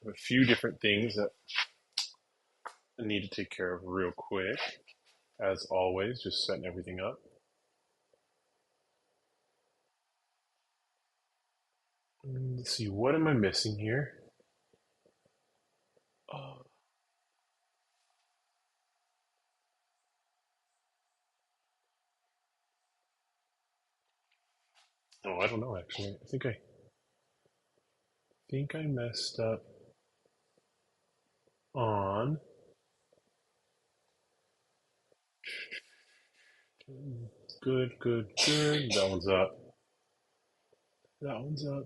I have a few different things that I need to take care of real quick. As always, just setting everything up. Let's see, what am I missing here? Oh, I don't know actually. I think I messed up on good, good, good. That one's up. That one's up.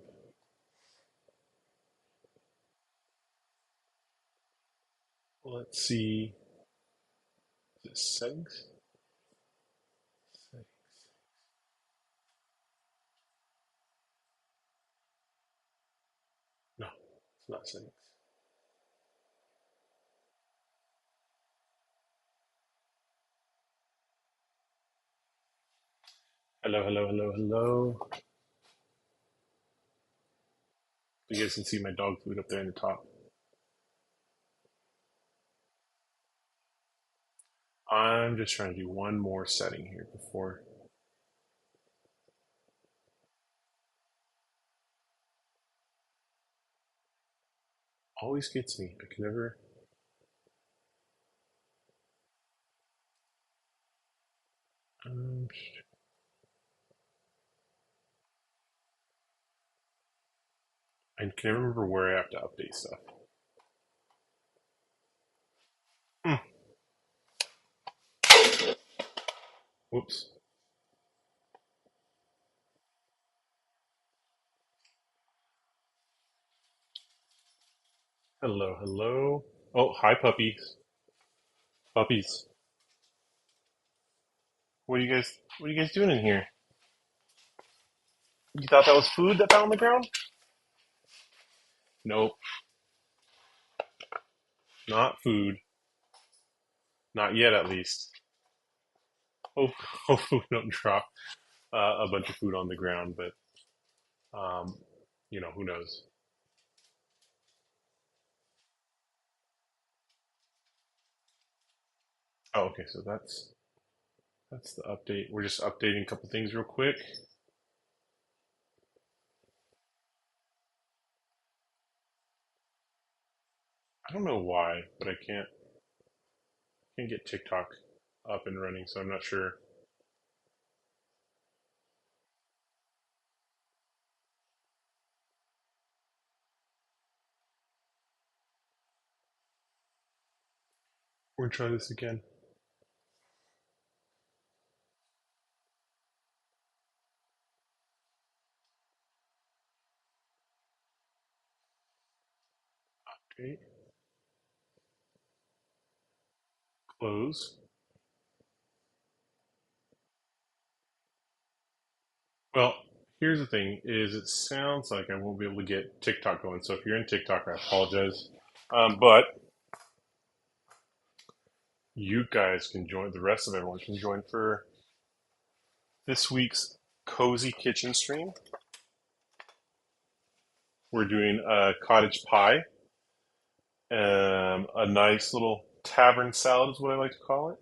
Let's see. Is it settings? Settings. No, it's not settings. Hello, hello, hello, hello. You guys can see my dog food up there in the top. I'm just trying to do one more setting here before. Always gets me. I can never. Um, I can never remember where I have to update stuff. Hmm. Whoops. Hello, hello. Oh, hi, puppies. Puppies. What are you guys doing in here? You thought that was food that fell on the ground? Nope, not food. Not yet, at least. Hope, hopefully we don't drop a bunch of food on the ground, but um, who knows? Oh, okay, so that's the update. We're just updating a couple things real quick. I don't know why, but I can't get TikTok up and running, so I'm not sure. We're gonna try this again. Okay, close. Well, here's the thing: is it sounds like I won't be able to get TikTok going. So if you're in TikTok, I apologize. But you guys can join. The rest of everyone can join for this week's cozy kitchen stream. We're doing a cottage pie, a nice little tavern salad is what I like to call it,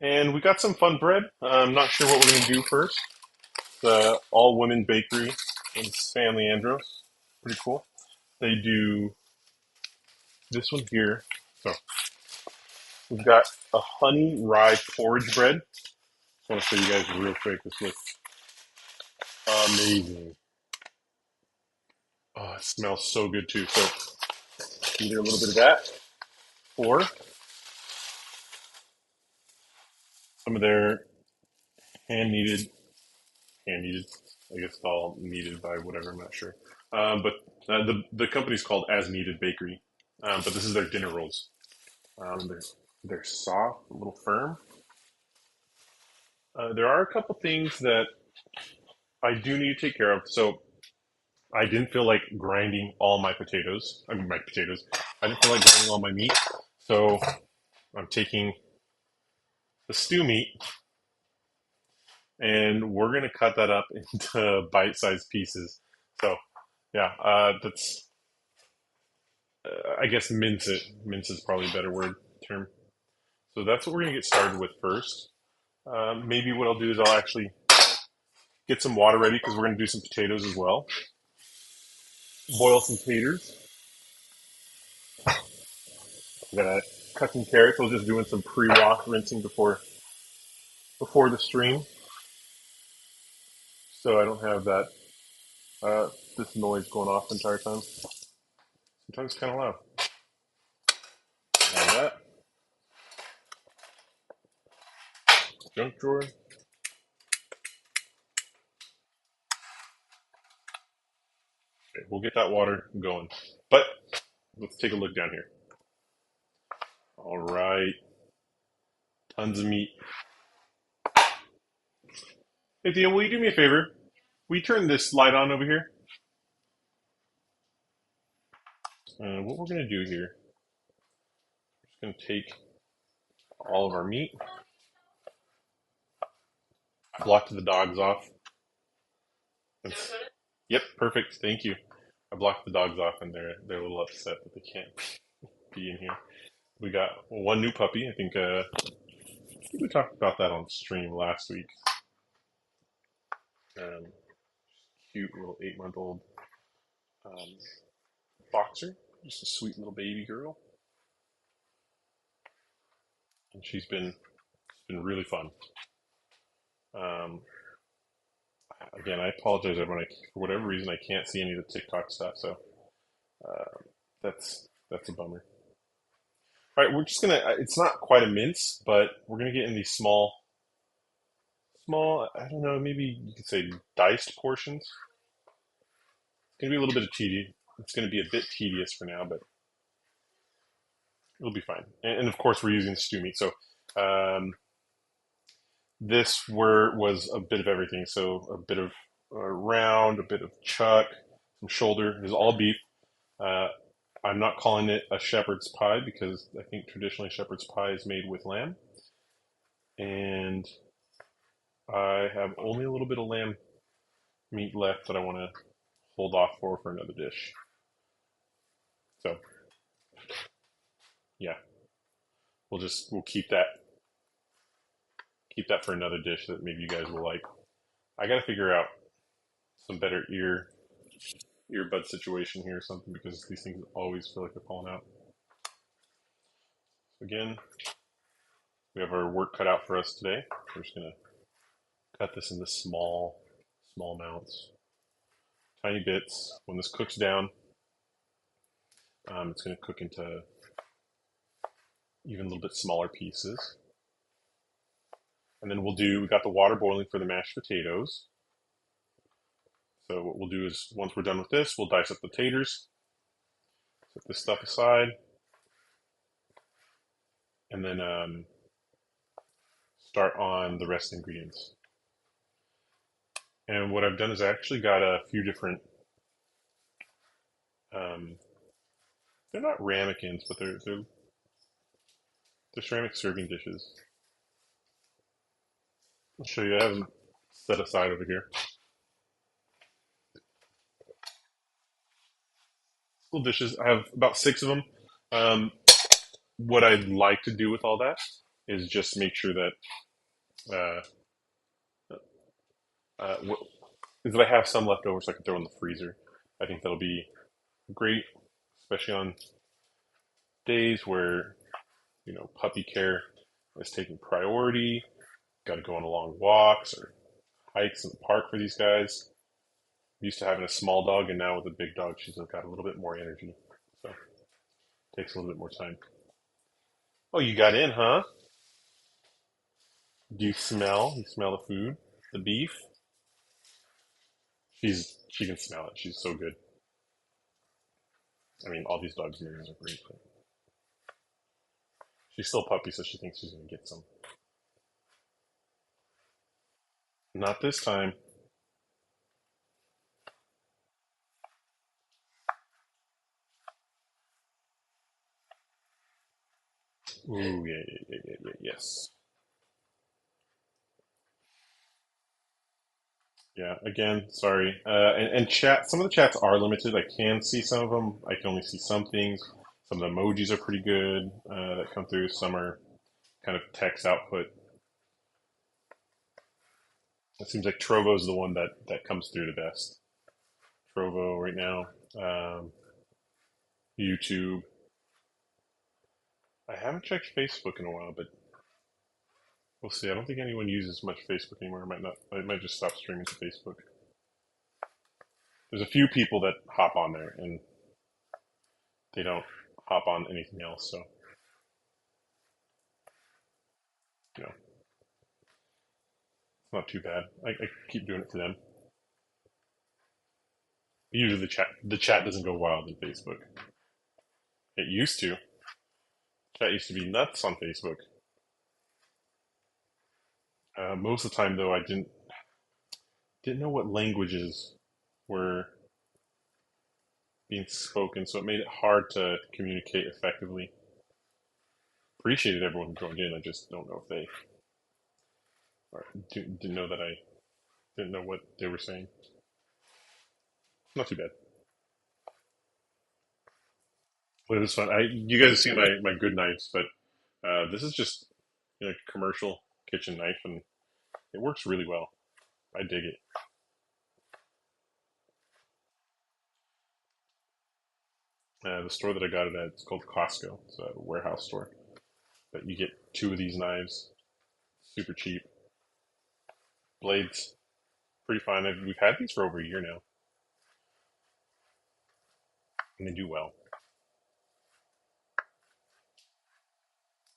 and we got some fun bread. I'm not sure what we're going to do first. The all women bakery in San Leandro, pretty cool. They do this one here. So we've got a honey rye porridge bread. I want to show you guys real quick. This looks amazing. Oh, it smells so good too. So either a little bit of that or some of their hand kneaded, hand kneaded. I guess it's all kneaded by whatever. I'm not sure. But the company's called As Needed Bakery. But this is their dinner rolls. They're soft, a little firm. There are a couple things that I do need to take care of. So I didn't feel like grinding all my potatoes. I mean, my potatoes. I didn't feel like grinding all my meat. So I'm taking the stew meat and we're going to cut that up into bite sized pieces. So, yeah, that's I guess mince it. Mince is probably a better word term. So that's what we're gonna get started with first. Maybe what I'll do is I'll actually get some water ready because we're gonna do some potatoes as well. Boil some taters. I'm gonna cut some carrots. I was just doing some pre-wash rinsing before the stream, so I don't have that this noise going off the entire time. Sometimes it's kind of loud. Like that. Junk drawer. Okay, we'll get that water going. But let's take a look down here. All right, tons of meat. Hey, Theo, will you do me a favor? Will you turn this light on over here? What we're gonna do here, we're just gonna take all of our meat, block the dogs off. Yep, perfect. Thank you. I blocked the dogs off, and they're a little upset that they can't be in here. We got one new puppy. I think we talked about that on stream last week. Um, Cute little 8-month-old um, boxer, just a sweet little baby girl, and it's been really fun. Um, Again, I apologize, everyone. For whatever reason, I can't see any of the TikTok stuff, so uh, that's a bummer. All right, we're just gonna. It's not quite a mince, but we're gonna get in these small. I don't know. Maybe you could say diced portions. It's gonna be a little bit of tedious. It's gonna be a bit tedious for now, but it'll be fine. And of course, we're using stew meat, so um, this was a bit of everything. So a bit of round, a bit of chuck, some shoulder. It is all beef. Uh, I'm not calling it a shepherd's pie because I think traditionally shepherd's pie is made with lamb. And I have only a little bit of lamb meat left that I want to hold off for another dish. So yeah, we'll keep that for another dish that maybe you guys will like. I got to figure out some better earbud situation here or something because these things always feel like they're falling out. Again, we have our work cut out for us today. We're just gonna cut this into small amounts, tiny bits. When this cooks down, it's gonna cook into even a little bit smaller pieces. And then we got the water boiling for the mashed potatoes. So what we'll do is once we're done with this, we'll dice up the taters, set this stuff aside, and then start on the rest of the ingredients. And what I've done is I actually got a few different, um, they're not ramekins, but they're ceramic serving dishes. I'll show you. I have them set aside over here. Little dishes. I have about 6 of them. Um, what I'd like to do with all that is just make sure that uh, uh, is that I have some left over so I can throw in the freezer. I think that'll be great, especially on days where puppy care is taking priority. Got to go on long walks or hikes in the park for these guys. Used to having a small dog, and now with a big dog, she's got a little bit more energy. So it takes a little bit more time. Oh, you got in, huh? Do you smell? You smell the food, the beef. She can smell it. She's so good. I mean, all these dogs' names are great, but she's still a puppy, so she thinks she's gonna get some. Not this time. Ooh, yeah, yes. Yeah, again, sorry. And chat, some of the chats are limited. I can see some of them. I can only see some things. Some of the emojis are pretty good that come through. Some are kind of text output. It seems like Trovo's the one that comes through the best. Trovo right now. YouTube. I haven't checked Facebook in a while, but we'll see. I don't think anyone uses much Facebook anymore. I might not. I might just stop streaming to Facebook. There's a few people that hop on there and they don't hop on anything else. So you know, it's not too bad. I keep doing it for them. Usually the chat doesn't go wild on Facebook. It used to. Chat used to be nuts on Facebook. Most of the time, though, I didn't know what languages were being spoken, so it made it hard to communicate effectively. Appreciated everyone who joined in. I just don't know if they or didn't know that I didn't know what they were saying. Not too bad. But it was fun. You guys have seen my good knives, but this is just a commercial kitchen knife, and it works really well. I dig it. The store that I got it at, it's called Costco. It's a warehouse store. But you get two of these knives, super cheap. Blades, pretty fine. We've had these for over a year now, and they do well.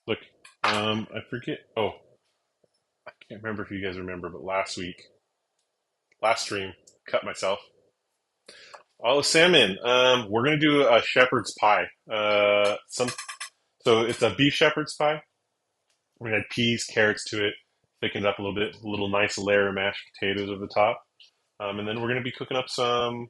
Look, I forget. Oh, I can't remember if you guys remember, but last stream, cut myself. Oh, salmon. We're gonna do a shepherd's pie. So it's a beef shepherd's pie. We're gonna add peas, carrots to it, thicken it up a little bit, a little nice layer of mashed potatoes over the top, and then we're gonna be cooking up some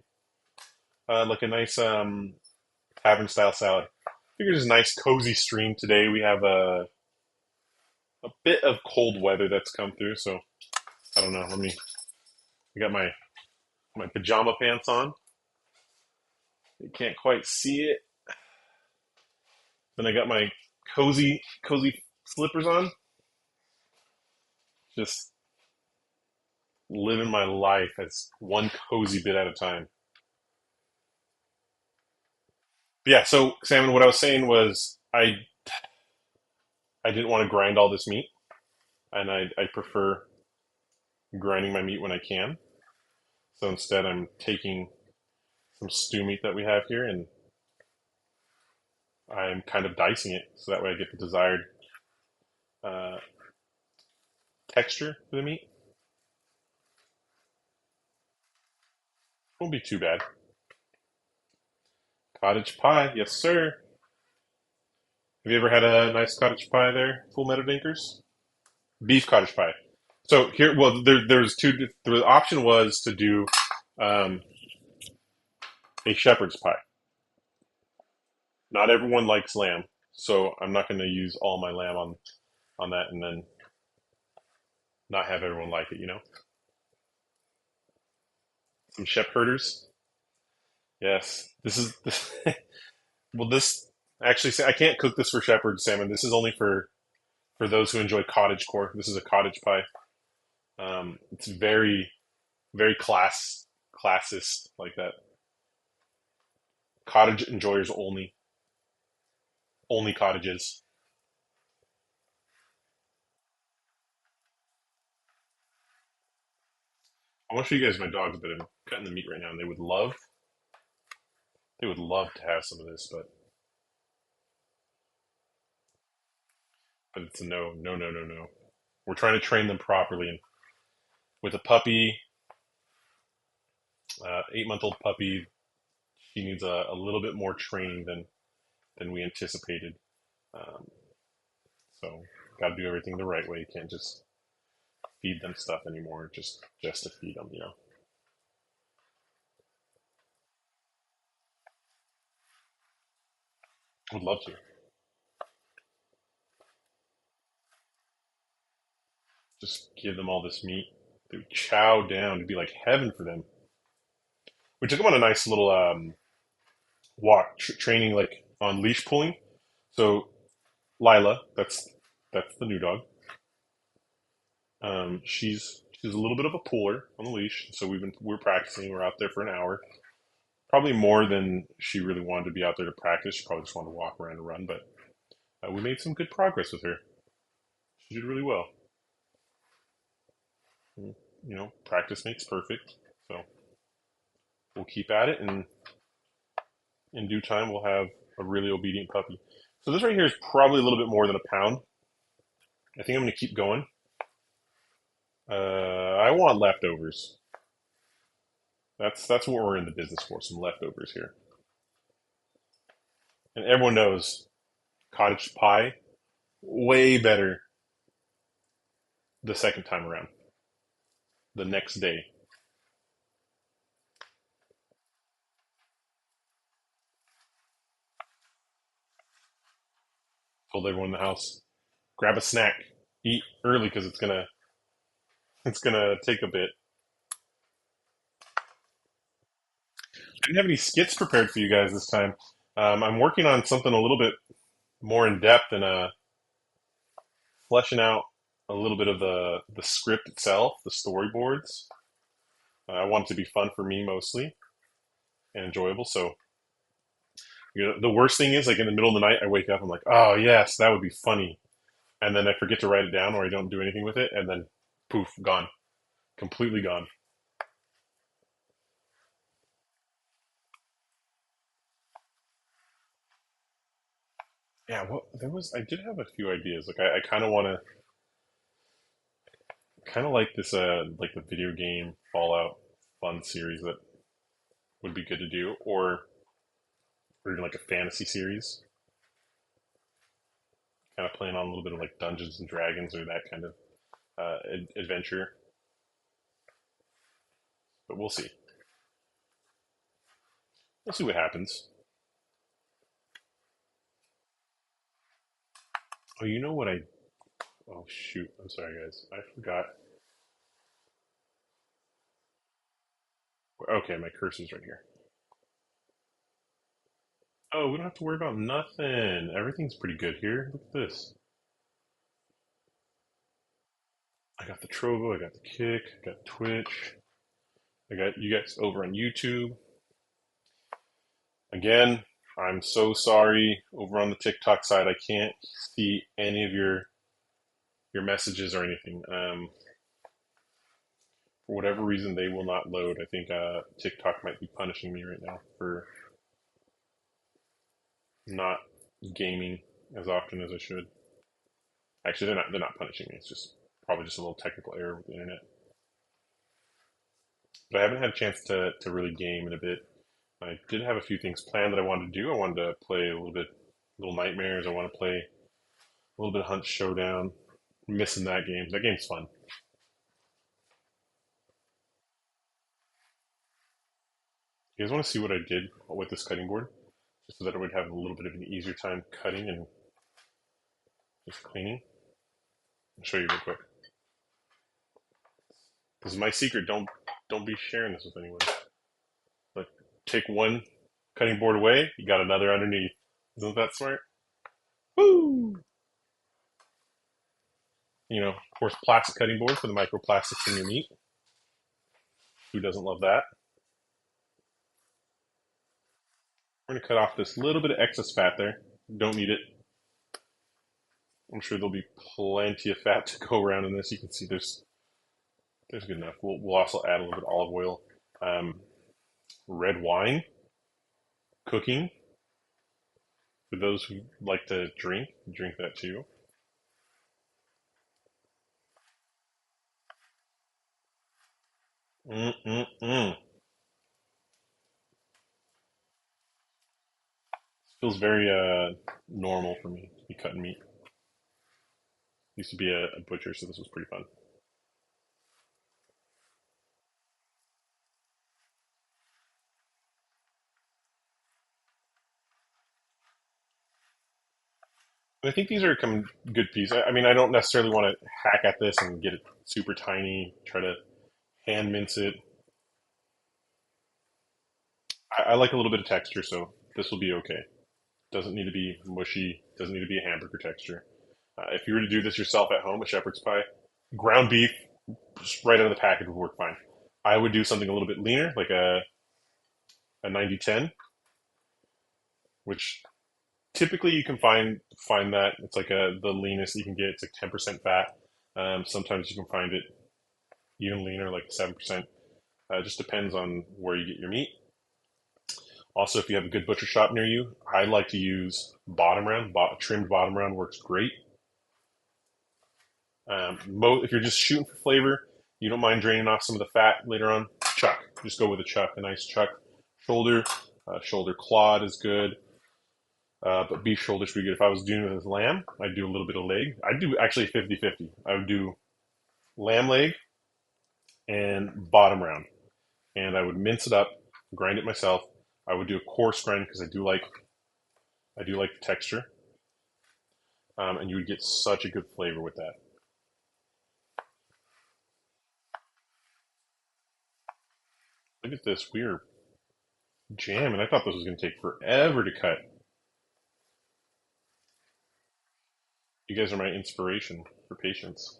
like a nice tavern style salad. I figured it's a nice cozy stream today. We have a bit of cold weather that's come through, so I don't know. I got my pajama pants on. You can't quite see it. Then I got my cozy slippers on. Just living my life as one cozy bit at a time. But yeah, so Salmon, what I was saying was I didn't want to grind all this meat, and I prefer grinding my meat when I can. So instead, I'm taking some stew meat that we have here, and I'm kind of dicing it so that way I get the desired uh, texture for the meat. Won't be too bad. Cottage pie, yes sir. Have you ever had a nice cottage pie there, Full Meadow Dinkers? Beef cottage pie. So here, well, there's two. The option was to do um, a shepherd's pie. Not everyone likes lamb, so I'm not going to use all my lamb on that, and then not have everyone like it. Some shepherders. Yes, this is. Well, this actually, I can't cook this for shepherd salmon. This is only for those who enjoy cottage core. This is a cottage pie. It's very classist like that. Cottage enjoyers only cottages. I want to show you guys my dogs, but I'm cutting the meat right now, and they would love to have some of this, but it's a no, no, no, no, no. We're trying to train them properly, and with a puppy, 8-month-old puppy, she needs a little bit more training than we anticipated. Um, so, got to do everything the right way. You can't just feed them stuff anymore, just to feed them. Would love to just give them all this meat. They would chow down. It'd be like heaven for them. We took them on a nice little walk, training like on leash pulling. So Lila, that's the new dog. She's a little bit of a puller on the leash, so we're practicing. We're out there for an hour, probably more than she really wanted to be out there to practice. She probably just wanted to walk around and run, but we made some good progress with her. She did really well. And, practice makes perfect. So we'll keep at it, and in due time, we'll have a really obedient puppy. So this right here is probably a little bit more than a pound. I think I'm going to keep going. I want leftovers. That's what we're in the business for. Some leftovers here, and everyone knows cottage pie way better the second time around. The next day, told everyone in the house, grab a snack, eat early because it's gonna take a bit. I didn't have any skits prepared for you guys this time. I'm working on something a little bit more in depth and fleshing out a little bit of the script itself, the storyboards. I want it to be fun for me mostly and enjoyable. So the worst thing is like in the middle of the night, I wake up, I'm like, oh yes, that would be funny, and then I forget to write it down or I don't do anything with it, and then poof, gone, completely gone. Yeah, well, I did have a few ideas. Like I kind of want to, kind of like this, like the video game Fallout fun series that would be good to do, or even like a fantasy series, kind of playing on a little bit of like Dungeons and Dragons or that kind of adventure. But we'll see. We'll see what happens. Oh, you know what I? Oh shoot! I'm sorry, guys. I forgot. Okay, my cursor's right here. Oh, we don't have to worry about nothing. Everything's pretty good here. Look at this. I got the Trovo, I got the Kick, I got Twitch, I got you guys over on YouTube. Again, I'm so sorry. Over on the TikTok side, I can't see any of your messages or anything. For whatever reason, they will not load. I think TikTok might be punishing me right now for not gaming as often as I should. Actually, they're not punishing me. It's just probably just a little technical error with the internet. But I haven't had a chance to really game in a bit. I did have a few things planned that I wanted to do. I wanted to play a little bit, Little Nightmares. I want to play a little bit of Hunt Showdown. I'm missing that game. That game's fun. You guys want to see what I did with this cutting board? Just so that I would have a little bit of an easier time cutting and just cleaning. I'll show you real quick. This is my secret. Don't be sharing this with anyone. Like, take one cutting board away, you got another underneath. Isn't that smart? Woo! Of course, plastic cutting board for the microplastics in your meat. Who doesn't love that? We're going to cut off this little bit of excess fat there. Don't need it. I'm sure there'll be plenty of fat to go around in this. You can see there's good enough. We'll also add a little bit of olive oil. Red wine, cooking. For those who like to drink that too. Mm-mm-mm. Feels very normal for me to be cutting meat. Used to be a butcher, so this was pretty fun. I think these are good pieces. I mean, I don't necessarily want to hack at this and get it super tiny. Try to hand mince it. I like a little bit of texture, so this will be okay. Doesn't need to be mushy. Doesn't need to be a hamburger texture. If you were to do this yourself at home, a shepherd's pie, ground beef, just right out of the package would work fine. I would do something a little bit leaner, like a 90-10, which typically you can find that it's like the leanest you can get. It's like 10% fat. Sometimes you can find it even leaner, like 7%. It just depends on where you get your meat. Also, if you have a good butcher shop near you, I like to use bottom round. Trimmed bottom round works great. If you're just shooting for flavor, you don't mind draining off some of the fat later on, chuck. Just go with a chuck, a nice chuck. Shoulder, shoulder clawed is good. But beef shoulder should be good. If I was doing it with lamb, I'd do a little bit of leg. I'd do actually 50-50. I would do lamb leg and bottom round. And I would mince it up, grind it myself. I would do a coarse grind because I do like the texture. And you would get such a good flavor with that. Look at this weird jam, and I thought this was going to take forever to cut. You guys are my inspiration for patience.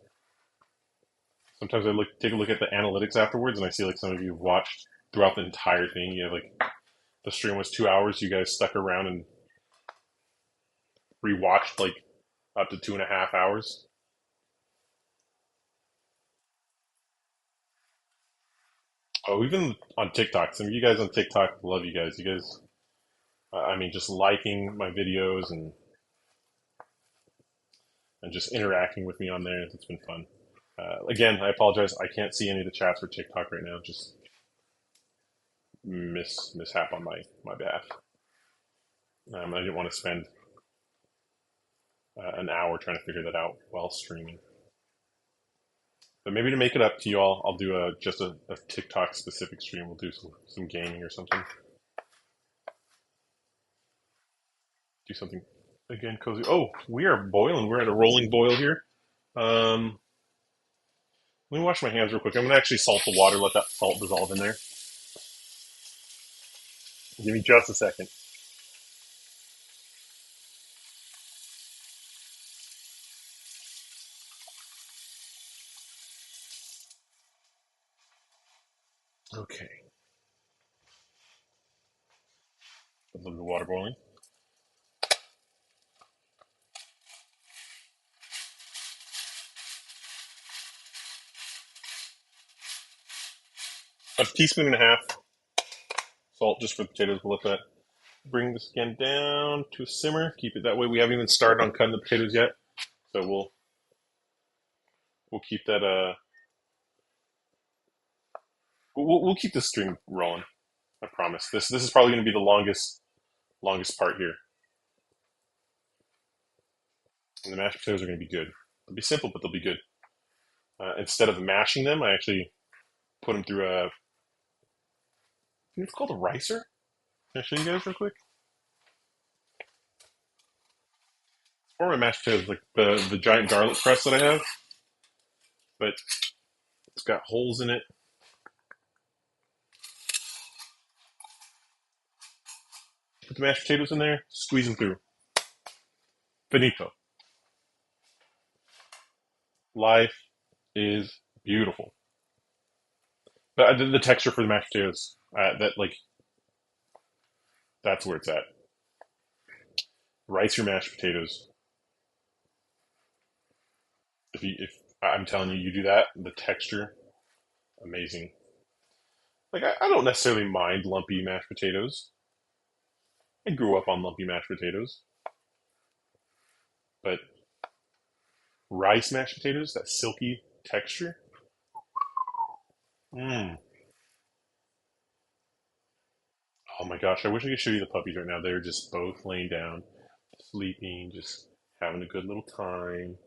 Sometimes I take a look at the analytics afterwards, and I see like some of you have watched throughout the entire thing. You have like the stream was 2 hours. You guys stuck around and rewatched like up to 2.5 hours. Oh, even on TikTok, some of you guys on TikTok love you guys. You guys, I mean, just liking my videos and just interacting with me on there. It's been fun. Again, I apologize. I can't see any of the chats for TikTok right now. Just mishap on my behalf. I didn't want to spend an hour trying to figure that out while streaming. But maybe to make it up to you all, I'll do just a TikTok specific stream. We'll do some gaming or something. Do something again cozy. Oh, we are boiling. We're at a rolling boil here. Um, Let me wash my hands real quick. I'm gonna actually salt the water. Let that salt dissolve in there. Give me just a second. Okay. A little bit of water boiling. A teaspoon and a half salt just for the potatoes. We'll let that bring this again down to a simmer. Keep it that way. We haven't even started on cutting the potatoes yet, so we'll keep that. We'll keep this stream rolling. I promise. This is probably going to be the longest part here. And the mashed potatoes are going to be good. They'll be simple, but they'll be good. Instead of mashing them, I actually put them through I think it's called a ricer. Can I show you guys real quick? For my mashed potatoes, like the giant garlic press that I have, but it's got holes in it. Put the mashed potatoes in there, squeeze them through. Finito. Life is beautiful. But the texture for the mashed potatoes, that's where it's at. Rice your mashed potatoes. If I'm telling you, you do that, the texture, amazing. Like I don't necessarily mind lumpy mashed potatoes. I grew up on lumpy mashed potatoes, but rice mashed potatoes, that silky texture. Mm. Oh my gosh, I wish I could show you the puppies right now. They're just both laying down, sleeping, just having a good little time.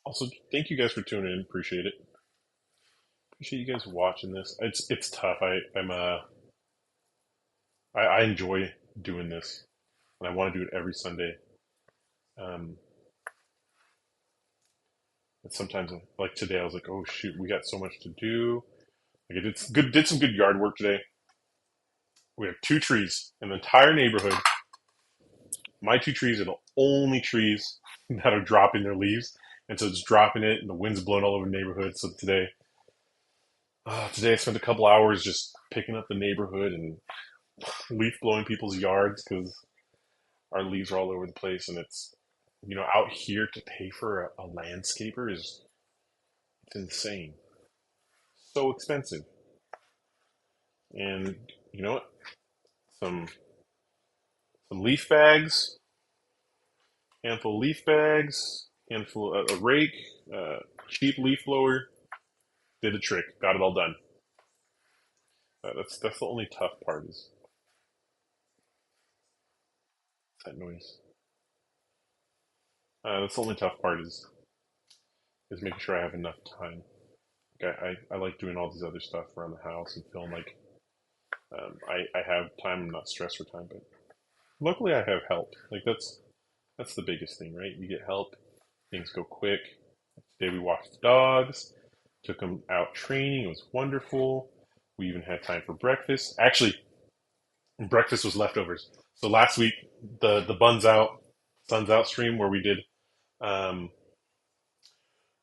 Also, thank you guys for tuning in. Appreciate it. Appreciate you guys watching this. It's tough. I enjoy doing this, and I want to do it every Sunday. Um, and sometimes, like today, I was like, oh shoot, we got so much to do. Like did some good yard work today. We have two trees in the entire neighborhood. My two trees are the only trees that are dropping their leaves, and so it's dropping it, and the wind's blowing all over the neighborhood. So today I spent a couple hours just picking up the neighborhood and leaf blowing people's yards because our leaves are all over the place, and it's out here to pay for a landscaper is it's insane, so expensive. And you know what? Some some leaf bags, handful of leaf bags, handful a rake, cheap leaf blower did the trick. Got it all done. That's the only tough part is that noise. That's the only tough part is making sure I have enough time. Like I like doing all these other stuff around the house and feeling like I have time. I'm not stressed for time, but luckily I have help. Like that's the biggest thing, right? You get help, things go quick. Today we walked the dogs, took them out training. It was wonderful. We even had time for breakfast. Actually, breakfast was leftovers. So last week the buns out, suns out stream um,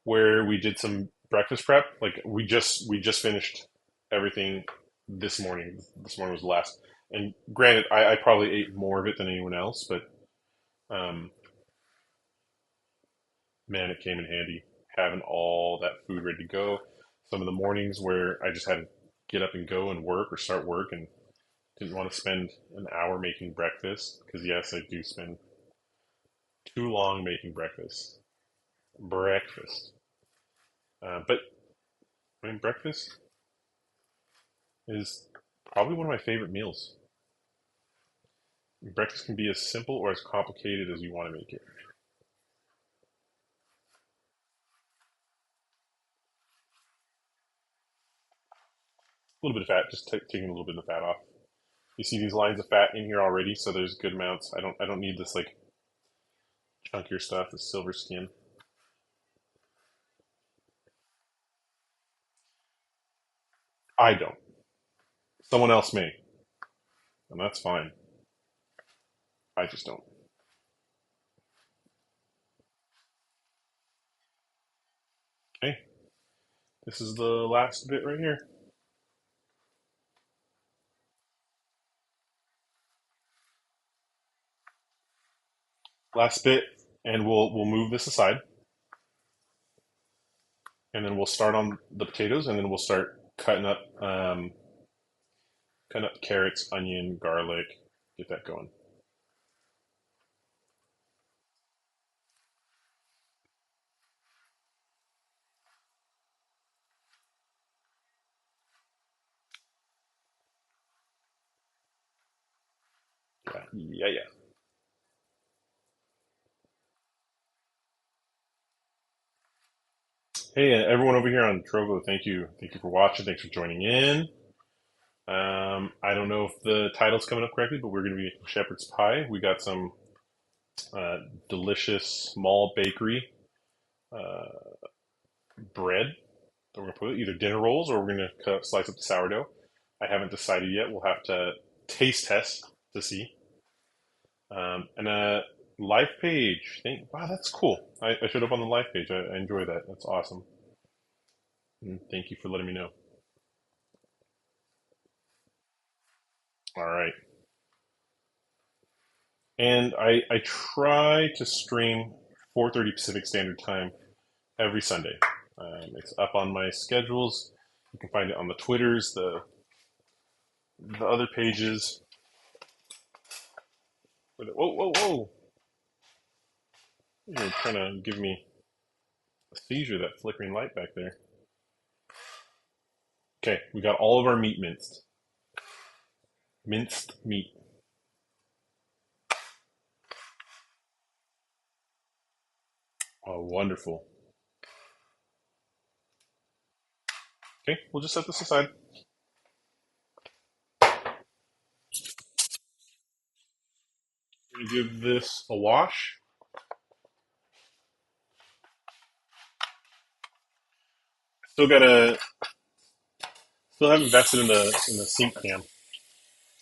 where we did some breakfast prep. Like we just finished everything this morning. This morning was the last. And granted, I probably ate more of it than anyone else, but um, man, it came in handy having all that food ready to go. Some of the mornings where I just had to get up and go and work or start work and didn't want to spend an hour making breakfast because yes, I do spend too long making breakfast. Breakfast, but I mean breakfast is probably one of my favorite meals. Breakfast can be as simple or as complicated as you want to make it. A little bit of fat, just taking a little bit of fat off. You see these lines of fat in here already, so there's good amounts. I don't need this like chunkier stuff, the silver skin. I don't. Someone else may, and that's fine. I just don't. Okay, this is the last bit right here. Last bit, and we'll move this aside, and then we'll start on the potatoes, and then we'll start cutting up carrots, onion, garlic, get that going. Yeah, yeah, yeah. Hey, everyone over here on Trovo, thank you for watching. Thanks for joining in. I don't know if the title's coming up correctly, but we're going to be making shepherd's pie. We got some uh, delicious small bakery uh, bread that we're going to put either dinner rolls or we're going to slice up the sourdough. I haven't decided yet. We'll have to taste test to see. And a life page. Wow, that's cool. I showed up on the life page. I enjoy that. That's awesome. And thank you for letting me know. All right. And I try to stream 4:30 Pacific Standard Time every Sunday. It's up on my schedules. You can find it on the Twitters, the other pages. Whoa, whoa, whoa! You're trying to give me a seizure. That flickering light back there. Okay, we got all of our meat minced. Minced meat. Oh, wonderful. Okay, we'll just set this aside. We're gonna give this a wash. Still gotta, still haven't invested in the sink cam. I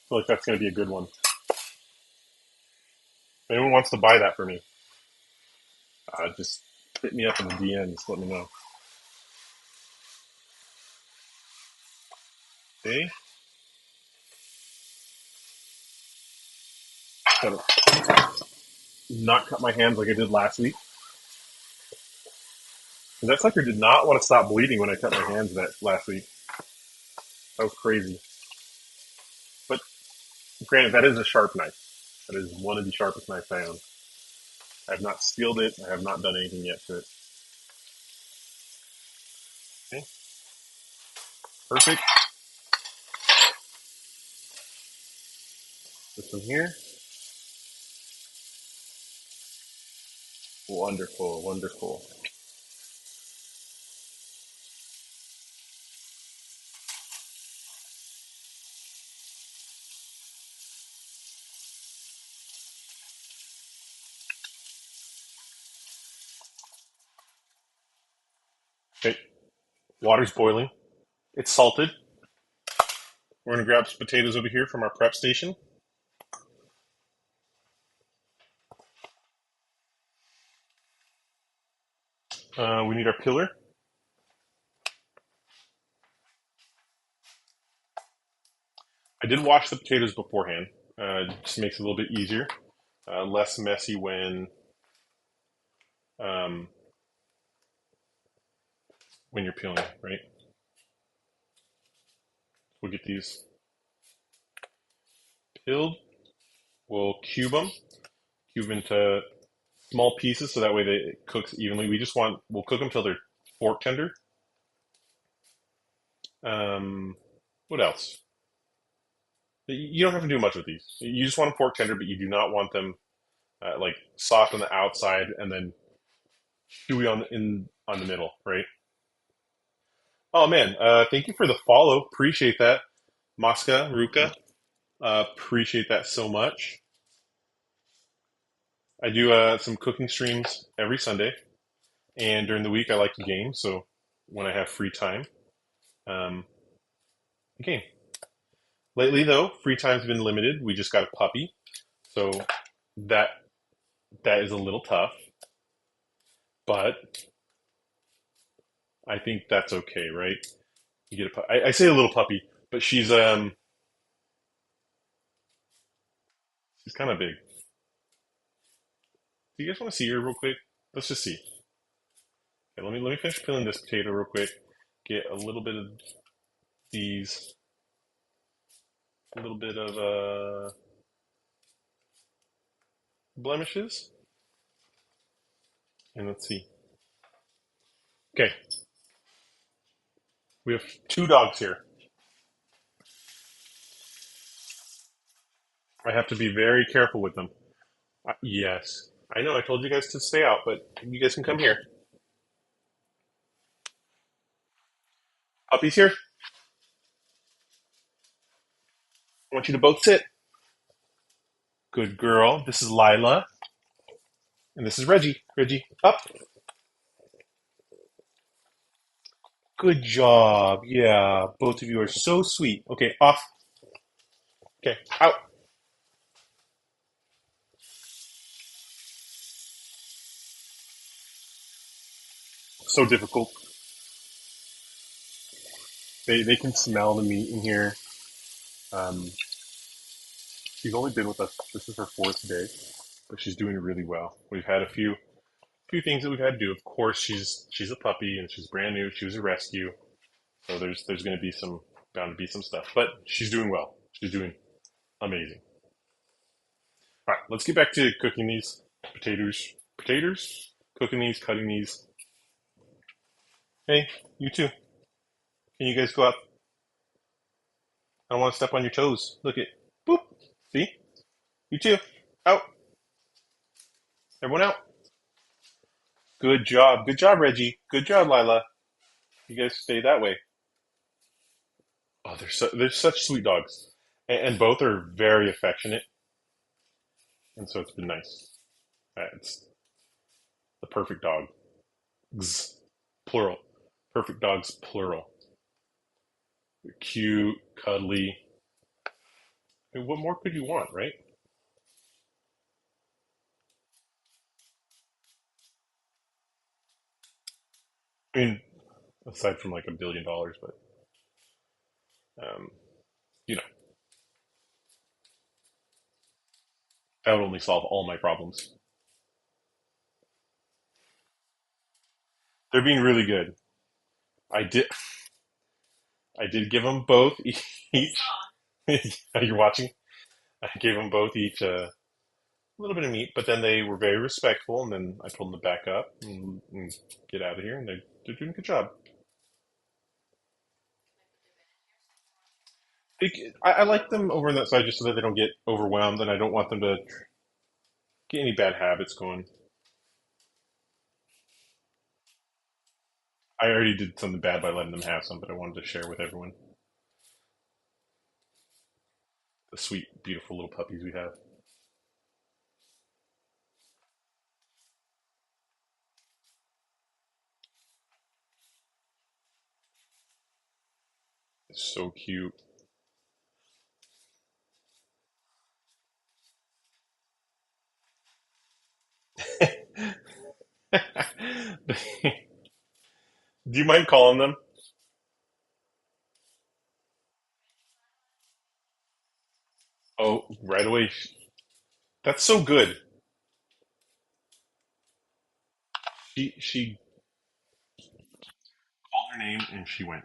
feel like that's gonna be a good one. If anyone wants to buy that for me, just hit me up in the DMs. Let me know. Okay, gotta not cut my hands like I did last week. That sucker did not want to stop bleeding when I cut my hands that last week. That was crazy. But granted, that is a sharp knife. That is one of the sharpest knives I own. I have not steeled it. I have not done anything yet to it. Okay, perfect. This one here. Wonderful, wonderful. Okay, water's boiling. It's salted. We're gonna grab some potatoes over here from our prep station. We need our pillar. I did wash the potatoes beforehand. Just makes it a little bit easier, less messy um, when you're peeling, right? We'll get these peeled. We'll cube into small pieces so that way it cooks evenly. We'll cook them till they're fork tender. What else? You don't have to do much with these. You just want them fork tender, but you do not want them like soft on the outside and then chewy on the middle, right? Oh man, thank you for the follow. Appreciate that, Maska Ruka. Appreciate that so much. I do some cooking streams every Sunday, and during the week I like to game. So when I have free time, um, I game. Lately, though, free time's been limited. We just got a puppy, so that that is a little tough. But I think that's okay, right? You get I say a little puppy, but she's kind of big. Do you guys want to see her real quick? Let's just see. Okay, let me finish peeling this potato real quick. Get a little bit of these, a little bit of blemishes, and let's see. Okay, we have two dogs here. I have to be very careful with them. Yes, I know. I told you guys to stay out, but you guys can come here. Puppy's here. I want you to both sit. Good girl. This is Lila, and this is Reggie. Reggie, up. Good job. Yeah, both of you are so sweet. Okay, off. Okay, out. So difficult. They can smell the meat in here. Um, she's only been with us. This is her fourth day, but she's doing really well. We've had a few things that we've had to do. Of course, she's a puppy and she's brand new. She was a rescue, so there's going to be some bound to be some stuff, but she's doing well. She's doing amazing. All right, let's get back to cooking these potatoes. Potatoes, cooking these, cutting these. Hey, you too. Can you guys go out? I don't want to step on your toes. Look at boop. See, you too. Out. Everyone out. Good job. Good job, Reggie. Good job, Lila. You guys stay that way. Oh, they're such sweet dogs, and both are very affectionate, and so it's been nice. It's the perfect dog. Plural. Perfect dogs, plural. They're cute, cuddly. I mean, what more could you want, right? I mean, aside from like $1 billion, but um, you know, that would only solve all my problems. They're being really good. I did, I did give them both each. You're watching. I gave them both each a little bit of meat, but then they were very respectful, and then I told them to back up and get out of here, and they're doing a good job. I like them over on that side just so that they don't get overwhelmed, and I don't want them to get any bad habits going. I already did something bad by letting them have some, but I wanted to share with everyone the sweet, beautiful little puppies we have. It's so cute. Do you mind calling them? Oh, right away. That's so good. She called her name and she went.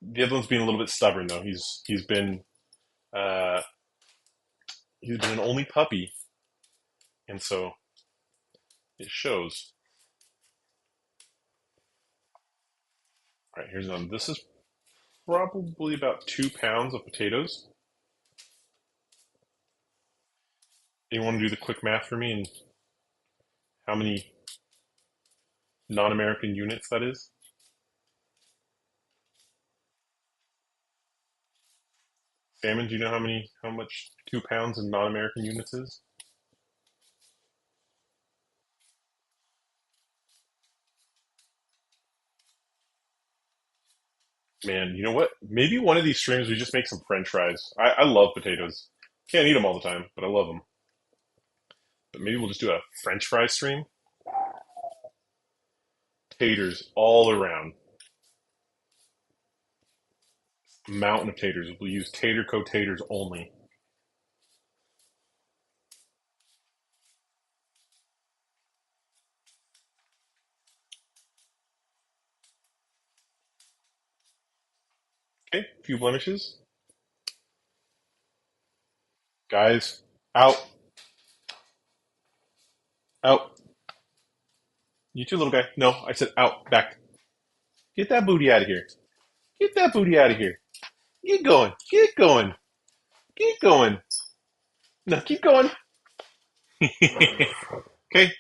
The other one's being a little bit stubborn though. Uh, he's been an only puppy, and so it shows. All right, here's another. This is probably about 2 pounds of potatoes. You want to do the quick math for me and how many non-American units that is? Salmon, do you know how much 2 pounds in non-American units is? Man, you know what? Maybe one of these streams we just make some French fries. I love potatoes. Can't eat them all the time, but I love them. But maybe we'll just do a French fry stream. Taters all around. Mountain of taters. We'll use tater co taters only. Okay, a few blemishes. Guys, out, out. You too, little guy. No, I said out, back. Get that booty out of here. Get that booty out of here. Get going. Get going. Get going. No, keep going. Okay,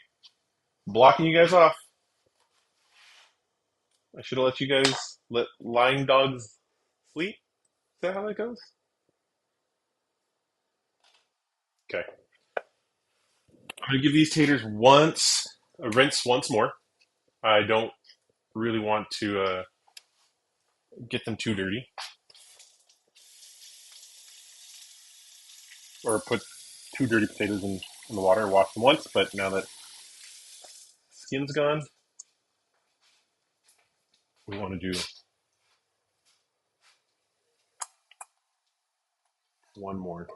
blocking you guys off. I should have let you guys let lying dogs sleep. Is that how that goes? Okay. I'm gonna give these taters a rinse once more. I don't really want to get them too dirty or put two dirty potatoes in the water. Wash them once, but now that skin's gone, we want to do one more.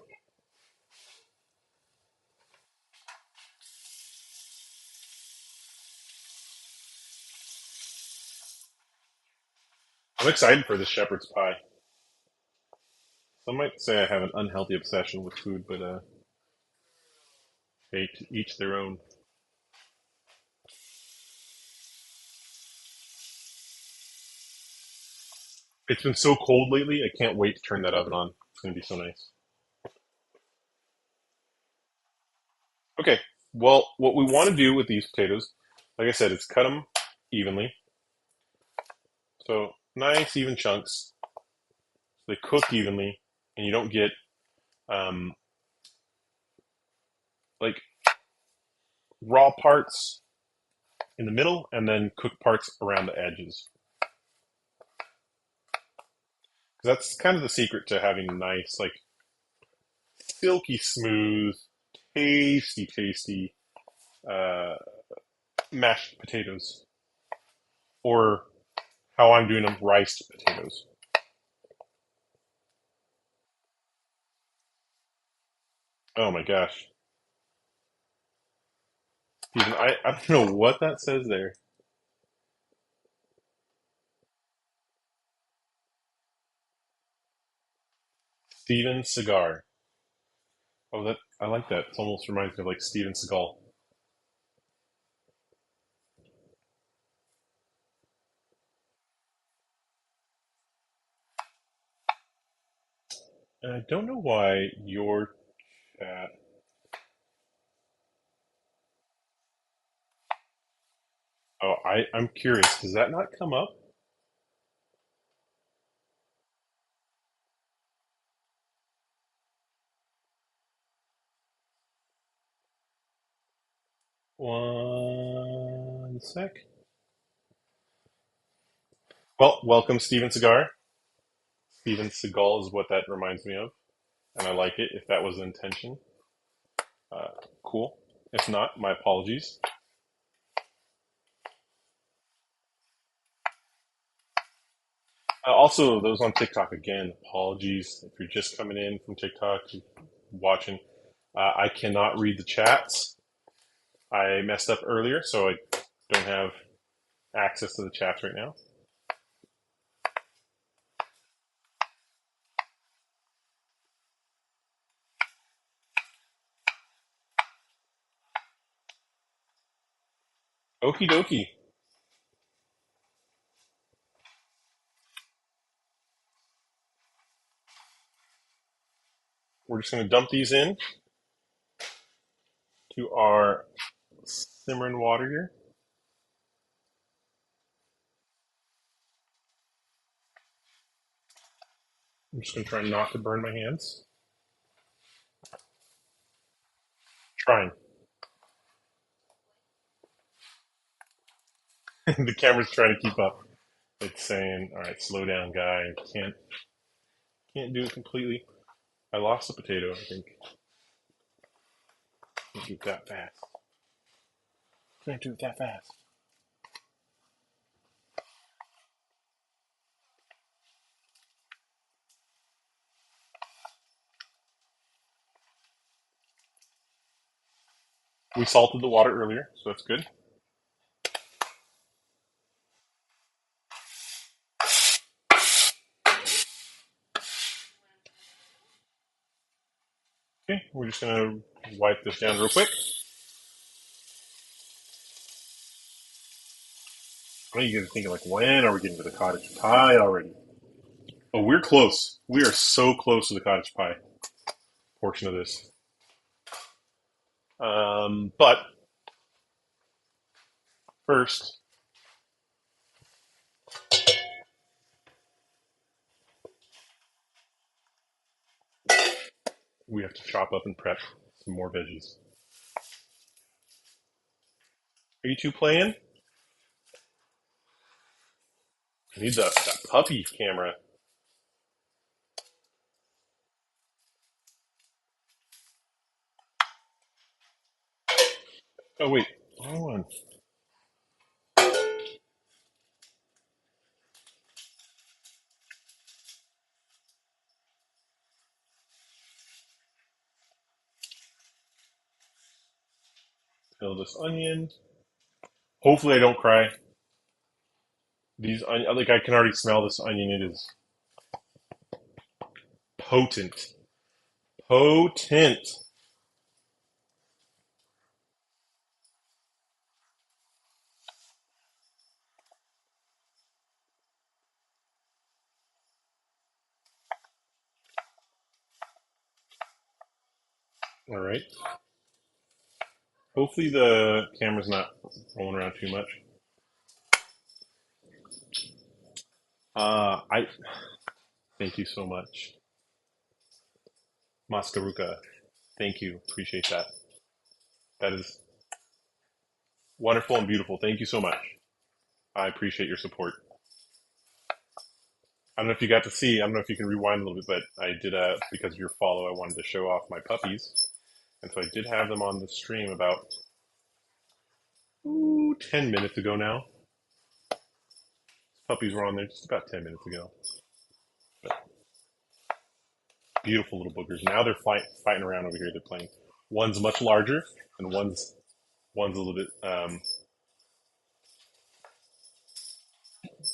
I'm excited for this shepherd's pie. Some might say I have an unhealthy obsession with food, but hey, to each their own. It's been so cold lately. I can't wait to turn that oven on. It's gonna be so nice. Okay. Well, what we want to do with these potatoes, like I said, is cut them evenly. So nice even chunks. they cook evenly, and you don't get um, like raw parts in the middle and then cooked parts around the edges. That's kind of the secret to having nice, like silky smooth, tasty uh, mashed potatoes, or how I'm doing them, riced potatoes. Oh my gosh, Steven, I don't know what that says there. Steven Cigar. Oh, that I like that. It almost reminds me of like Steven Seagal. And I don't know why your chat. Oh, I'm curious. Does that not come up? One sec. Well, welcome, Steven Cigar. Steven Seagal is what that reminds me of, and I like it. If that was the intention, uh, cool. If not, my apologies. Also, those on TikTok, again, apologies if you're just coming in from TikTok, watching. I cannot read the chats. I messed up earlier, so I don't have access to the chats right now. Okie dokie. We're just going to dump these in to our simmering water here. I'm just going to try not to burn my hands. Trying. The camera's trying to keep up. It's saying, "All right, slow down, guy. Can't do it completely." I lost a potato. I think. Can't do it that fast. Can't do it that fast. We salted the water earlier, so that's good. Okay, we're just gonna wipe this down real quick. I know you guys are thinking like, when are we getting to the cottage pie already? Oh, we're close. We are so close to the cottage pie portion of this. But first, we have to chop up and prep some more veggies. Are you two playing? I need that puppy camera. Oh wait, wrong one. Peel this onion. Hopefully, I don't cry. These like I can already smell this onion. It is potent, potent. All right. Hopefully, the camera's not rolling around too much. I Thank you so much. Maskaruka, thank you. Appreciate that. That is wonderful and beautiful. Thank you so much. I appreciate your support. I don't know if you got to see, I don't know if you can rewind a little bit, but I did, because of your follow, I wanted to show off my puppies. And so I did have them on the stream about 10 minutes ago now. Puppies were on there just about 10 minutes ago. But beautiful little boogers. Now they're fighting around over here. They're playing. One's much larger, and one's a little bit,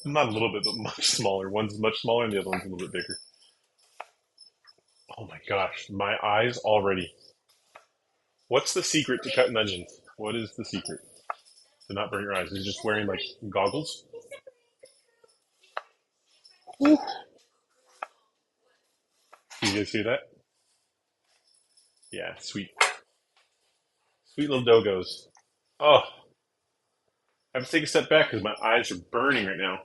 not a little bit, but much smaller. One's much smaller, and the other one's a little bit bigger. Oh my gosh, my eyes already. What's the secret to cutting onions? What is the secret to not burn your eyes? Is it just wearing like goggles? Ooh. You guys see that? Yeah, sweet. Sweet little doggos. Oh, I have to take a step back because my eyes are burning right now.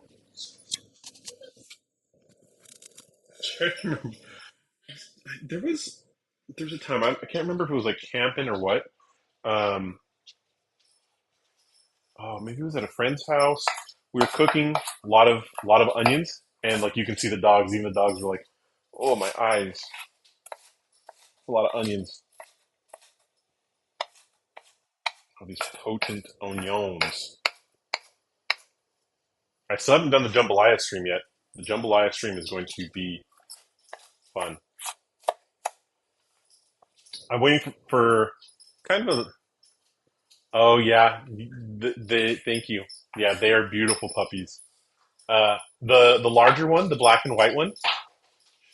There was a time I can't remember if it was like camping or what. Um, oh, maybe it was at a friend's house. We were cooking a lot of onions, and like you can see the dogs. Even the dogs were like, "Oh, my eyes!" A lot of onions. Oh, these potent onions. I still haven't done the jambalaya stream yet. The jambalaya stream is going to be fun. I'm waiting for kind of a. Oh yeah, thank you. Yeah, they are beautiful puppies. The larger one, the black and white one,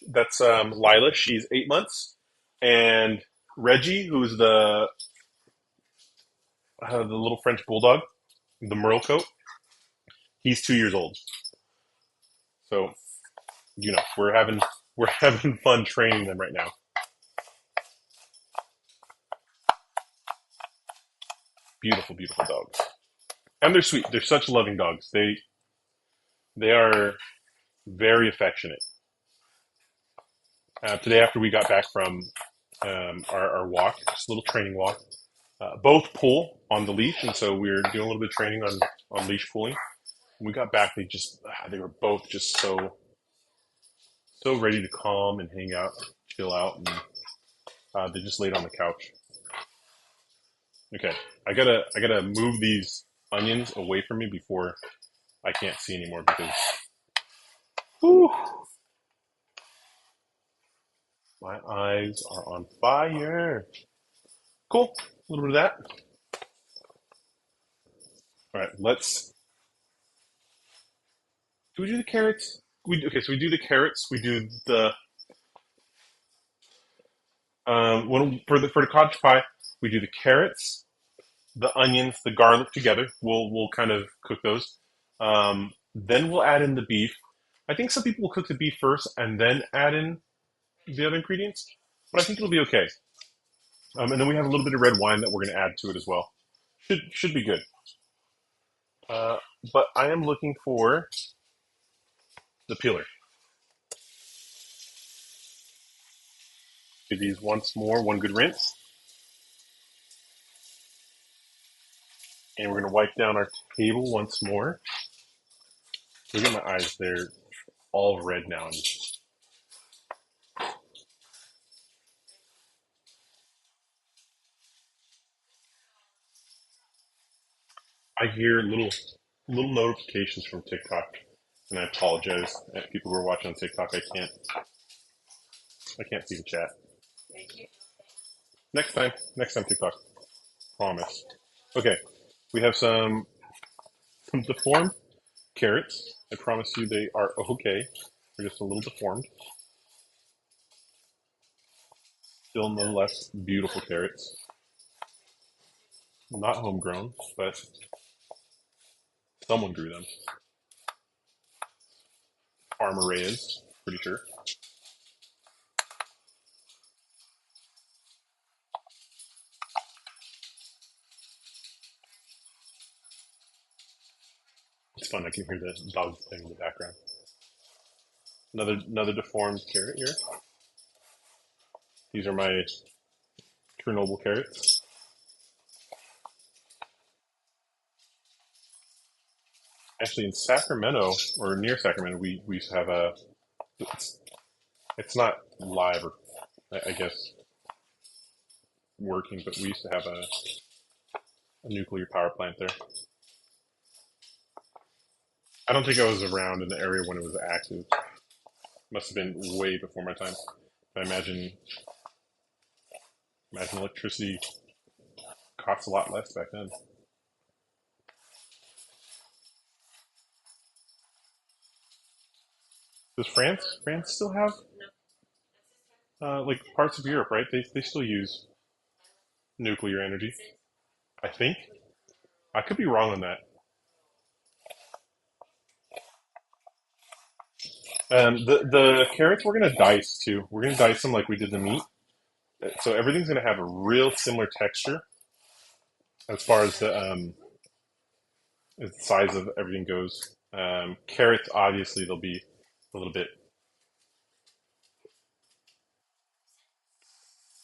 that's Lila. She's 8 months, and Reggie, who's the little French bulldog, the Merle coat, he's 2 years old. So we're having fun training them right now. Beautiful, beautiful dogs, and they're sweet. They're such loving dogs. They are very affectionate. Today, after we got back from our walk, just a little training walk, both pull on the leash, and so we are doing a little bit of training on leash pulling. When we got back, they were both just so ready to calm and hang out, chill out, and they just laid on the couch. Okay, I gotta move these onions away from me before I can't see anymore because whew, my eyes are on fire. Cool, a little bit of that. All right, let's. Do we do the carrots? So we do the carrots. We do the for the cottage pie. We do the carrots, the onions, the garlic together. We'll kind of cook those. Then we'll add in the beef. I think some people will cook the beef first and then add in the other ingredients, but I think it'll be okay. And then we have a little bit of red wine that we're going to add to it as well. Should be good. Uh, but I am looking for the peeler. Do these once more, one good rinse, and we're going to wipe down our table once more. Look at my eyes; they're all red now. And I hear little notifications from TikTok, and I apologize at people who are watching on TikTok. I can't see the chat. Next time TikTok, promise. Okay, we have some deformed carrots. I promise you they are okay. They're just a little deformed. Still nonetheless beautiful carrots. Not homegrown, but someone grew them. Farmer Reyes, pretty sure. It's fun. I can hear the dogs playing in the background. Another deformed carrot here. These are my Chernobyl carrots. Actually, in Sacramento or near Sacramento, we used to have a. It's not live or I guess working, but we used to have a nuclear power plant there. I don't think I was around in the area when it was active. Must have been way before my time. I imagine electricity costs a lot less back then. Does France still have like parts of Europe, right? They still use nuclear energy. I think I could be wrong on that. The carrots we're gonna dice too. We're gonna dice them like we did the meat, so everything's gonna have a real similar texture as far as the size of everything goes. Carrots, obviously, they'll be a little bit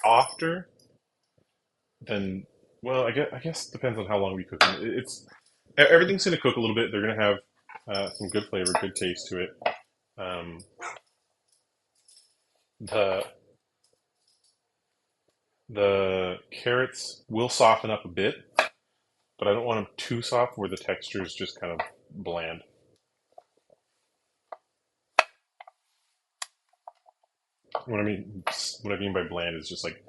softer than. Well, I guess it depends on how long we cook them. Everything's gonna cook a little bit. They're gonna have some good flavor, good taste to it. Um, the the carrots will soften up a bit, but I don't want them too soft where the texture is just kind of bland. What I mean, what I mean by bland is just like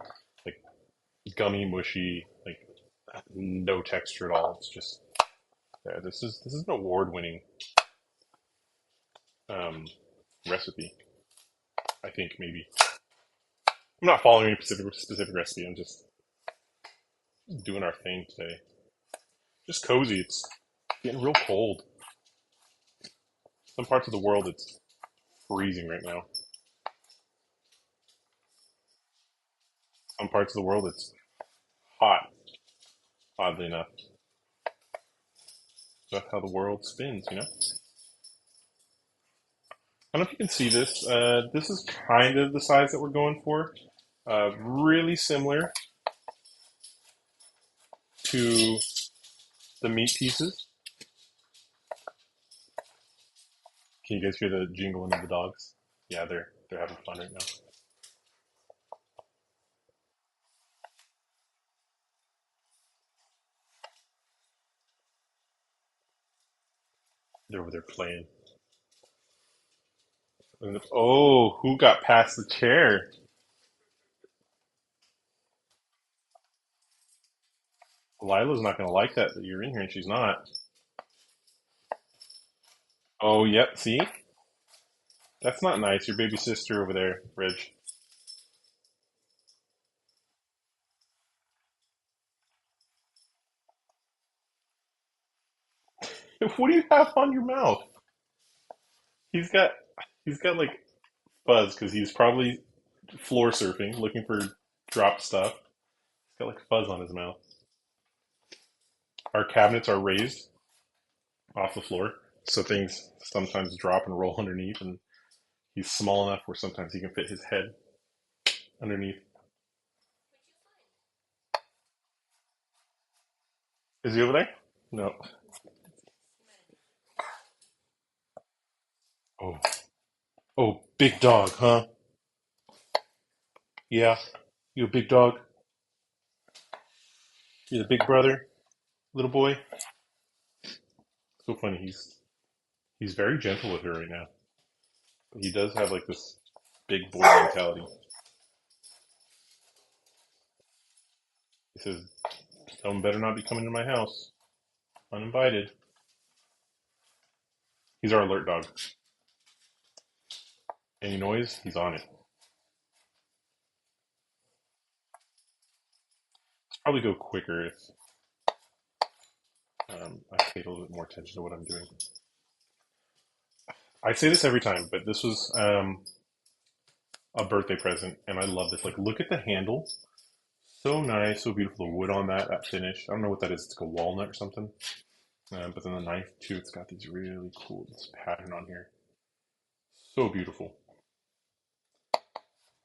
gummy, mushy, like no texture at all. It's just yeah, this is an award-winning um, recipe. I think maybe I'm not following any specific recipe. I'm just doing our thing today. Just cozy. It's getting real cold. Some parts of the world it's freezing right now. Some parts of the world it's hot. Oddly enough, that's how the world spins. I don't know if you can see this. This is kind of the size that we're going for. Really similar to the meat pieces. Can you guys hear the jingling of the dogs? Yeah, they're having fun right now. They're over there playing. And oh, who got past the chair? Lila's not going to like that you're in here, and she's not. Oh, yep. See, that's not nice. Your baby sister over there, Reg. What do you have on your mouth? He's got he's got like fuzz because he's probably floor surfing, looking for dropped stuff. He's got like fuzz on his mouth. Our cabinets are raised off the floor, so things sometimes drop and roll underneath, and he's small enough where sometimes he can fit his head underneath. Is he over there? No. Oh, oh, big dog, huh? Yeah, you a big dog? You the big brother, little boy? So funny. He's very gentle with her right now. But he does have like this big boy mentality. He says, "Someone better not be coming to my house uninvited." He's our alert dog. Any noise, he's on it. Probably go quicker if I paid a little bit more attention to what I'm doing. I say this every time, but this was a birthday present, and I love this. Like, look at the handle. So nice, so beautiful. The wood on that finish. I don't know what that is. It's like a walnut or something. But then the knife too. It's got these really cool this pattern on here. So beautiful.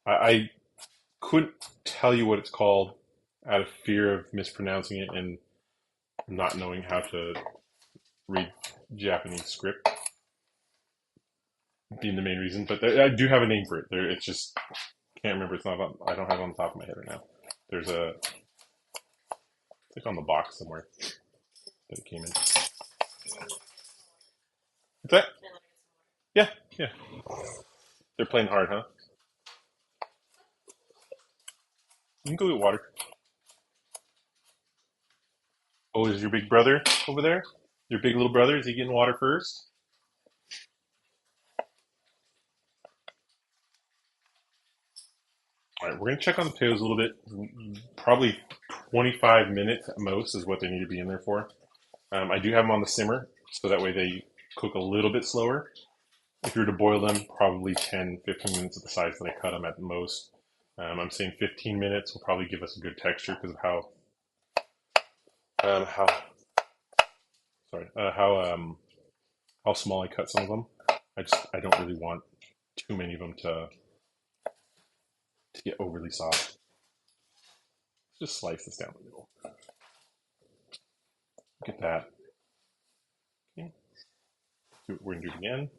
I couldn't tell you what it's called out of fear of mispronouncing it and not knowing how to read Japanese script being the main reason. But I do have a name for it. It's just can't remember. It's not. I don't have it on the top of my head right now. There's a it's like on the box somewhere that it came in. What's that? Yeah, yeah. They're playing hard, huh? You can go get water. Oh, is your big brother over there? Your big little brother? Is he getting water first? All right, we're gonna check on the potatoes a little bit. Probably 25 minutes at most is what they need to be in there for. I do have them on the simmer, so that way they cook a little bit slower. If you were to boil them, probably 10, 15 minutes at the size that I cut them at most. I'm saying 15 minutes will probably give us a good texture because of how sorry how small I cut some of them. I don't really want too many of them to get overly soft. Just slice this down the middle. Look at that. Okay. We're gonna do it again.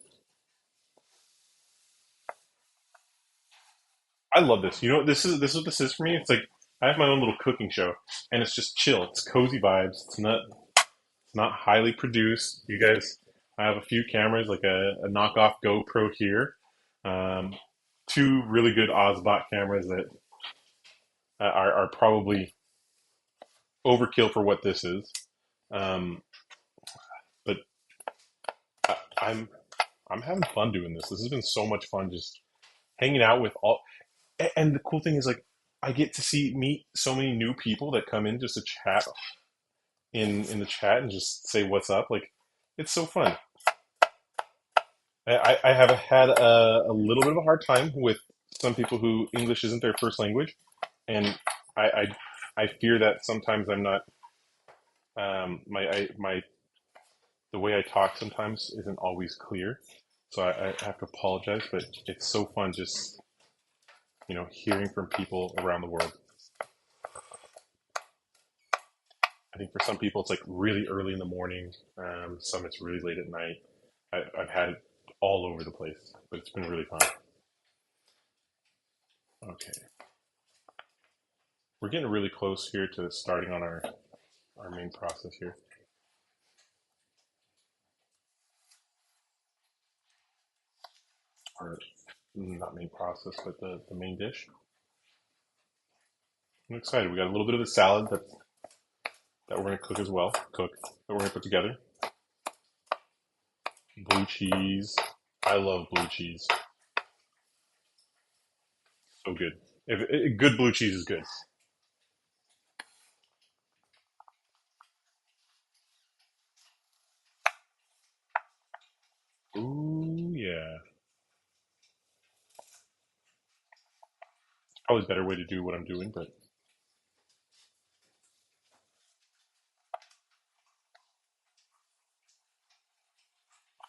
I love this. You know, this is what this is for me. It's like I have my own little cooking show, and it's just chill. It's cozy vibes. It's not highly produced. You guys, I have a few cameras, like a knockoff GoPro here, um, two really good Ozbot cameras that are probably overkill for what this is. Um, but I, I'm having fun doing this. This has been so much fun just hanging out with all. And the cool thing is like I get to meet so many new people that come in just to chat in the chat and just say what's up. Like it's so fun. I have had a little bit of a hard time with some people who English isn't their first language, and I fear that sometimes I'm not my the way I talk sometimes isn't always clear, so I have to apologize. But it's so fun just hearing from people around the world. I think for some people it's like really early in the morning. Some it's really late at night. I've had it all over the place, but it's been really fun. Okay, we're getting really close here to starting on our main process here. Or not main process, but the main dish. I'm excited. We got a little bit of a salad that we're gonna cook as well. That we're gonna put together. Blue cheese. I love blue cheese. So good. Good blue cheese is good. Ooh yeah. Probably a better way to do what I'm doing, but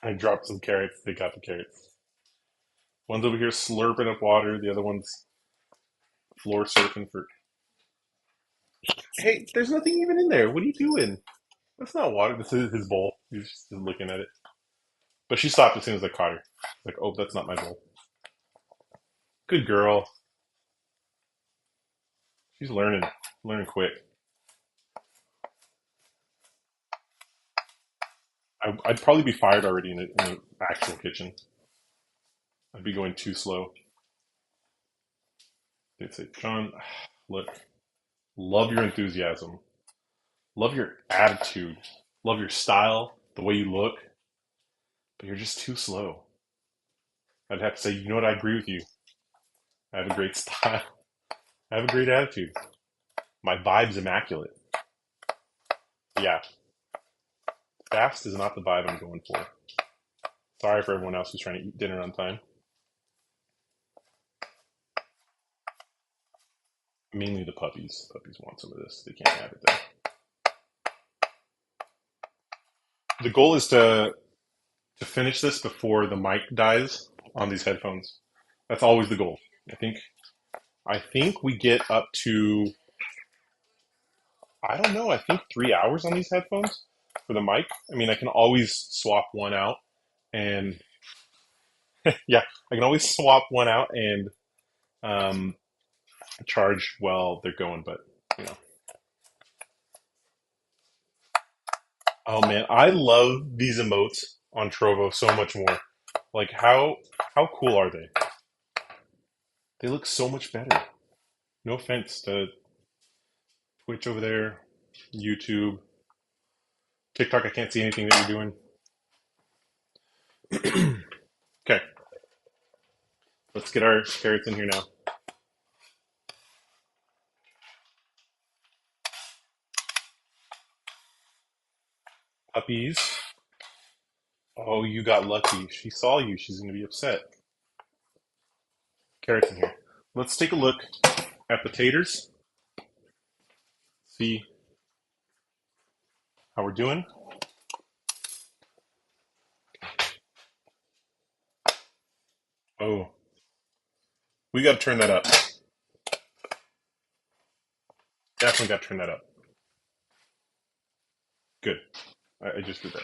I dropped some carrots. They got the carrots. One's over here slurping up water. The other one's floor surfing for. Hey, there's nothing even in there. What are you doing? That's not water. This is his bowl. He's just looking at it. But she stopped as soon as I caught her. Like, oh, that's not my bowl. Good girl. She's learning quick. I'd probably be fired already in an actual kitchen. I'd be going too slow. They'd say, John, look, love your enthusiasm, love your attitude, love your style, the way you look, but you're just too slow. I'd have to say, you know what? I agree with you. I have a great style. I have a great attitude. My vibe's immaculate. Yeah, fast is not the vibe I'm going for. Sorry for everyone else who's trying to eat dinner on time. Mainly the puppies. Puppies want some of this. They can't have it though. The goal is to finish this before the mic dies on these headphones. That's always the goal. I think I think we get up to, I don't know, I think 3 hours on these headphones for the mic. I mean, I can always swap one out and yeah, I can always swap one out and um, charge while they're going. But you know, oh man, I love these emotes on Trovo so much more. Like how cool are they? They look so much better. No offense to Twitch over there, YouTube, TikTok. I can't see anything that you're doing. Okay, let's get our carrots in here now. Puppies. Oh, you got lucky. She saw you. She's going to be upset. Carrots in here. Let's take a look at the taters. See how we're doing. Oh, we got to turn that up. Definitely got to turn that up. Good. I just did that.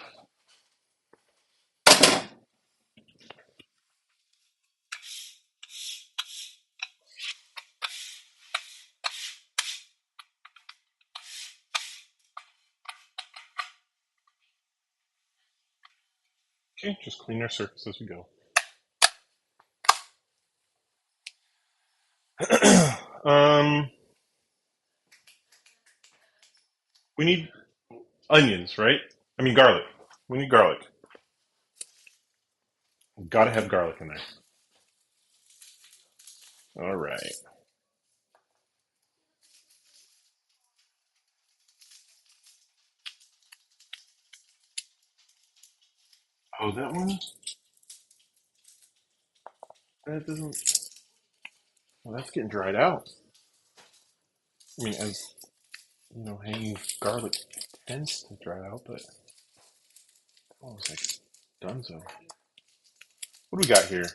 Okay, just clean our surface as we go. um, we need onions, right? I mean garlic. We need garlic. Got to have garlic in there. All right. Oh, that one? That doesn't. Well, that's getting dried out. I mean, as you know, hanging garlic tends to dry out, but oh, it's like dunzo. What do we got here?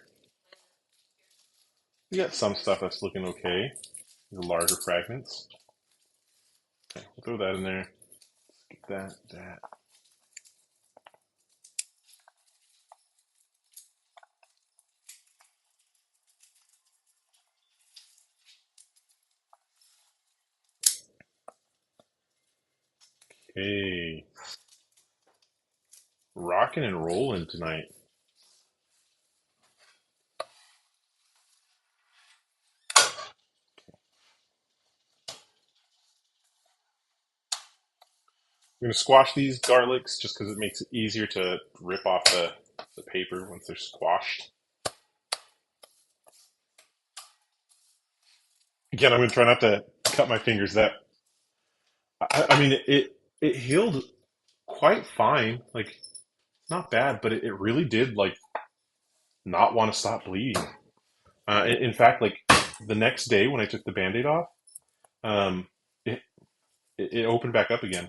We got some stuff that's looking okay. The larger fragments. Okay, we'll throw that in there. Get that. Okay. Rocking and rolling tonight. I'm going to squash these garlics just because it makes it easier to rip off the paper once they're squashed. Again, I'm going to try not to cut my fingers. That I mean, it healed quite fine. Like, not bad, but it really did, like, not want to stop bleeding. In fact, like, the next day when I took the Band-Aid off, um, it, it opened back up again.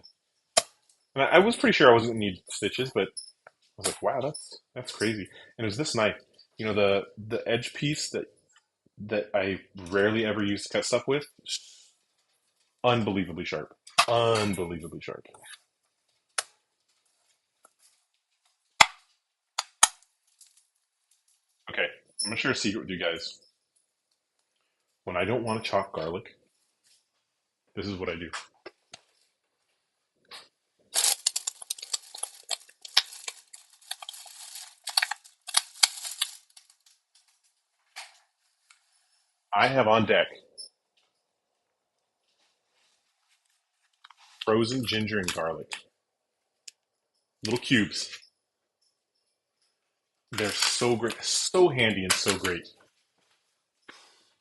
And I was pretty sure I wasn't going to need stitches, but I was like, wow, that's crazy. And it was this knife, you know, the edge piece that I rarely ever use to cut stuff with, unbelievably sharp. Unbelievably sharp. Okay, I'm gonna share a secret with you guys. When I don't want to chop garlic, this is what I do. I have on deck frozen ginger and garlic, little cubes. They're so great, so handy, and so great.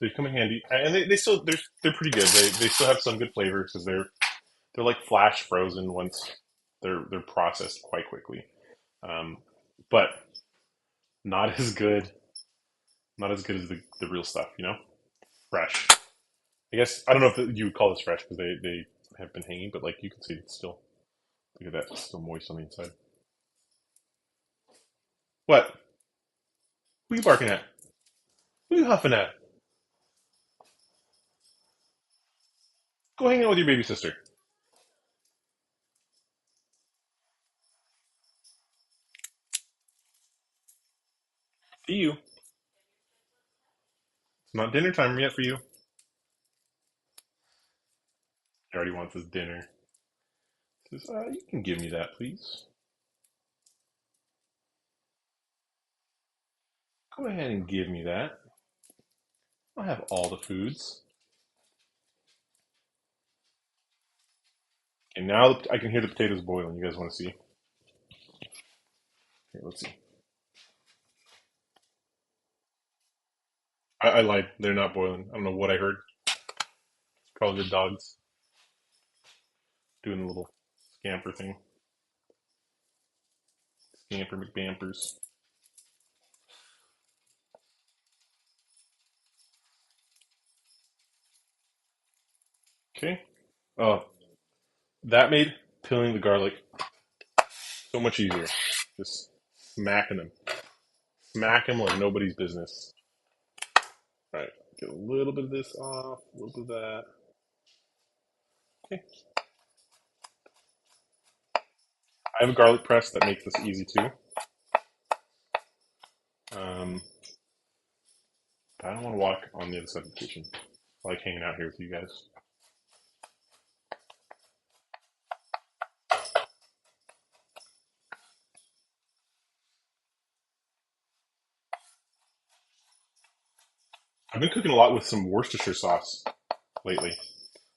They come in handy, and they still they're pretty good. They still have some good flavor because they're like flash frozen once they're processed quite quickly. Um, but not as good, not as good as the real stuff, you know, fresh. I guess I don't know if you would call this fresh because they have been hanging, but like you can see, it's still, look at that, it's still moist on the inside. What? Who you barking at? Who you huffing at? Go hang out with your baby sister. See you. It's not dinner time yet for you. He already wants his dinner. Says, you can give me that, please. Go ahead and give me that. I'll have all the foods. And now I can hear the potatoes boiling. You guys want to see? Here, let's see. I lied. They're not boiling. I don't know what I heard. It's probably the dogs doing the little scamper thing. Scamper McBampers. Okay. Oh, that made peeling the garlic so much easier. Just smacking them. Smack them like nobody's business. All right. Get a little bit of this off. A little bit of that. Okay. I have a garlic press that makes this easy too. Um, I don't want to walk on the other side of the kitchen. I like hanging out here with you guys. I've been cooking a lot with some Worcestershire sauce lately.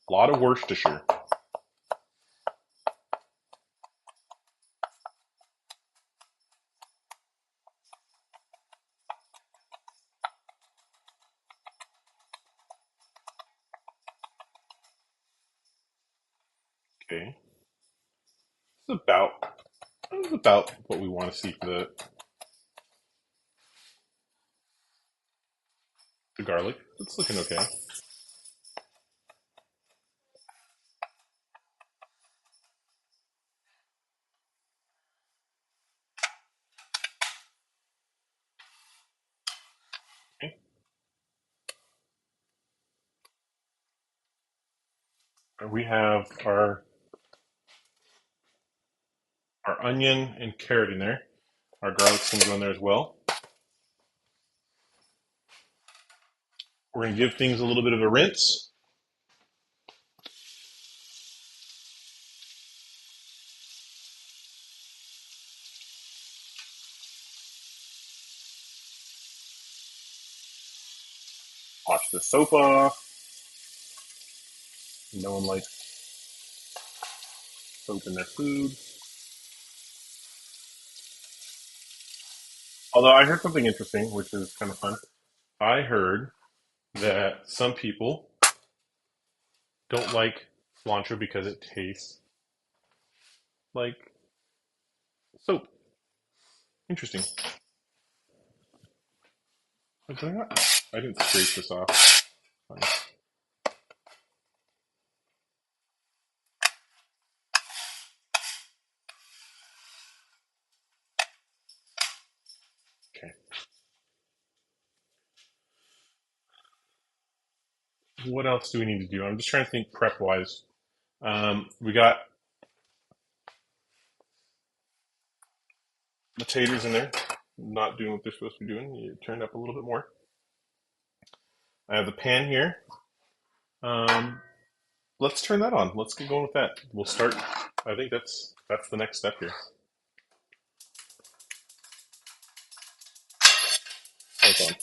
A lot of Worcestershire. Okay. This is about what we want to see for the garlic. It's looking okay. Okay. And we have our onion and carrot in there. Our garlic's gonna go in there as well. We're gonna give things a little bit of a rinse. Wash the soap off. No one likes soap in their food. Although I heard something interesting, which is kind of fun. I heard that some people don't like cilantro because it tastes like soap. Interesting. Did I didn't scrape this off. Fine. Okay. What else do we need to do? I'm just trying to think prep wise. We got the taters in there, not doing what they're supposed to be doing. You turn it up a little bit more. I have the pan here. Um, let's turn that on. Let's get going with that. We'll start. I think that's the next step here. Oh, it's on.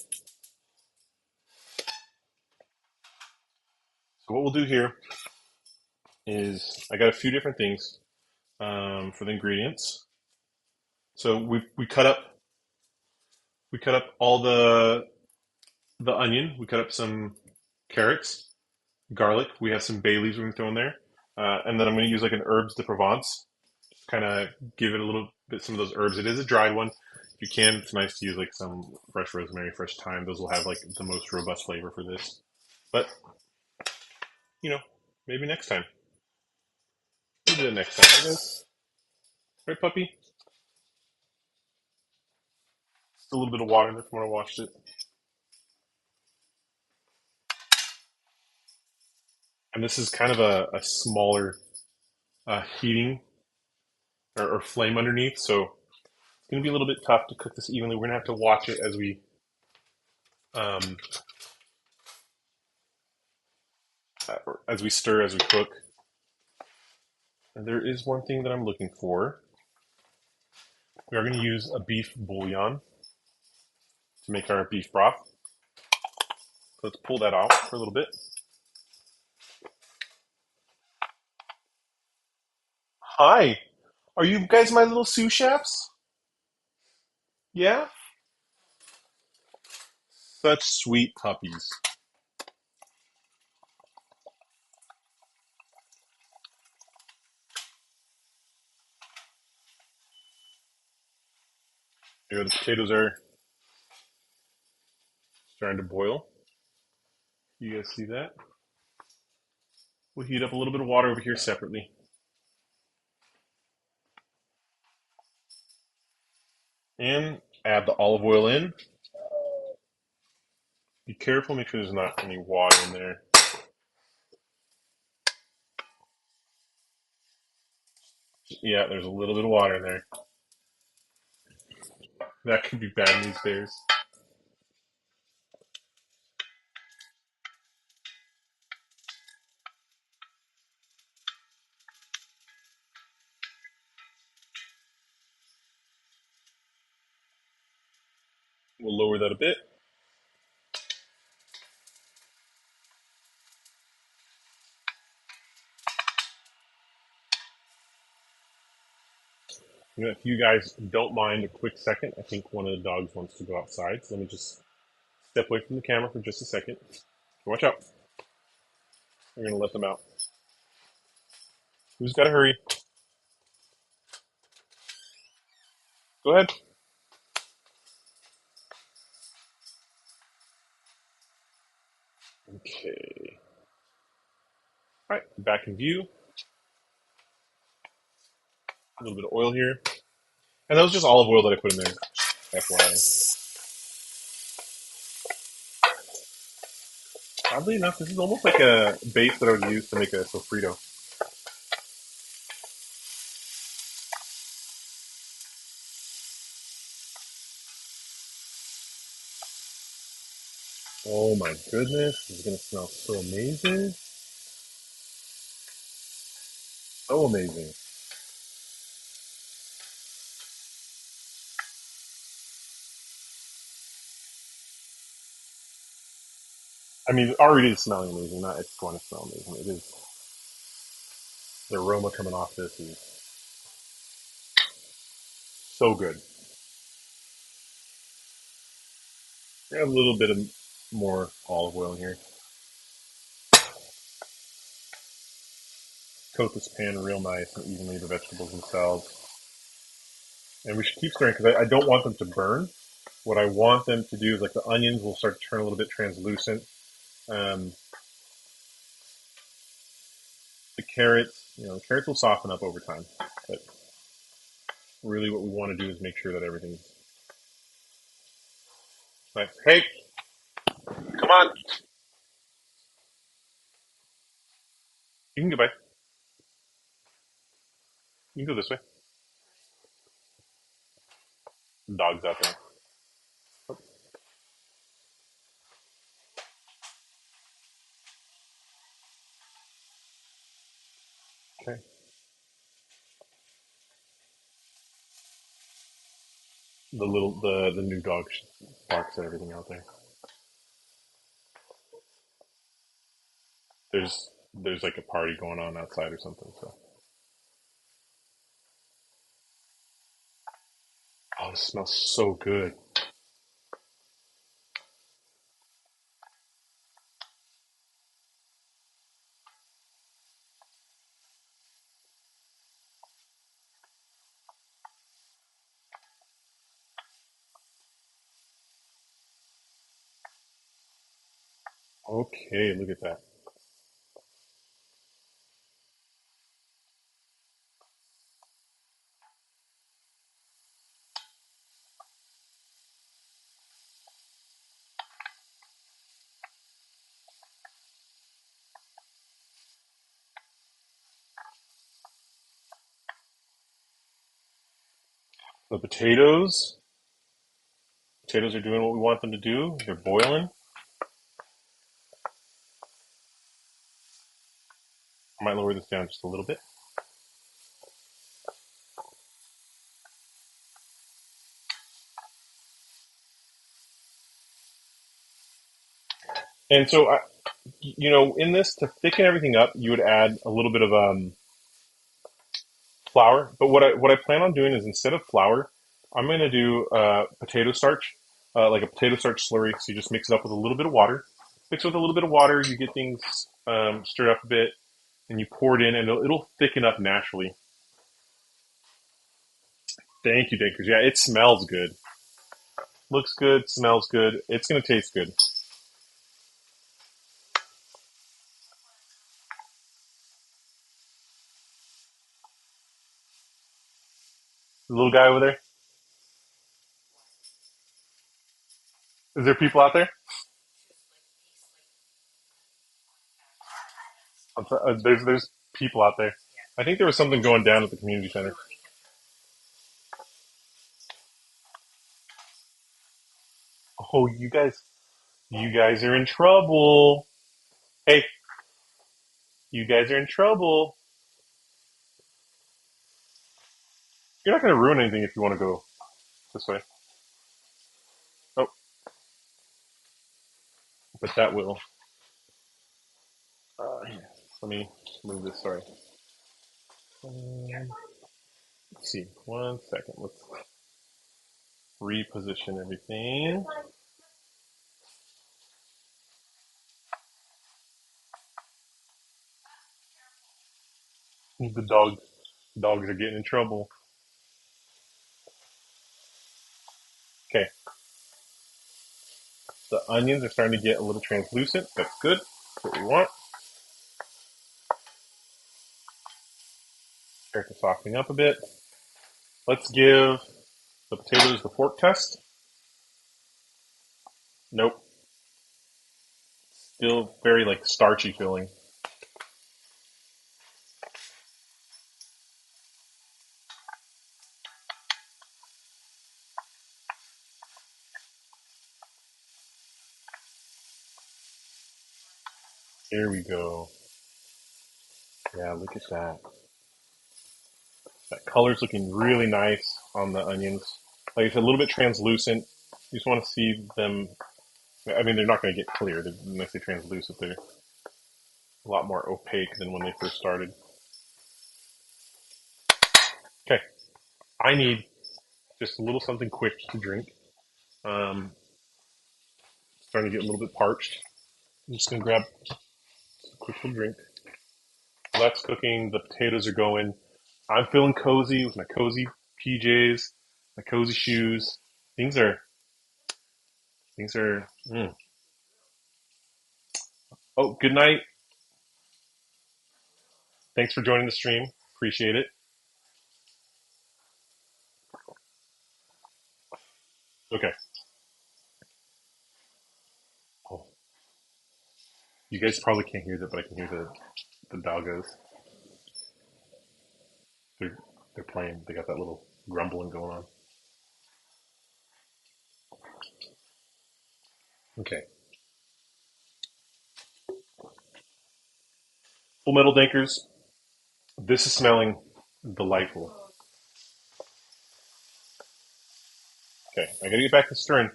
So what we'll do here is I got a few different things for the ingredients. So we cut up all the onion. We cut up some carrots, garlic. We have some bay leaves we're going to throw in there. And then I'm going to use like an herbs de Provence. Kind of give it a little bit, some of those herbs. It is a dried one. If you can, it's nice to use like some fresh rosemary, fresh thyme. Those will have like the most robust flavor for this. But, you know, maybe next time. We'll do it next time, I guess. Right, puppy? a little bit of water in there from when I washed it. And this is kind of a smaller heating or flame underneath, so it's going to be a little bit tough to cook this evenly. We're going to have to watch it um, as we stir, as we cook. And there is one thing that I'm looking for. We are going to use a beef bouillon to make our beef broth. So let's pull that out for a little bit. Hi, are you guys my little sous chefs? Yeah? Such sweet puppies. Here, the potatoes are starting to boil. You guys see that? We'll heat up a little bit of water over here separately. And add the olive oil in. Be careful, make sure there's not any water in there. Yeah, there's a little bit of water in there. That could be bad news bears. We'll lower that a bit. If you guys don't mind a quick second, I think one of the dogs wants to go outside. So let me just step away from the camera for just a second. Watch out. We're going to let them out. Who's got to hurry? Go ahead. Okay. All right, back in view. A little bit of oil here. And that was just olive oil that I put in there. FYI. Oddly enough, this is almost like a base that I would use to make a sofrito. Oh my goodness, this is going to smell so amazing. So amazing. I mean, already it's smelling amazing. Not it's going to smell amazing. It is. The aroma coming off this is so good. I have a little bit of more olive oil in here. Coat this pan real nice and evenly, the vegetables themselves. And we should keep stirring because I don't want them to burn. What I want them to do is like the onions will start to turn a little bit translucent. Um, the carrots, the carrots will soften up over time. But really what we want to do is make sure that everything's nice. Hey, come on. You can go by. You can go this way. The dog's out there. Okay. The new dog barks at everything out there. There's like a party going on outside or something. So oh, it smells so good. Okay, look at that. The potatoes are doing what we want them to do. They're boiling. I might lower this down just a little bit. And so, in this to thicken everything up, you would add a little bit of flour. But what I plan on doing is instead of flour, I'm going to do potato starch, like a potato starch slurry. So you just mix it up with a little bit of water. Mix it with a little bit of water. You get things stirred up a bit, and you pour it in, and it'll thicken up naturally. Thank you, Dinkers. Yeah, it smells good. Looks good, smells good. It's going to taste good. The little guy over there. Is there people out there? There's people out there. I think there was something going down at the community center. Oh, you guys are in trouble. Hey, you guys are in trouble. You're not going to ruin anything if you want to go this way. Oh, but that will. Yeah. Let me move this. Sorry. Let's see. 1 second. Let's reposition everything. The dogs are getting in trouble. Okay. The onions are starting to get a little translucent. That's good. That's what we want. Start to softening up a bit. Let's give the potatoes the fork test. Nope. Still very like starchy feeling. Here we go. Yeah, look at that. That color's looking really nice on the onions. Like it's a little bit translucent. You just want to see them. I mean, they're not going to get clear. When I say translucent, they're a lot more opaque than when they first started. Okay, I need just a little something quick to drink. Um, Starting to get a little bit parched. I'm just going to grab a quick little drink. That's cooking. The potatoes are going. I'm feeling cozy with my cozy PJs, my cozy shoes. Things are things are. Oh, good night. Thanks for joining the stream. Appreciate it. Okay. Oh, you guys probably can't hear that, but I can hear the doggos. They're they're playing. They got that little grumbling going on. Okay. Full Metal Dinkers. This is smelling delightful. Okay, I gotta get back to stirring.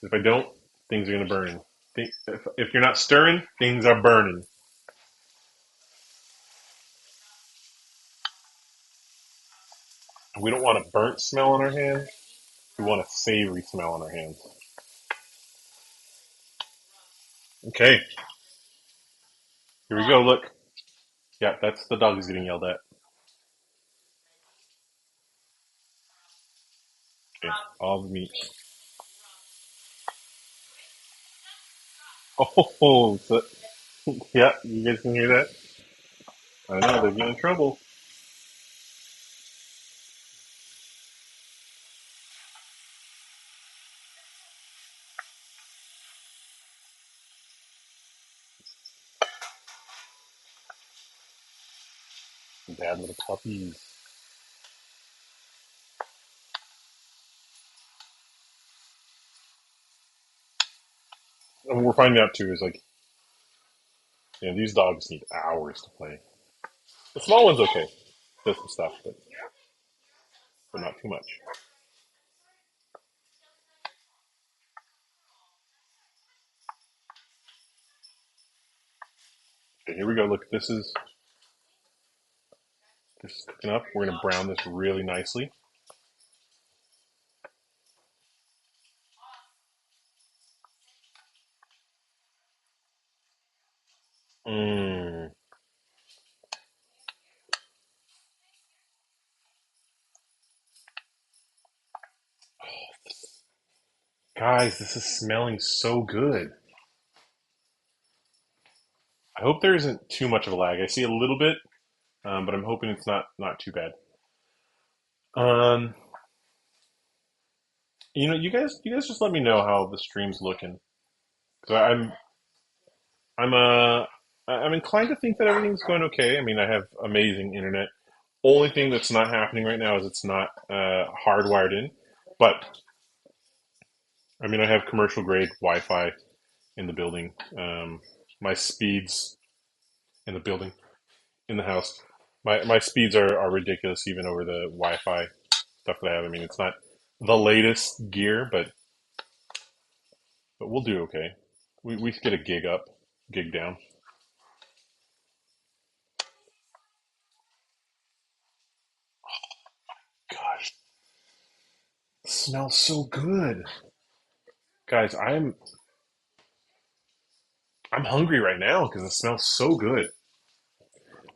Because if I don't, things are gonna burn. If you're not stirring, things are burning. We don't want a burnt smell on our hands. We want a savory smell on our hands. Okay, here we go. Look. Yeah, that's the dog is getting yelled at. Okay, all the meat. Oh, so, yeah, you guys can hear that? I know, they're getting in trouble. Bad little puppies. and we're finding out too is like, these dogs need hours to play. The small one's okay, does some stuff, but not too much. Okay, here we go. Look, this is cooking up. We're gonna brown this really nicely. Mmm, guys, this is smelling so good. I hope there isn't too much of a lag. I see a little bit, but I'm hoping it's not too bad. Um, you guys just let me know how the stream's looking. 'Cause I'm inclined to think that everything's going okay. I mean, I have amazing internet. Only thing that's not happening right now is it's not hardwired in. But I mean, I have commercial grade Wi-Fi in the building. My speeds in the building, in the house, my speeds are ridiculous even over the Wi-Fi stuff that I have. I mean, it's not the latest gear, but we'll do okay. We get a gig up, gig down. Gosh, it smells so good, guys. I'm hungry right now because it smells so good.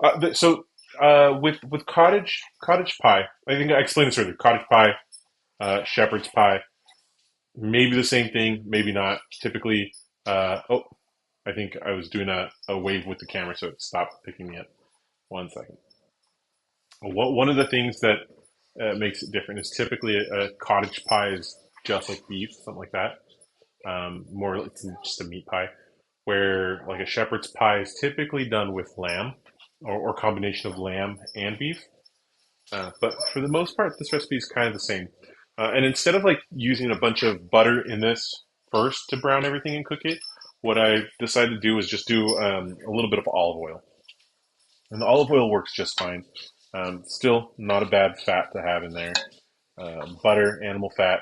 With cottage pie, I think I explained this earlier. Cottage pie, shepherd's pie, maybe the same thing, maybe not. Typically, oh, I think I was doing a wave with the camera, so it stopped picking me up. One second. One of the things that makes it different is typically a cottage pie is just like beef, something like that. More, it's just a meat pie. Where like a shepherd's pie is typically done with lamb or combination of lamb and beef. But for the most part, this recipe is kind of the same. And instead of like using a bunch of butter in this first to brown everything and cook it, what I decided to do is just do a little bit of olive oil. And the olive oil works just fine. Still not a bad fat to have in there. Butter, animal fat.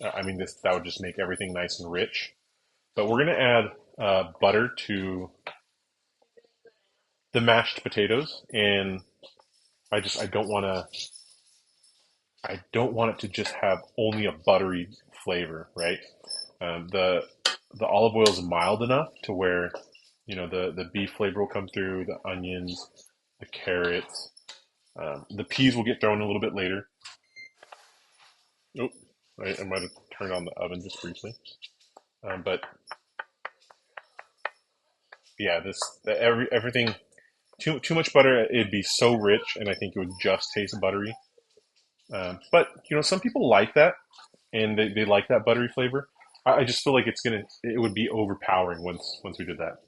I mean, that would just make everything nice and rich. But we're going to add butter to the mashed potatoes, and I don't want it to just have only a buttery flavor, right? The olive oil is mild enough to where the beef flavor will come through, the onions, the carrots, the peas will get thrown a little bit later. Oh, I might have turned on the oven just briefly, but yeah, everything too much butter, it'd be so rich, and I think it would just taste buttery. But some people like that, and they like that buttery flavor. I just feel like it would be overpowering once we did that.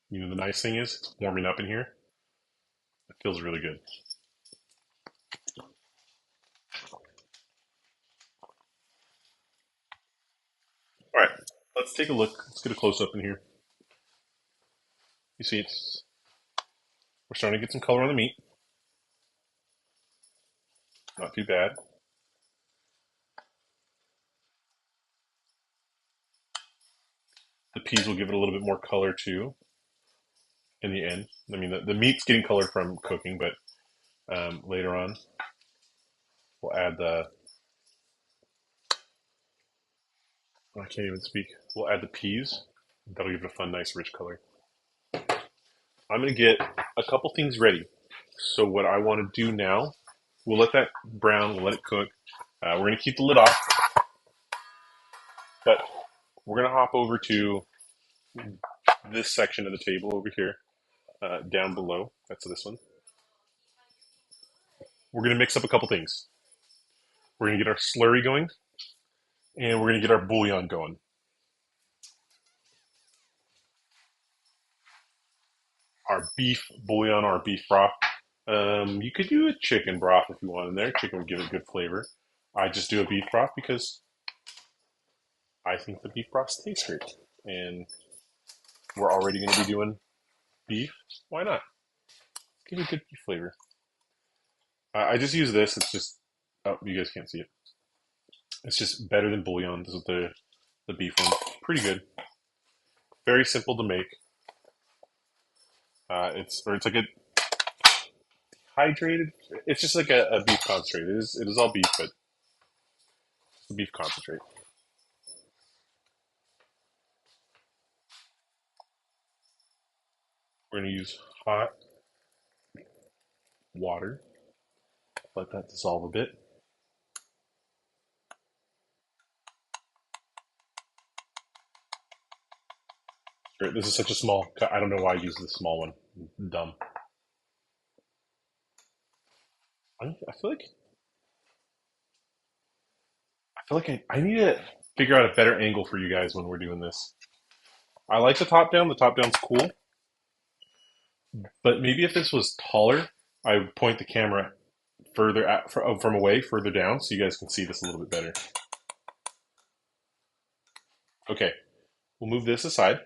The nice thing is it's warming up in here. It feels really good. All right, let's take a look. Let's get a close up in here. You see, we're starting to get some color on the meat. Not too bad. The peas will give it a little bit more color too in the end. I mean, the meat's getting color from cooking, but later on we'll add the. I can't even speak. We'll add the peas. That'll give it a fun, nice, rich color. I'm gonna get a couple things ready. So what I want to do now, we'll let that brown. We'll let it cook. We're gonna keep the lid off, but we're gonna hop over to this section of the table over here, down below. That's this one. We're gonna mix up a couple things. We're gonna get our slurry going, and we're gonna get our bouillon going. Our beef bouillon, our beef broth. You could do a chicken broth if you want in there. Chicken would give it good flavor. I just do a beef broth because I think the beef broth tastes great. And we're already going to be doing beef. Why not? Give it good beef flavor. I just use this. It's just, oh, you guys can't see it. It's just better than bouillon. This is the beef one. Pretty good. Very simple to make. It's like a hydrated. It's just like a beef concentrate. It is all beef, but it's a beef concentrate. We're gonna use hot water. Let that dissolve a bit. This is such a small. I don't know why I use this small one. I'm dumb. I need to figure out a better angle for you guys when we're doing this. I like the top down. The top down's cool, but maybe if this was taller, I would point the camera from away, further down, so you guys can see this a little bit better. Okay, we'll move this aside.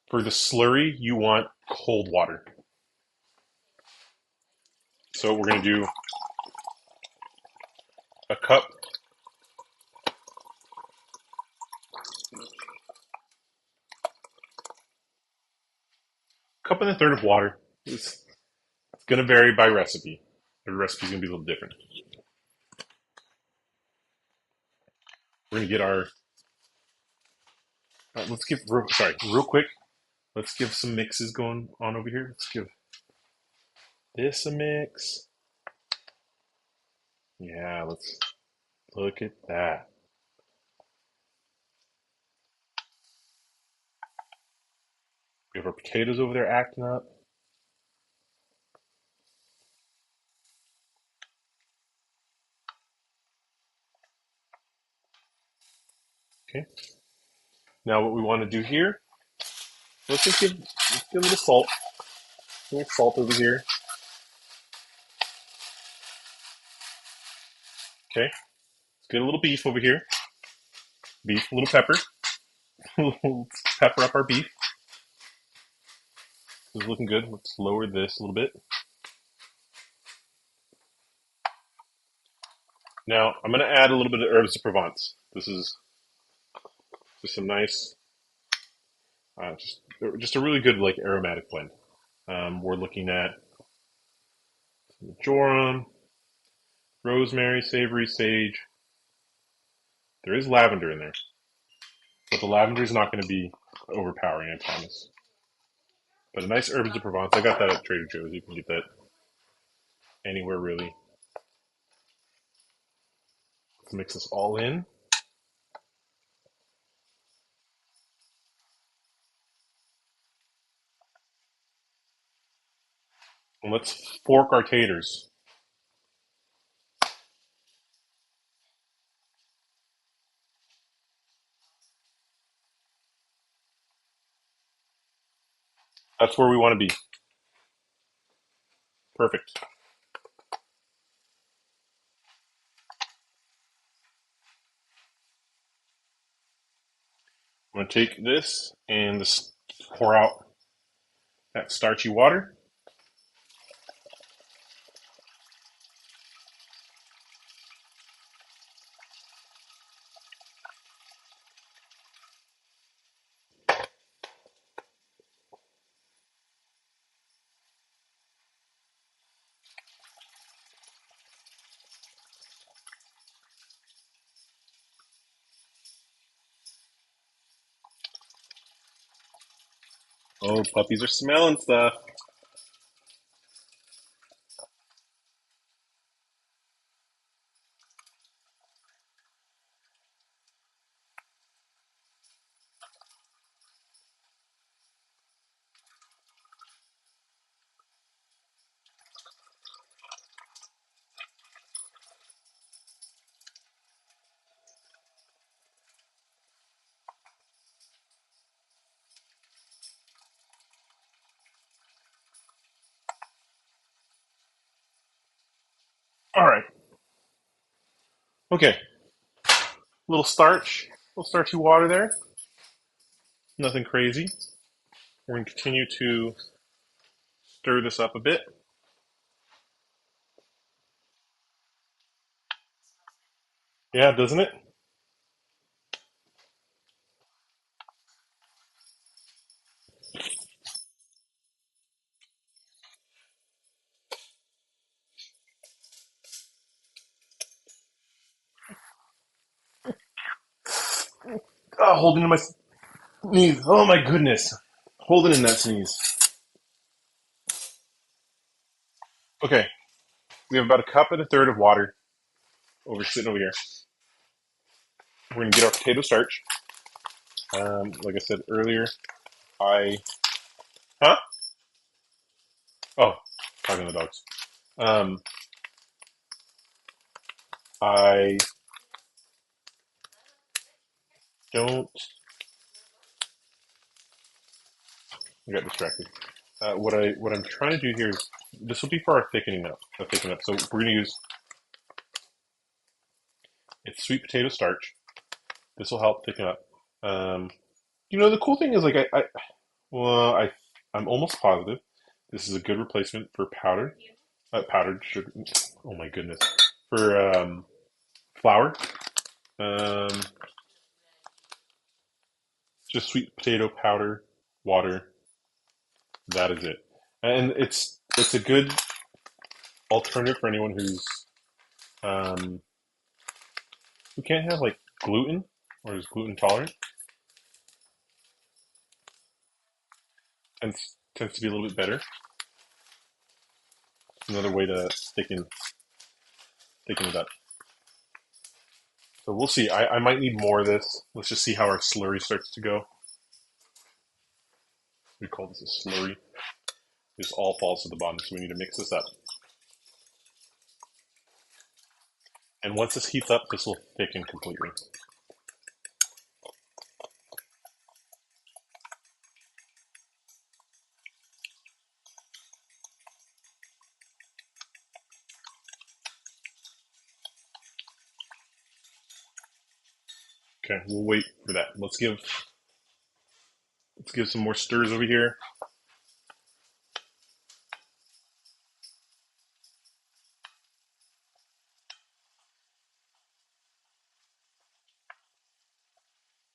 For the slurry, you want cold water. So we're going to do a cup and a third of water. It's going to vary by recipe. Every recipe is going to be a little different. We're going to get our. Real quick. Let's give some mixes going on over here. Let's give this a mix. Yeah, let's look at that. We have our potatoes over there acting up. Okay. Now what we want to do here, let's give a little salt. A little salt over here. Okay. Let's get a little beef over here. Beef, a little pepper. Let's pepper up our beef. This is looking good. Let's lower this a little bit. Now I'm going to add a little bit of herbs de Provence. This is just some nice, just a really good like aromatic blend. We're looking at marjoram, rosemary, savory, sage. There is lavender in there, but the lavender is not going to be overpowering, I promise. But a nice herbs de Provence. I got that at Trader Joe's. You can get that anywhere really. Let's mix this all in. And let's fork our taters. That's where we want to be. Perfect. I'm going to take this and just pour out that starchy water. Oh, puppies are smelling stuff. All right. Okay. Little starch, little starchy water there. Nothing crazy. We're going to continue to stir this up a bit. Yeah, doesn't it? Oh, holding in my sneeze. Oh my goodness. Holding in that sneeze. Okay, we have about a cup and a third of water sitting over here. We're going to get our potato starch. Like I said earlier, I. Huh? Oh, talking to the dogs. Um, I don't. I got distracted. What I'm trying to do here is this will be for our thickening up. Thicken up. So we're going to use it's sweet potato starch. This will help thicken up. Um, the cool thing is like well I'm almost positive this is a good replacement for powdered sugar. Oh my goodness, for flour. Um, just sweet potato powder, water. That is it, and it's a good alternative for anyone um, who can't have like gluten or is gluten tolerant. Tends to be a little bit better. Another way to thicken it up. So we'll see. I might need more of this. Let's just see how our slurry starts to go. We call this a slurry. This all falls to the bottom, so we need to mix this up. And once this heats up, this will thicken completely. Okay, we'll wait for that. Let's give some more stirs over here.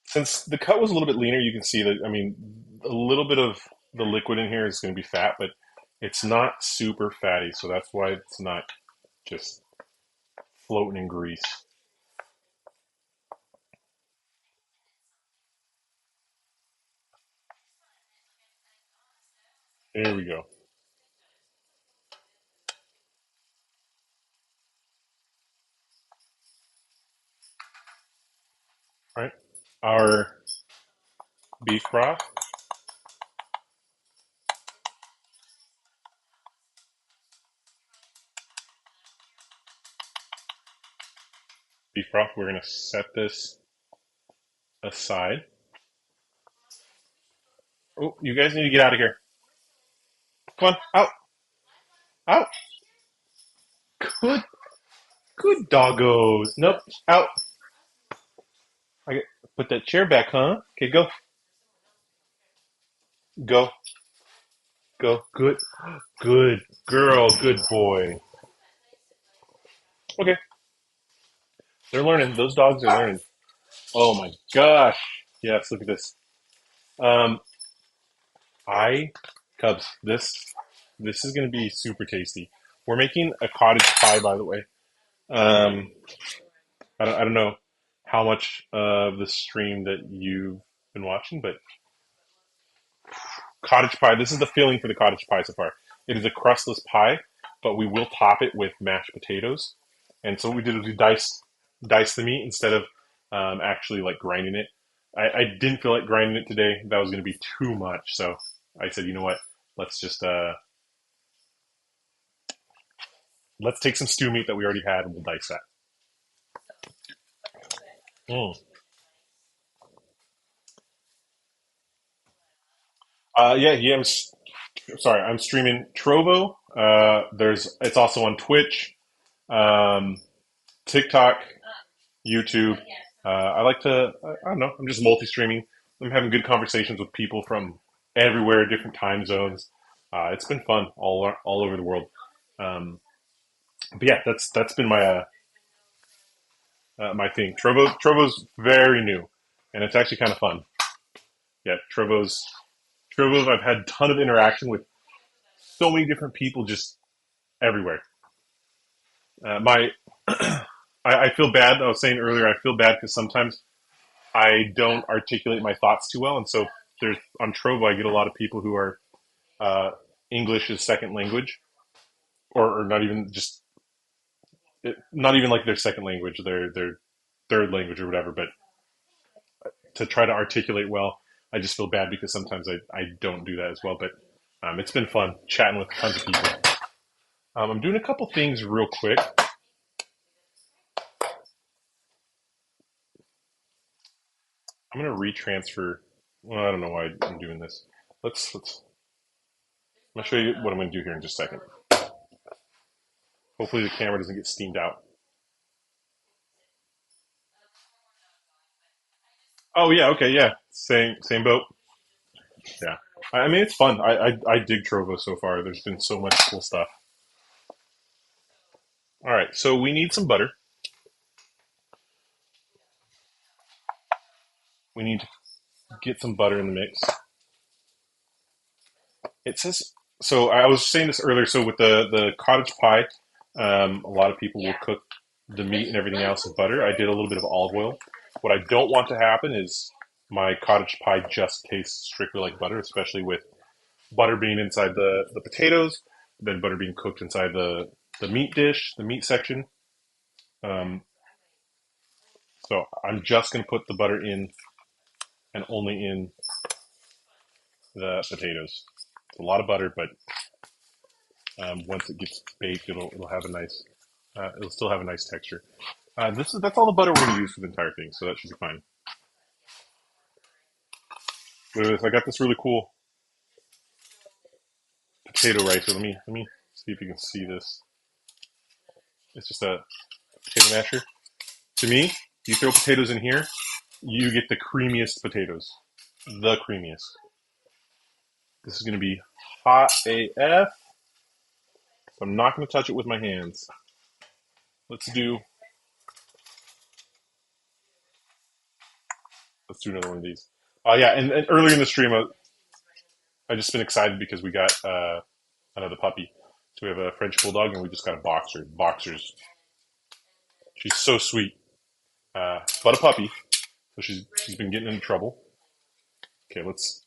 Since the cut was a little bit leaner, you can see that, I mean, a little bit of the liquid in here is going to be fat, but it's not super fatty, so that's why it's not just floating in grease. There we go. All right. Our beef broth. Beef broth. We're going to set this aside. Oh, you guys need to get out of here. Come on, out, out. Good, good doggos. Nope, out. I put that chair back, huh? Okay, go, go, go. Good, good girl, good boy. Okay, they're learning. Those dogs are learning. Oh my gosh. Yes, look at this. Um, I Cubs. This is going to be super tasty. We're making a cottage pie, by the way. Um, I don't know how much of the stream that you've been watching, but cottage pie. This is the filling for the cottage pie so far. It is a crustless pie, but we will top it with mashed potatoes. And so what we did is we diced the meat instead of actually like grinding it. I didn't feel like grinding it today. That was going to be too much. So I said, you know what? Let's just let's take some stew meat that we already had and we'll dice that. Mm. Yeah. Sorry. I'm streaming Trovo. It's also on Twitch. Um, TikTok, YouTube. I like to, I don't know, I'm just multi streaming. I'm having good conversations with people from everywhere, different time zones. It's been fun all over the world. Um, but yeah, that's been my thing. Trovo's very new, and it's actually kind of fun. Yeah, Trovo's. I've had a ton of interaction with so many different people just everywhere. My I feel bad. I was saying earlier, I feel bad because sometimes I don't articulate my thoughts too well, and so there's on Trovo, I get a lot of people who are uh, English as second language, or not even just not even like their second language, their third language or whatever. But to try to articulate well, I just feel bad because sometimes I don't do that as well. But it's been fun chatting with tons of people. I'm doing a couple things real quick. I'm gonna retransfer. Well, I don't know why I'm doing this. Let's. I'm gonna show you what I'm gonna do here in just a second. Hopefully the camera doesn't get steamed out. Oh yeah, okay, yeah, same boat. Yeah, I mean it's fun. I dig Trovo so far. There's been so much cool stuff. All right, so we need some butter. We need to get some butter in the mix. It says so. I was saying this earlier. So with the cottage pie, a lot of people will cook the meat and everything else with butter. I did a little bit of olive oil. What I don't want to happen is my cottage pie just tastes strictly like butter, especially with butter being inside the potatoes, then butter being cooked inside the meat dish, the meat section. Um, so I'm just going to put the butter in and only in the potatoes. It's a lot of butter, but once it gets baked, it'll have a nice, it'll still have a nice texture. That's all the butter we're going to use for the entire thing, so that should be fine. Look at this! I got this really cool potato ricer. Let me see if you can see this. It's just a potato masher. To me, you throw potatoes in here, you get the creamiest potatoes. The creamiest. This is going to be hot AF. So I'm not going to touch it with my hands. Let's do let's do another one of these. Yeah, and earlier in the stream, I just been excited because we got another puppy. So we have a French bulldog, and we just got a boxer. Boxers. She's so sweet, but a puppy. So she's been getting into trouble. Okay, let's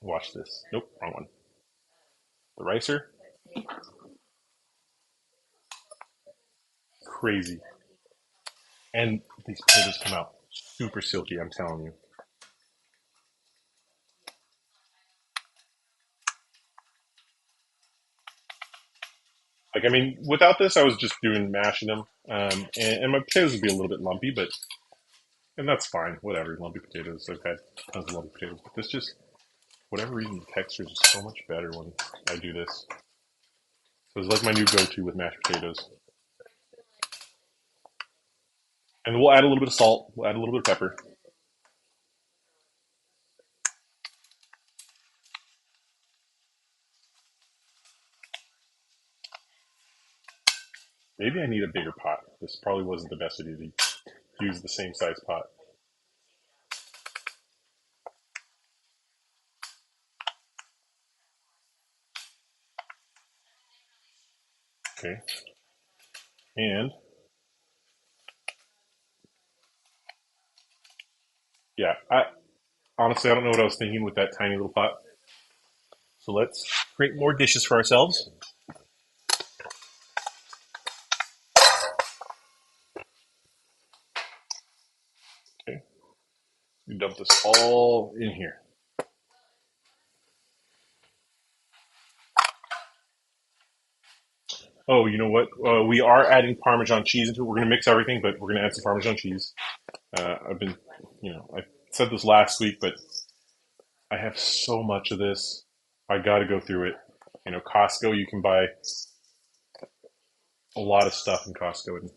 watch this. Nope, wrong one. The ricer, crazy, and these potatoes come out super silky. I'm telling you. Like, I mean, without this, I was just doing mashing them, and my potatoes would be a little bit lumpy, but and that's fine. Whatever, lumpy potatoes. I've had tons of lumpy potatoes, but this just, for whatever reason, the texture is just so much better when I do this. So it's like my new go-to with mashed potatoes. And we'll add a little bit of salt. We'll add a little bit of pepper. Maybe I need a bigger pot. This probably wasn't the best idea to use the same size pot. Okay, and yeah, I honestly I don't know what I was thinking with that tiny little pot. So let's create more dishes for ourselves. Okay, we dump this all in here. Oh, you know what? We are adding Parmesan cheese into it. We're going to mix everything, but we're going to add some Parmesan cheese. I've been, I said this last week, but I have so much of this. I got to go through it. Costco, you can buy a lot of stuff in Costco, and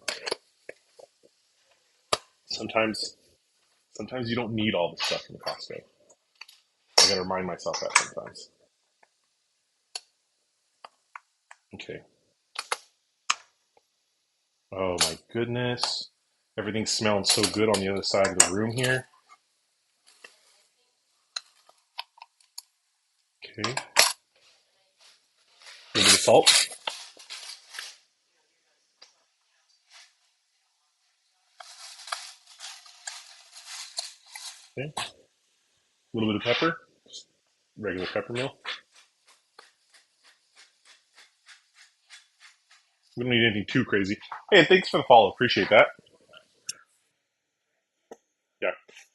sometimes sometimes you don't need all the stuff in Costco. I gotta remind myself that sometimes. Okay. Oh my goodness. Everything's smelling so good on the other side of the room here. Okay. A little bit of salt. Okay. A little bit of pepper. Just regular pepper mill. We don't need anything too crazy. Hey, thanks for the follow. Appreciate that. Yeah.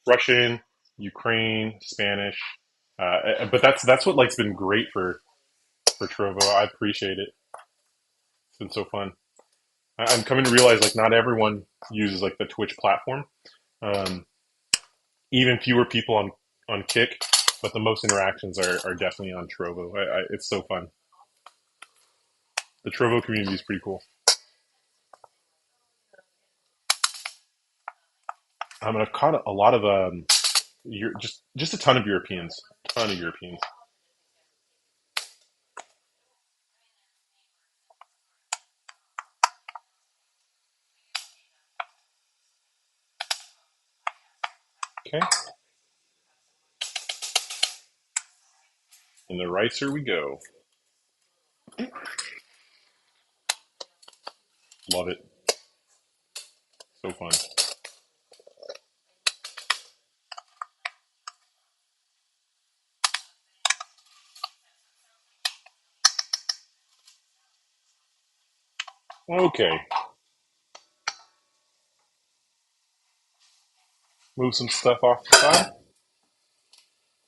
Russian, Ukraine, Spanish. But that's what like's been great for Trovo. I appreciate it. It's been so fun. I'm coming to realize like not everyone uses like the Twitch platform. Um, Even fewer people on Kick, but the most interactions are definitely on Trovo. It's so fun. The Trovo community is pretty cool. I've caught a lot of just a ton of Europeans, ton of Europeans. Okay, and the ricer we go. Love it. So fun. Okay, move some stuff off the side.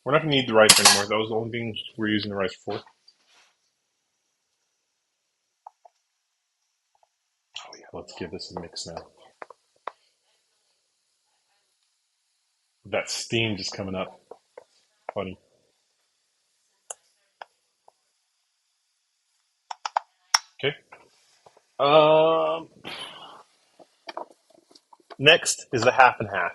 We're not gonna need the rice anymore. That was the only thing we're using the rice for. Oh yeah, let's give this a mix now. That steam just coming up. Funny. Okay. Um. Next is the half and half.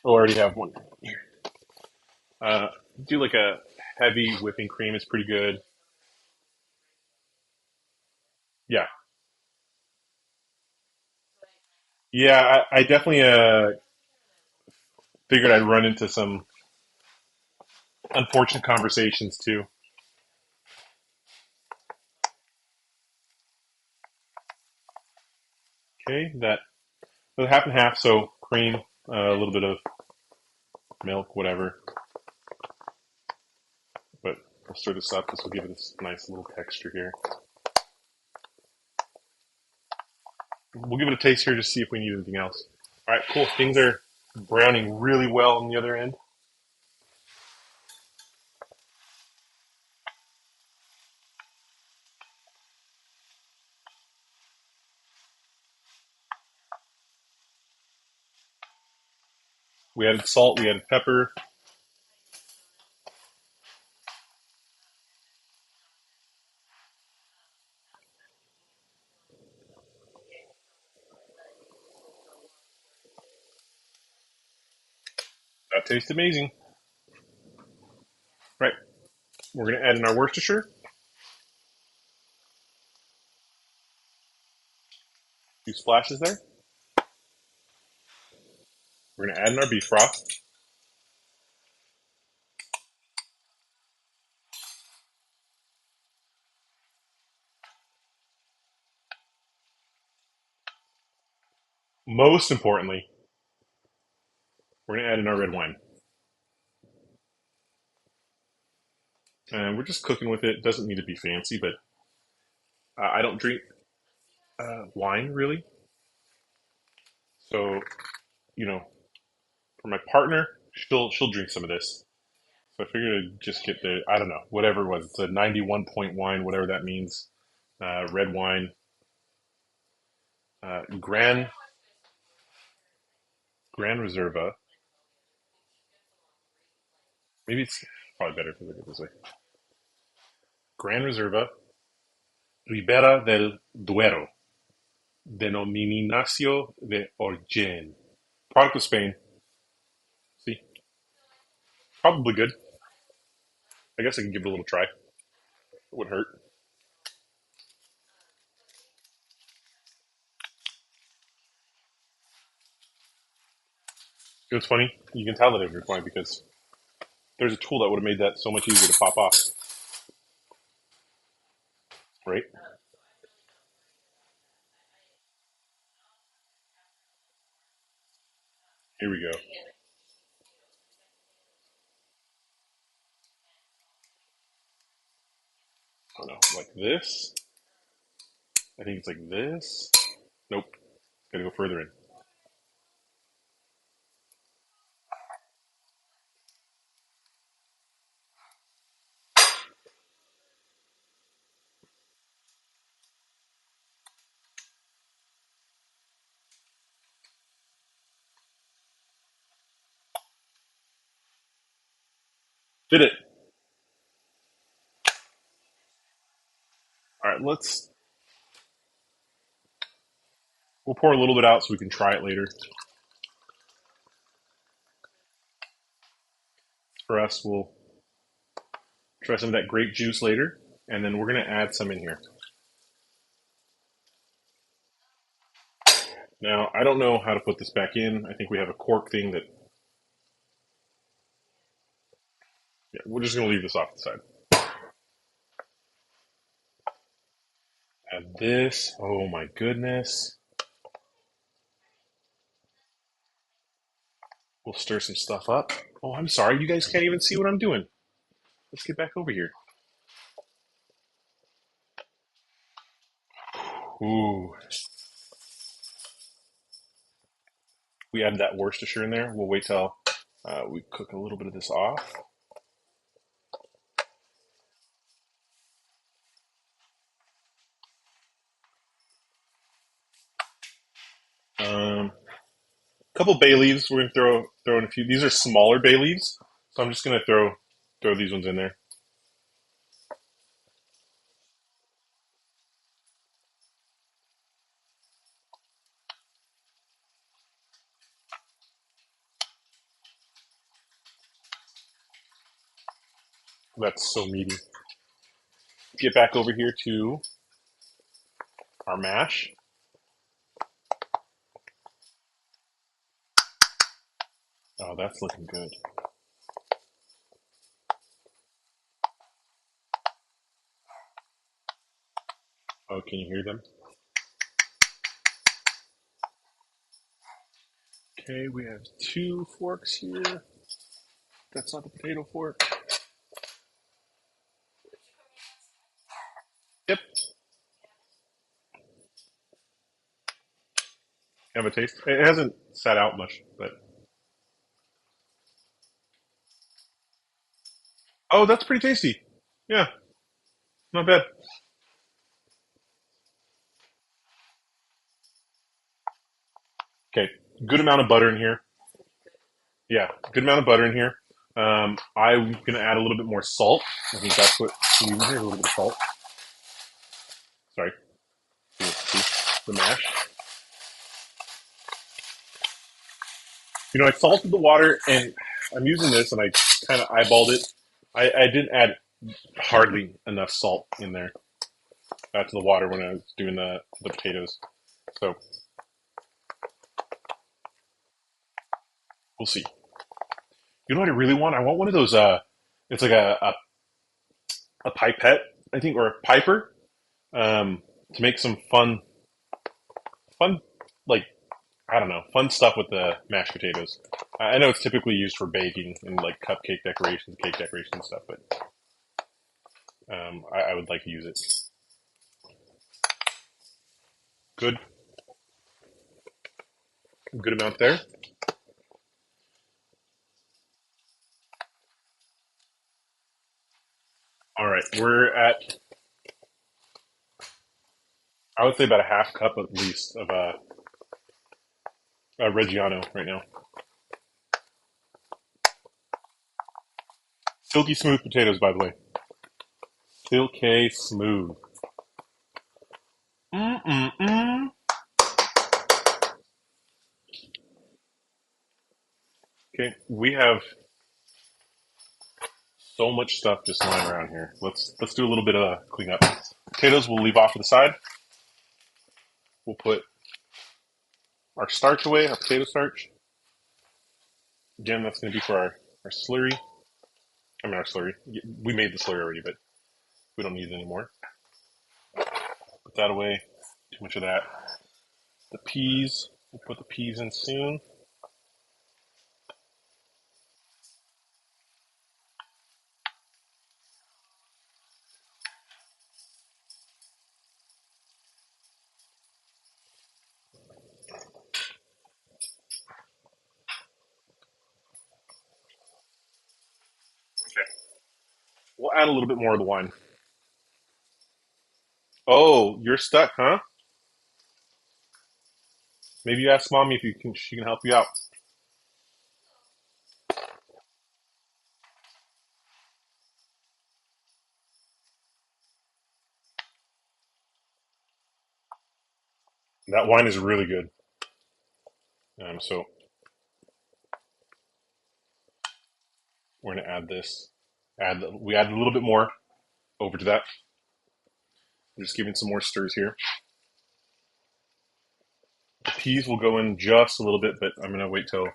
Oh, I already have one here. Uh, do like a heavy whipping cream. It's pretty good. Yeah, yeah. I definitely figured I'd run into some unfortunate conversations too. Okay, that half and half. So cream, a little bit of milk, whatever. But I'll stir this up. This will give it this nice little texture here. We'll give it a taste here to see if we need anything else. All right, cool. Things are browning really well on the other end. We added salt. We added pepper. That tastes amazing. Right. We're gonna add in our Worcestershire. Two splashes there. We're gonna add in our beef broth. Most importantly, we're gonna add in our red wine. And we're just cooking with it. Doesn't need to be fancy, but I don't drink wine really. So for my partner, she'll drink some of this. So I figured I'd just get the I don't know whatever it was. It's a 91 point wine, whatever that means. Red wine, Gran Gran Reserva. Maybe it's. Probably better if we look at it this way. Gran Reserva, Ribera del Duero, Denominación de Origen. Product of Spain. See, probably good. I guess I can give it a little try. It wouldn't hurt. It was funny. You can tell that it was funny because there's a tool that would have made that so much easier to pop off. Right? Here we go. Oh no, like this. I think it's like this. Nope. Gotta go further in. Did it. All right, we'll pour a little bit out so we can try it later. For us, we'll try some of that grape juice later, and then we're gonna add some in here. Now, I don't know how to put this back in. I think we have a cork thing that, yeah, we're just gonna leave this off the side. Add this. Oh my goodness. We'll stir some stuff up. Oh, I'm sorry. You guys can't even see what I'm doing. Let's get back over here. Ooh. We added that Worcestershire in there. We'll wait till we cook a little bit of this off. A couple bay leaves. We're gonna throw in a few. These are smaller bay leaves, so I'm just gonna throw these ones in there. That's so meaty. Get back over here to our mash. Oh, that's looking good. Oh, can you hear them? Okay, we have two forks here. That's not the potato fork. Yep. Have a taste. It hasn't sat out much, but oh, that's pretty tasty. Yeah, not bad. Okay, good amount of butter in here. Yeah, good amount of butter in here. I'm gonna add a little bit more salt. I think that's what we need here. A little bit of salt. Sorry, the mash. You know, I salted the water, and I'm using this, and I kind of eyeballed it. I didn't add hardly enough salt in there to the water when I was doing the potatoes. So we'll see. You know what I really want? I want one of those. It's like a pipette, I think, or a piper, to make some fun, like I don't know, fun stuff with the mashed potatoes. I know it's typically used for baking and like cupcake decorations, cake decorations stuff, but I would like to use it. Good, good amount there. All right, we're at, I would say, about a half cup at least of Reggiano right now. Silky smooth potatoes, by the way. Silky smooth. Mm-mm-mm. Okay, we have so much stuff just lying around here. Let's do a little bit of cleanup. Potatoes we'll leave off to the side. We'll put our starch away, our potato starch. Again, that's going to be for our slurry. I mean, our slurry. We made the slurry already, but we don't need it anymore. Put that away. Too much of that. The peas. We'll put the peas in soon. Okay. We'll add a little bit more of the wine. Oh, you're stuck, huh? Maybe you ask mommy if you can. She can help you out. That wine is really good. So we're gonna add this. We add a little bit more over to that. I'm just giving some more stirs here. The peas will go in just a little bit, but I'm gonna wait till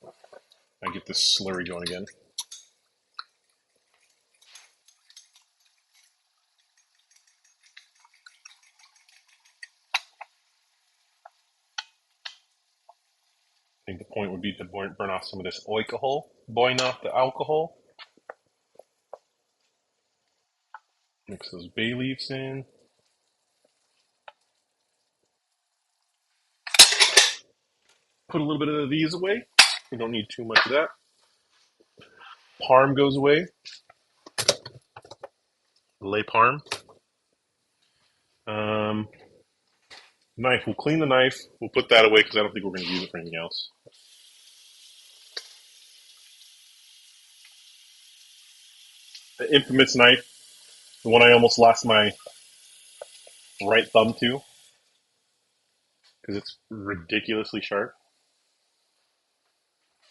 I get this slurry going again. I think the point would be to burn off some of this alcohol, burn off the alcohol. Mix those bay leaves in. Put a little bit of these away. We don't need too much of that. Parm goes away. Lay parm. Um, Knife. We'll clean the knife. We'll put that away because I don't think we're going to use it for anything else. The infamous knife, the one I almost lost my right thumb to because it's ridiculously sharp.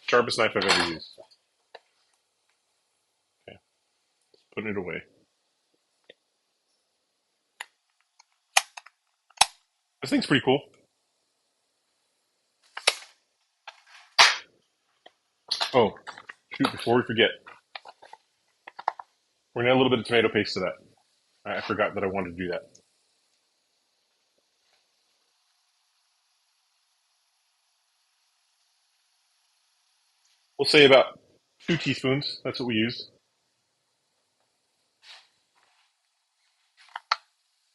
Sharpest knife I've ever used. Okay, putting it away. This thing's pretty cool. Oh, shoot, before we forget, we're going to add a little bit of tomato paste to that. I forgot that I wanted to do that. We'll say about 2 teaspoons. That's what we use.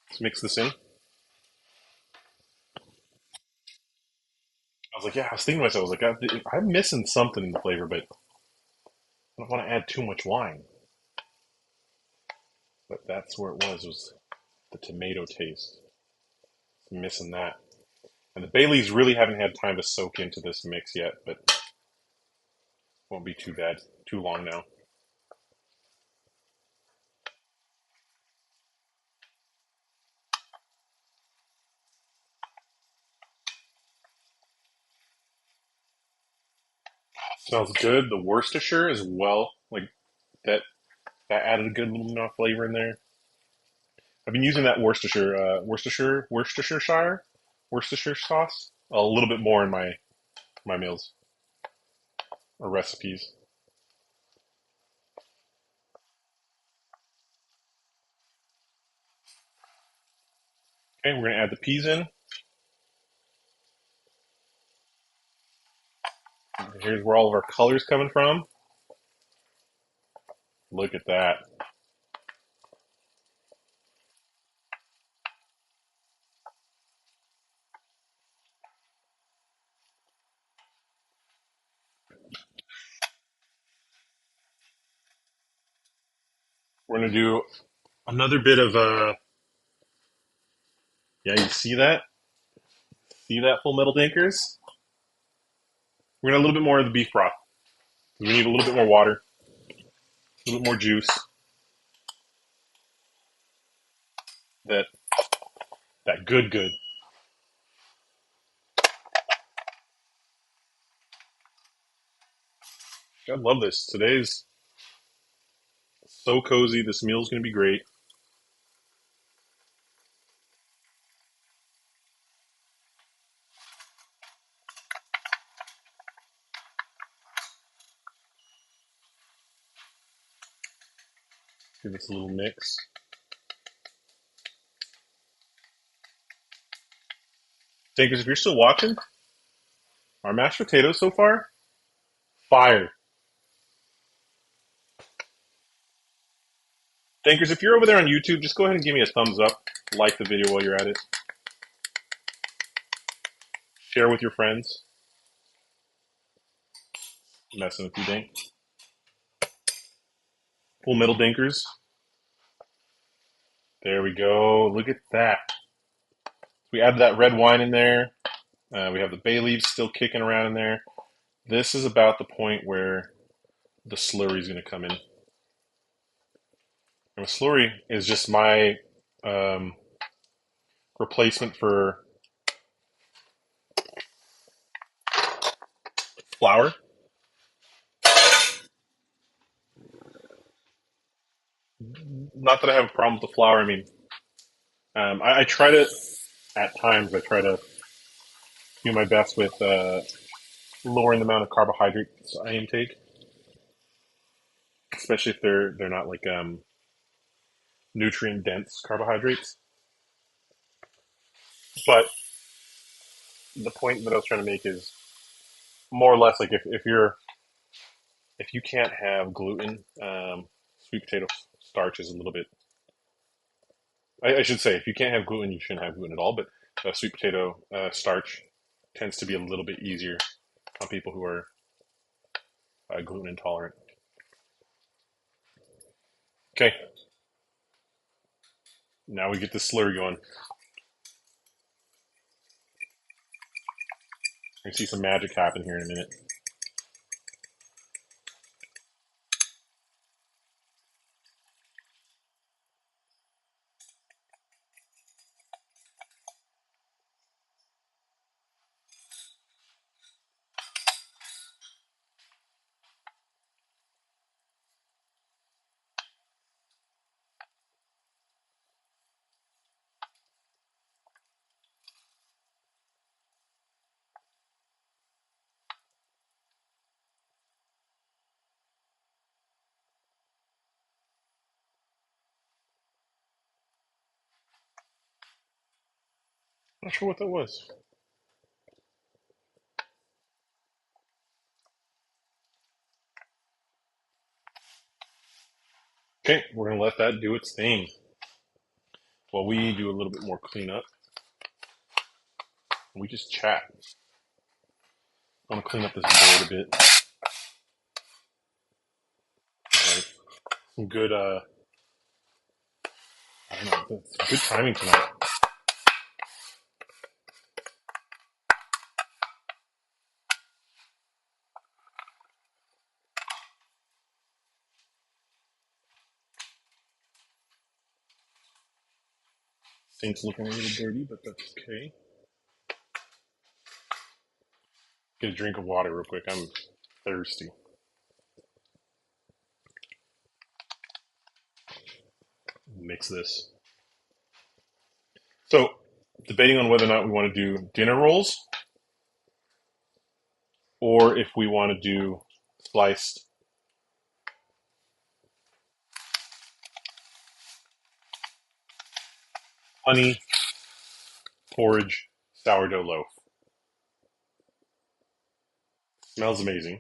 Let's mix this in. I was like, yeah, I was thinking to myself, I was like, I'm missing something in the flavor, but I don't want to add too much wine. But that's where it was the tomato taste. Missing that. And the Baileys really haven't had time to soak into this mix yet, but won't be too bad. Too long now. Smells good. The Worcestershire as well, like that. That added a good little bit of flavor in there. I've been using that Worcestershire sauce a little bit more in my meals or recipes. Okay, we're gonna add the peas in. Here's where all of our colors coming from. Look at that. We're gonna do another bit of yeah, you see that? See that, Full Metal Dankers? We're gonna add a little bit more of the beef broth. We need a little bit more water. A little bit more juice. That good. I love this. Today's so cozy. This meal's gonna be great. Give this a little mix. Thinkers, if you're still watching, our mashed potatoes so far, fire. Thinkers, if you're over there on YouTube, just go ahead and give me a thumbs up. Like the video while you're at it. Share with your friends. Messing with you, Dink. Full Metal Dinkers. There we go. Look at that. We added that red wine in there. We have the bay leaves still kicking around in there. This is about the point where the slurry is going to come in. And the slurry is just my um, replacement for flour. Not that I have a problem with the flour. I mean, I try to, at times, I try to do my best with lowering the amount of carbohydrates I intake, especially if they're not like nutrient dense carbohydrates. But the point that I was trying to make is more or less like if you can't have gluten, sweet potato starch is a little bit. I should say if you can't have gluten, you shouldn't have gluten at all. But sweet potato starch tends to be a little bit easier on people who are gluten intolerant. Okay, now we get the slurry going. I see some magic happen here in a minute. Not sure what that was. Okay, we're gonna let that do its thing while we do a little bit more cleanup. We just chat. I want to clean up this board a bit. All right. Some good, I don't know, some good timing tonight. Sink's looking a little dirty, but that's okay. Get a drink of water real quick. I'm thirsty. Mix this. So, debating on whether or not we want to do dinner rolls or if we want to do sliced honey porridge sourdough loaf. Smells amazing.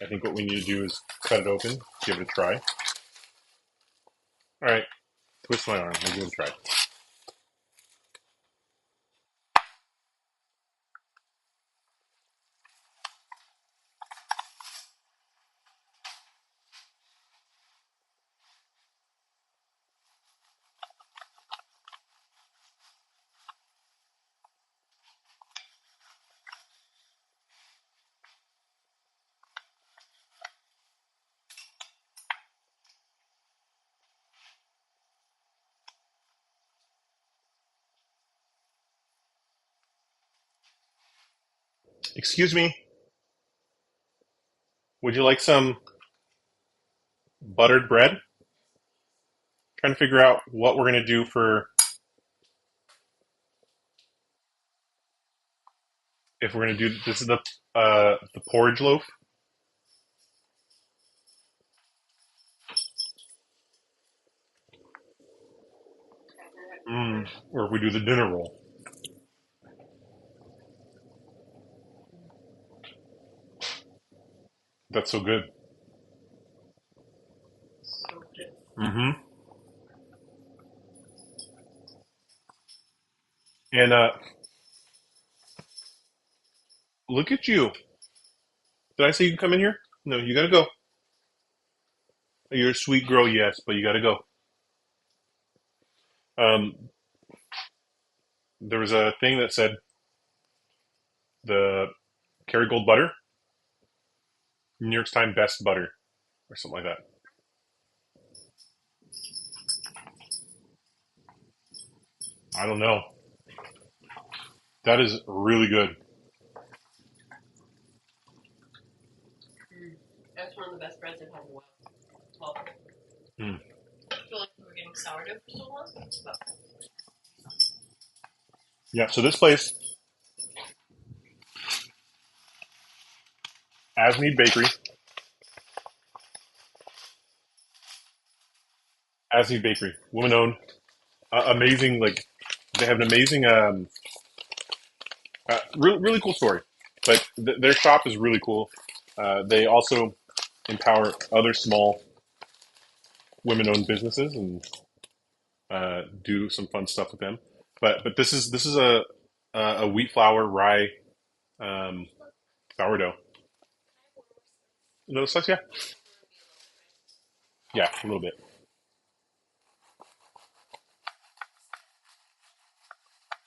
I think what we need to do is cut it open, give it a try. All right, twist my arm. We'll give it a try. Excuse me, would you like some buttered bread? Trying to figure out what we're gonna do for if we're gonna do this is the porridge loaf. Or if we do the dinner roll. That's so good. Mm-hmm. And look at you. Did I say you can come in here? No, you gotta go. You're a sweet girl, yes, but you gotta go. Um, there was a thing that said the Kerrygold butter, New York's Time best butter, or something like that. I don't know. That is really good. That's one of the best breads I've had in a while. Well, Mm. I feel like we were getting sourdough for so long. But Yeah. So this place, Asmead Bakery, Asmead Bakery, woman owned, amazing. Like they have an amazing, really cool story. But their shop is really cool. They also empower other small women-owned businesses and do some fun stuff with them. But this is a wheat flour rye um, sourdough. No slice, yeah, yeah, a little bit.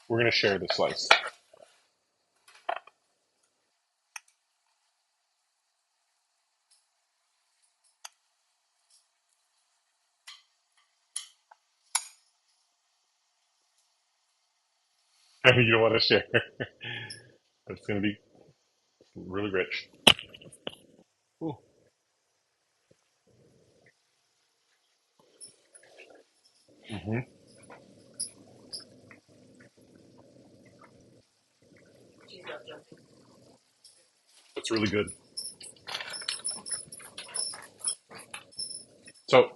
We're gonna share the slice. You don't want to share. It's gonna be really rich. Ooh. Hmm. she's not jumping. It's really good. So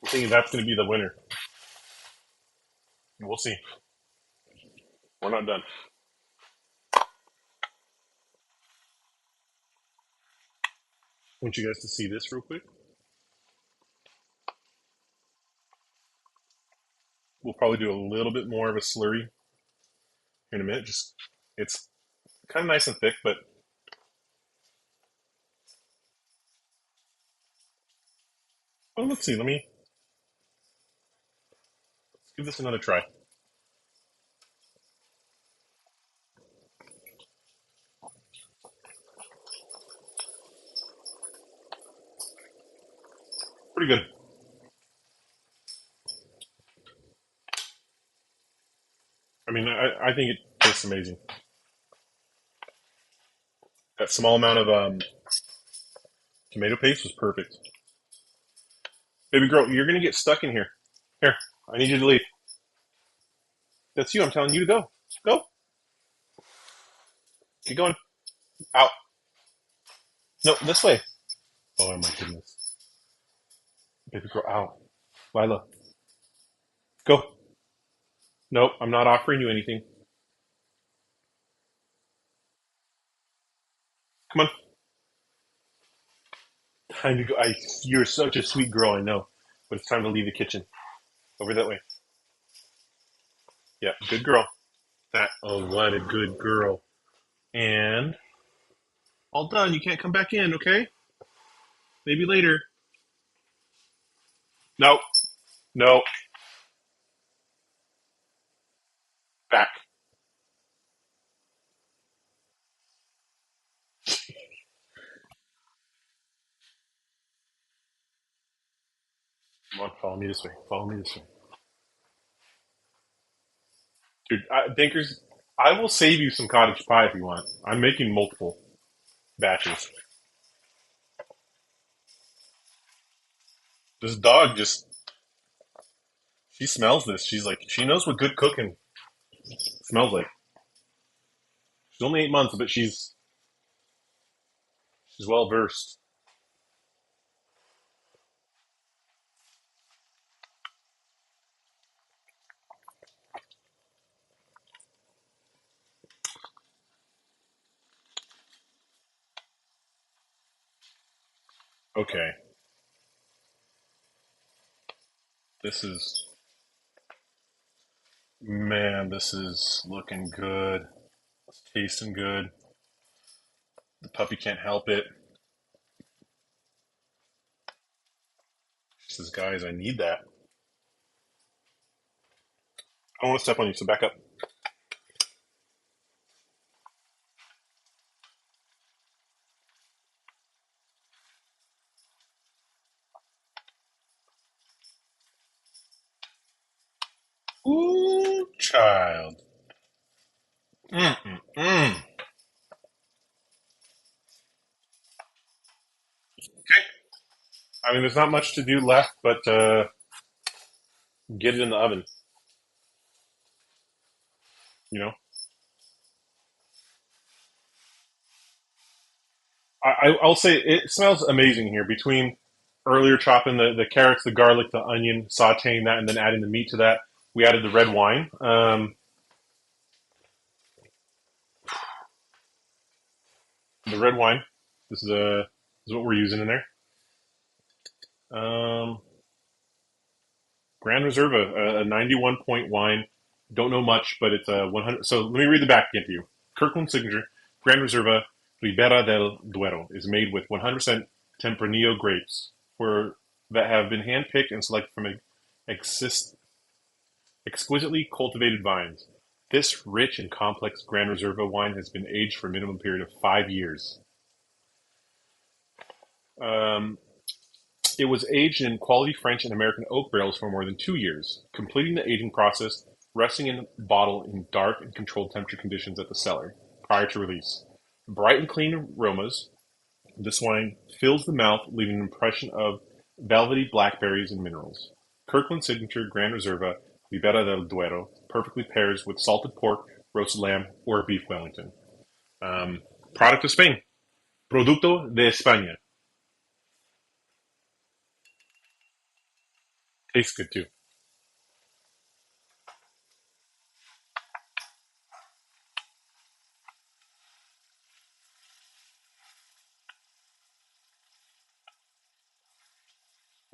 I'm thinking that's gonna be the winner. We'll see. We're not done. I want you guys to see this real quick. We'll probably do a little bit more of a slurry in a minute. Just it's kind of nice and thick, but well, let's see. Let's give this another try. Pretty good. I mean, I think it tastes amazing. That small amount of tomato paste was perfect. Baby girl, you're gonna get stuck in here. Here, I need you to leave. That's you. I'm telling you to go. Go. Keep going. Out. No, this way. Oh my goodness. Baby girl, out. Lila, go. Nope, I'm not offering you anything. Come on. Time to go. You're such a sweet girl, I know. But it's time to leave the kitchen. Over that way. Yeah, good girl. That. Oh, what a good girl. And all done. You can't come back in, okay? Maybe later. No, no, back. Come on, follow me this way. Follow me this way. Dude, Dinkers, I will save you some cottage pie if you want. I'm making multiple batches. This dog just, she smells this. She's like, she knows what good cooking smells like. She's only 8 months, but she's well versed. Okay, this is, man, this is looking good. It's tasting good. The puppy can't help it. She says, guys, I need that. I don't want to step on you, so back up. Ooh, child. Mm-mm-mm. Okay. I mean, there's not much to do left, but get it in the oven. You know, I'll say it smells amazing here. Between earlier chopping the carrots, the garlic, the onion, sautéing that, and then adding the meat to that, we added the red wine. The red wine. This is what we're using in there. Um, Grand Reserve, a 91 point wine. Don't know much, but it's a 100. So let me read the back again to you. Kirkland signature Grand Reserva Ribera del Duero is made with 100% Tempranillo grapes for that have been handpicked and selected from exquisitely cultivated vines. This rich and complex Grand Reserva wine has been aged for a minimum period of 5 years. Um, It was aged in quality French and American oak barrels for more than 2 years, completing the aging process, resting in a bottle in dark and controlled temperature conditions at the cellar prior to release. Bright and clean aromas, this wine fills the mouth, leaving an impression of velvety blackberries and minerals. Kirkland signature Grand Reserva Libera del Duero perfectly pairs with salted pork, roasted lamb, or beef Wellington. Um, Product of Spain. Producto de España. Tastes good too.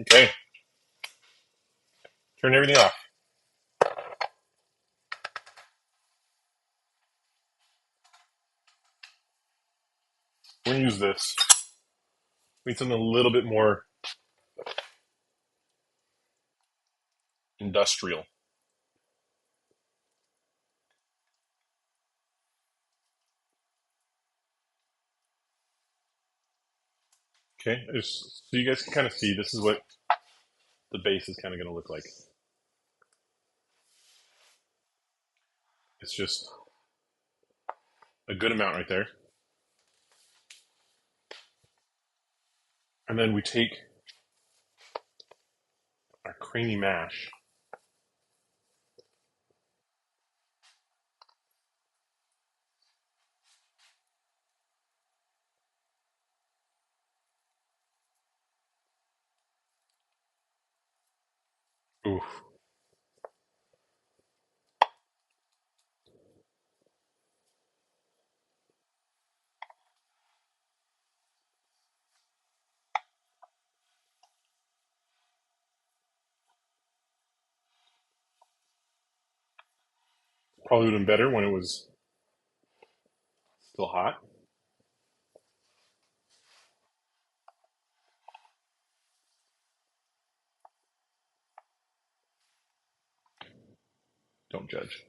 Okay, turn everything off. We're gonna use this. We need something a little bit more industrial. Okay, so you guys can kind of see this is what the base is kind of going to look like. It's just a good amount right there. And then we take our creamy mash. Oof. Probably would have been better when it was still hot. Don't judge.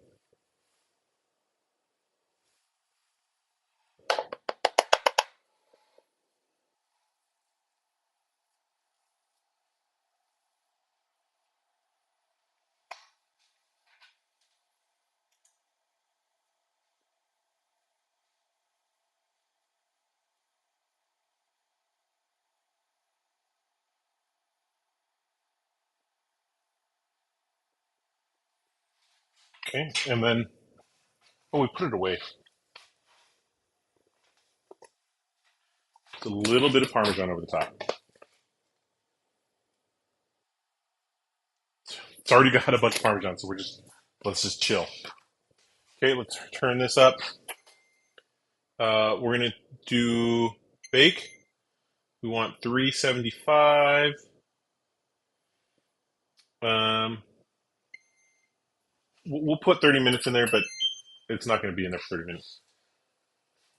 Okay, and then oh, we put it away. Just a little bit of Parmesan over the top. It's already got a bunch of Parmesan, so let's just chill. Okay, let's turn this up. We're gonna do bake. We want 375. Um, we'll put 30 minutes in there, but it's not going to be enough for 30 minutes.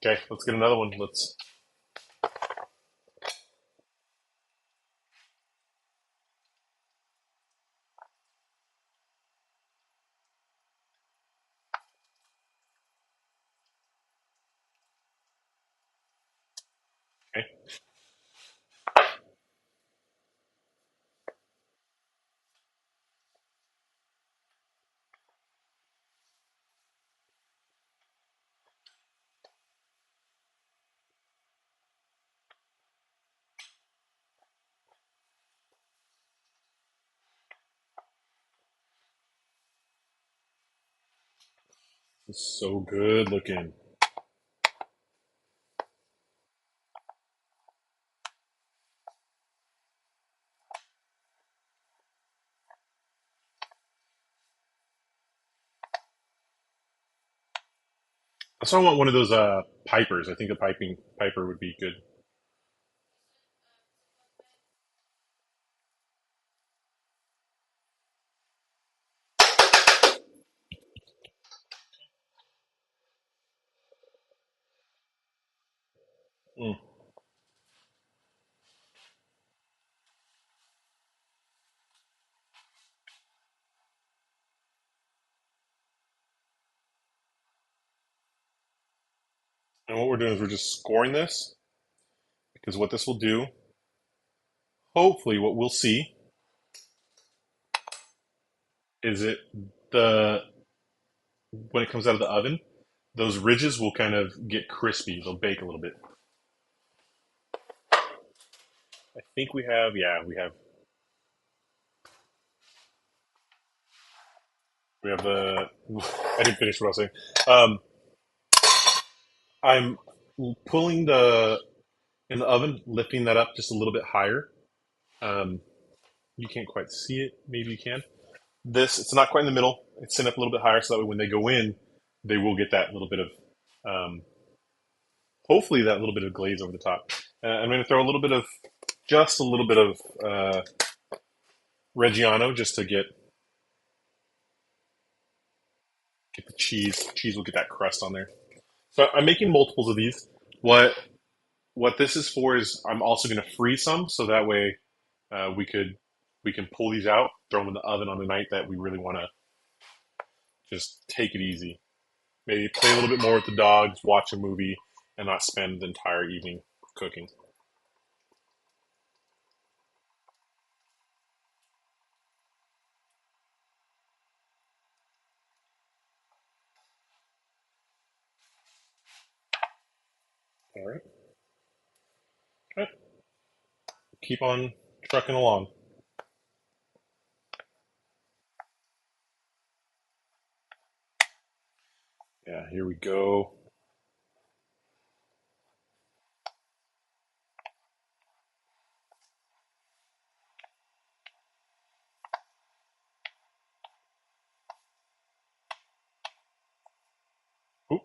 Okay, let's get another one. Let's. Okay, this is so good looking. So I want one of those pipers. I think a piping piper would be good. Mm. And what we're doing is we're just scoring this because what this will do, hopefully, what we'll see is it the when it comes out of the oven, those ridges will kind of get crispy. They'll bake a little bit. I think we have, yeah, we have the. I didn't finish what I was saying. Um, I'm pulling the in the oven, lifting that up just a little bit higher. Um, you can't quite see it. Maybe you can. This it's not quite in the middle. It's sent up a little bit higher, so that way when they go in, they will get that little bit of, um, hopefully that little bit of glaze over the top. I'm going to throw a little bit of, just a little bit of Reggiano, just to get the cheese. Cheese will get that crust on there. So I'm making multiples of these. What this is for is I'm also going to freeze some, so that way we can pull these out, throw them in the oven on the night that we really want to just take it easy. Maybe play a little bit more with the dogs, watch a movie, and not spend the entire evening cooking. All right. Okay. Keep on trucking along. Yeah, here we go. Oop,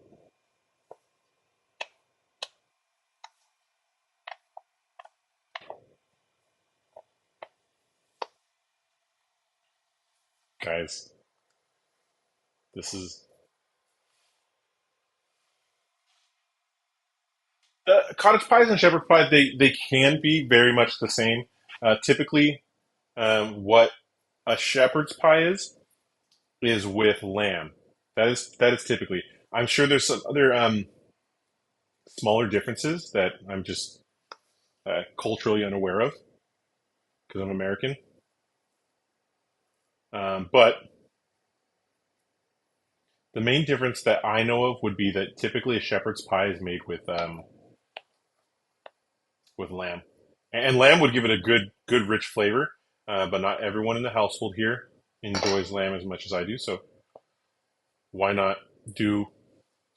guys, this is cottage pies and shepherd pie. They can be very much the same. Typically, what a shepherd's pie is with lamb. That is typically. I'm sure there's some other smaller differences that I'm just culturally unaware of because I'm American. But the main difference that I know of would be that typically a shepherd's pie is made with lamb, and lamb would give it a good rich flavor. But not everyone in the household here enjoys lamb as much as I do. So why not do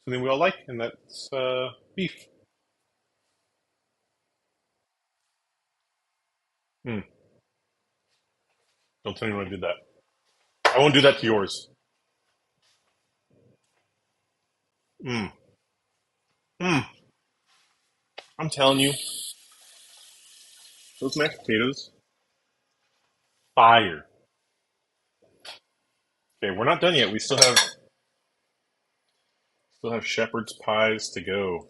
something we all like, and that's beef. Mm, don't tell anyone I did that. I won't do that to yours. Mm, mm, I'm telling you, those mashed potatoes, fire. Okay, we're not done yet. We still have shepherd's pies to go.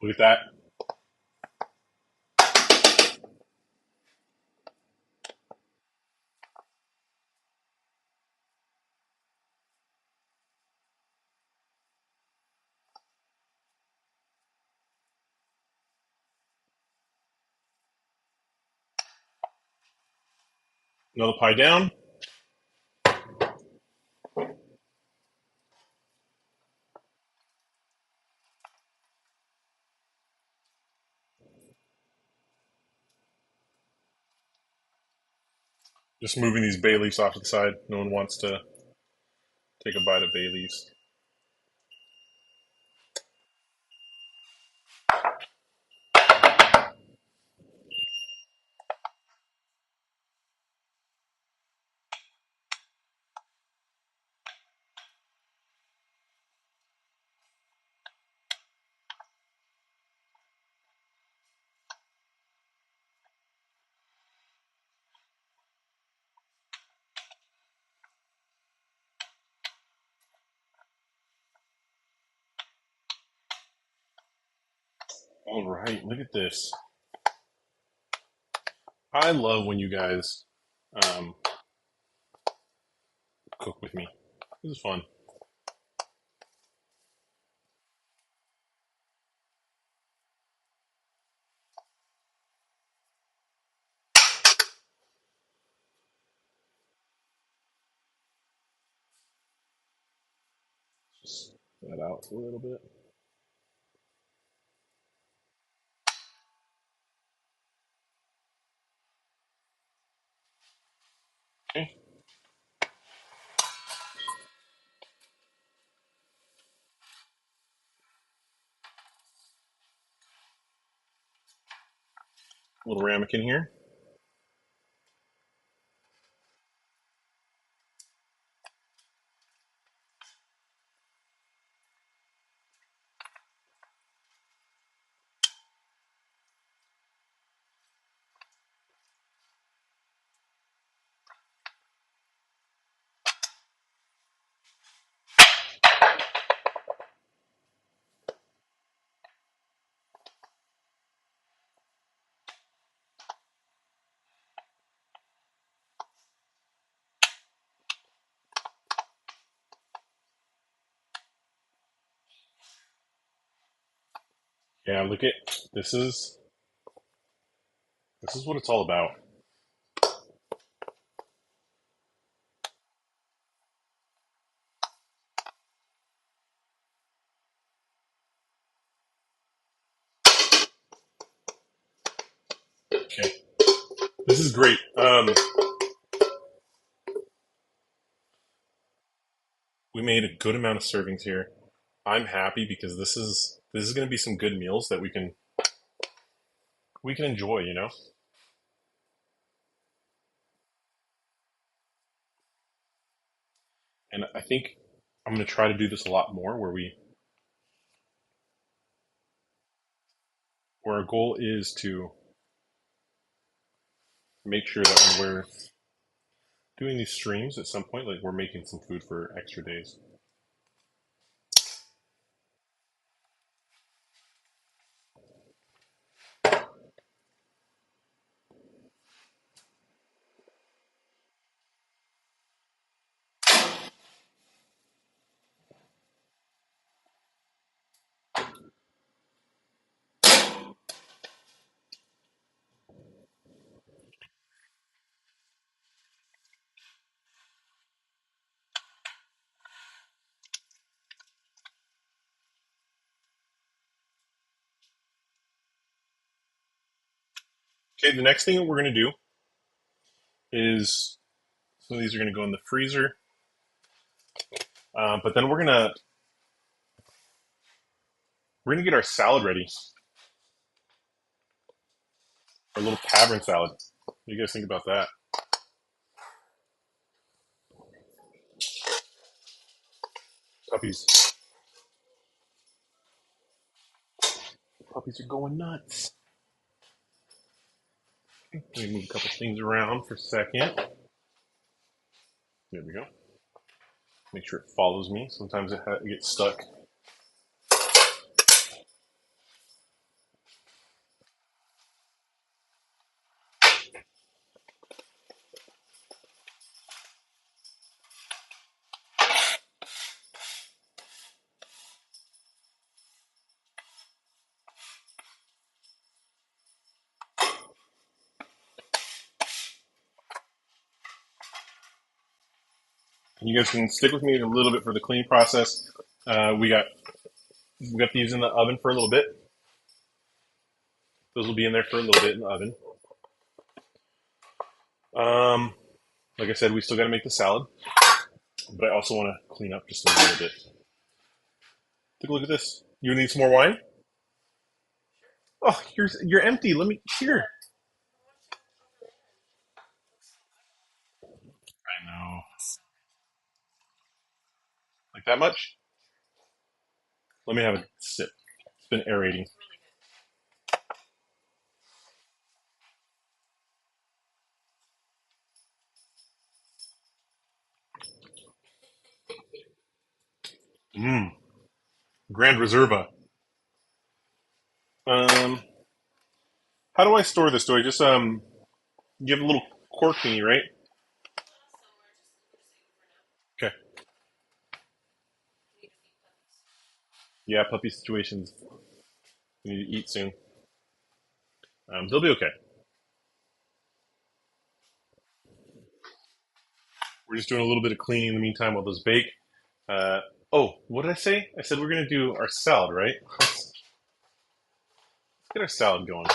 Look at that. Another pie down. Just moving these bay leaves off to the side. No one wants to take a bite of bay leaves. All right, look at this. I love when you guys um, cook with me. This is fun. Just that out a little bit. Okay, a little ramekin here. Yeah, look at this is what it's all about. Okay, this is great. We made a good amount of servings here. I'm happy because this is going to be some good meals that we can enjoy. And I think I'm going to try to do this a lot more, where our goal is to make sure that when we're doing these streams at some point, like we're making some food for extra days. Okay, the next thing that we're gonna do is some of these are gonna go in the freezer, but then we're gonna get our salad ready, our little tavern salad. What do you guys think about that? Puppies, puppies are going nuts. Let me move a couple things around for a second. There we go. Make sure it follows me. Sometimes it gets stuck. You guys can stick with me a little bit for the cleaning process. We got these in the oven for a little bit. Those will be in there for a little bit in the oven. Um, like I said, we still got to make the salad, but I also want to clean up just a little bit. Take a look at this. You need some more wine? Oh, you're empty. Let me here. I know. Like that much? Let me have a sip. It's been aerating. Mmm. Grand Reserva. Um, how do I store this? Do I just give a little cork thingy, right? Okay. Yeah, puppy situations. We need to eat soon. They'll be okay. We're just doing a little bit of cleaning in the meantime while those bake. Uh, oh, what did I say? I said we're gonna do our salad, right? Let's get our salad going.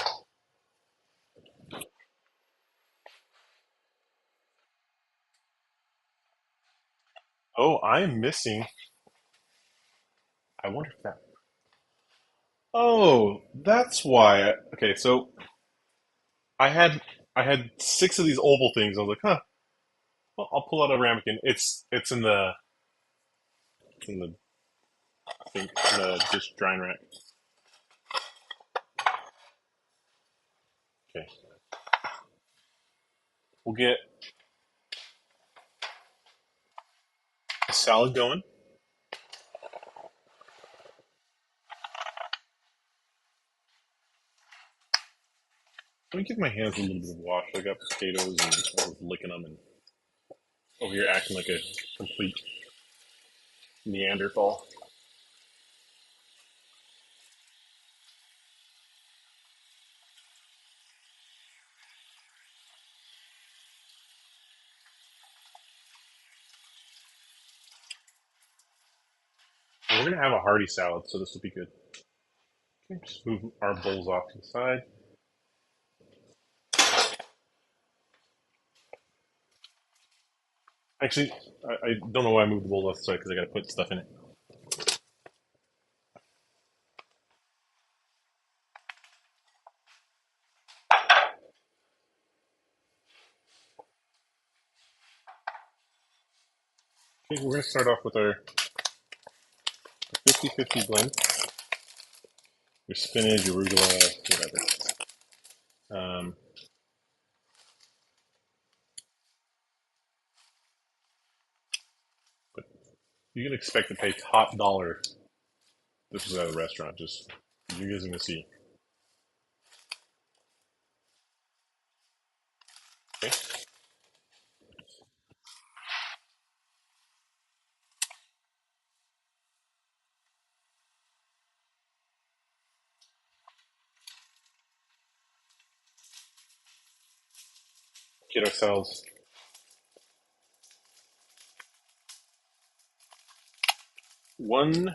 Oh, I'm missing. I wonder if that. Oh, that's why. Okay, so I had I had six of these oval things. I was like, huh. Well, I'll pull out a ramekin. It's in the thing in the dish drying rack. Okay, we'll get a salad going. Let me give my hands a little bit of wash. I got potatoes and I was licking them and over here acting like a complete Neanderthal. And we're gonna have a hearty salad, so this will be good. Okay, just move our bowls off to the side. Actually, I don't know why I moved the bowl off the side because I got to put stuff in it. Okay, we're gonna start off with our 50-50 blend. Your spinach, your arugula, whatever. Um, but you can expect to pay top dollar. This is at a restaurant. Just you guys are gonna see. Okay, get ourselves one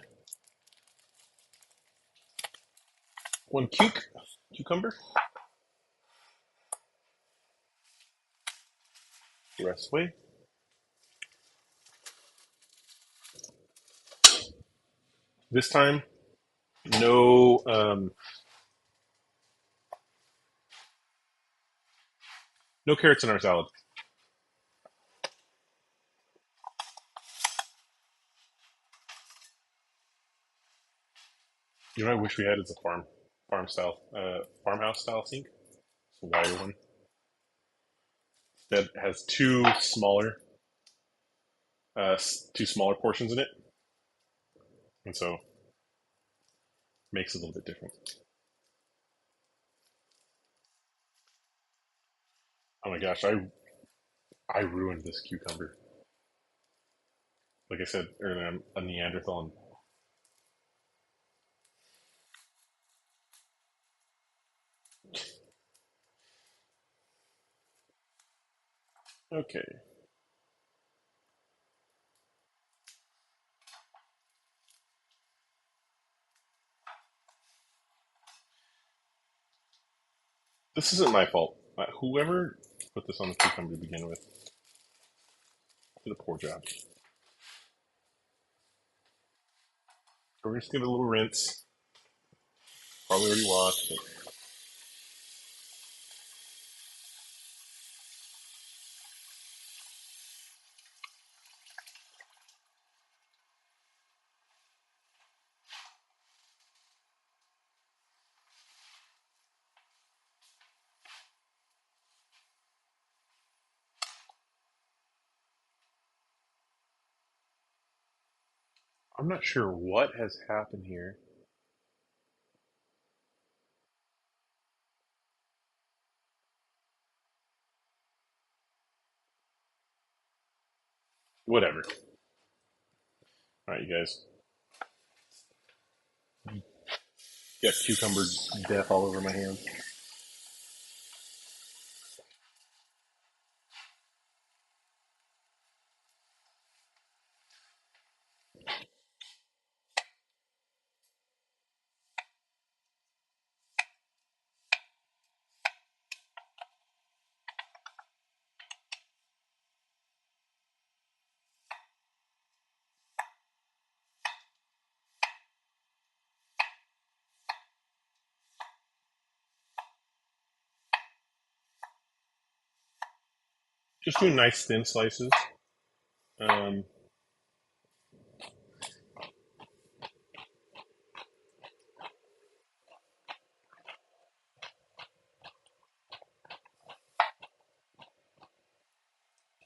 cucumber. the rest of the way. This time, no no carrots in our salad. You know what I wish we had is a farmhouse style sink. It's a wider one that has two smaller portions in it, and so makes it a little bit different. Oh my gosh, I ruined this cucumber. Like I said earlier, I'm a Neanderthal. Okay, this isn't my fault. Whoever put this on the cucumber to begin with did a poor job. So we're just give it a little rinse. Probably already washed. But I'm not sure what has happened here. Whatever. All right, you guys. Got cucumber death all over my hands. Just doing nice thin slices. Um,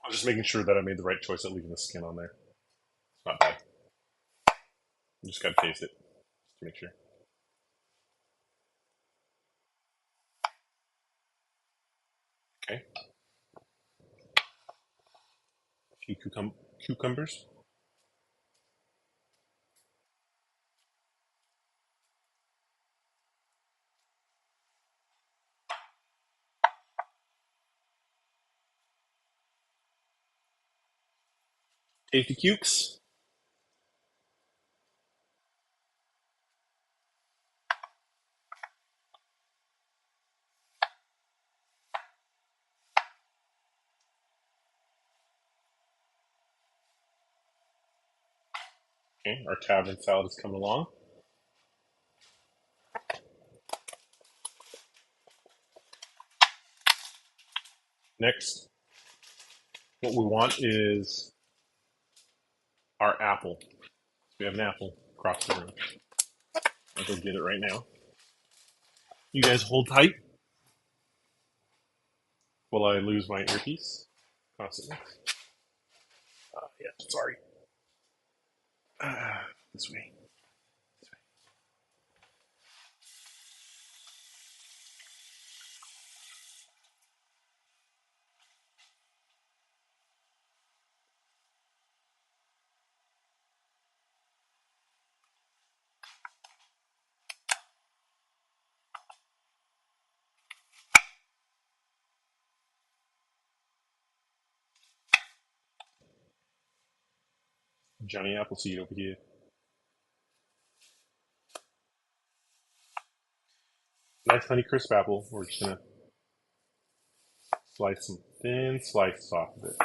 I was just making sure that I made the right choice at leaving the skin on there. It's not bad. You just gotta taste it just to make sure. Okay. A few cucumbers. Tasty cukes. Okay, our tavern salad is coming along. Next, what we want is our apple. We have an apple across the room. I'll go get it right now. You guys hold tight while I lose my earpiece constantly. Yeah, sorry. This way. Johnny Appleseed over here. Nice honey crisp apple. We're just gonna slice some thin slices off of it.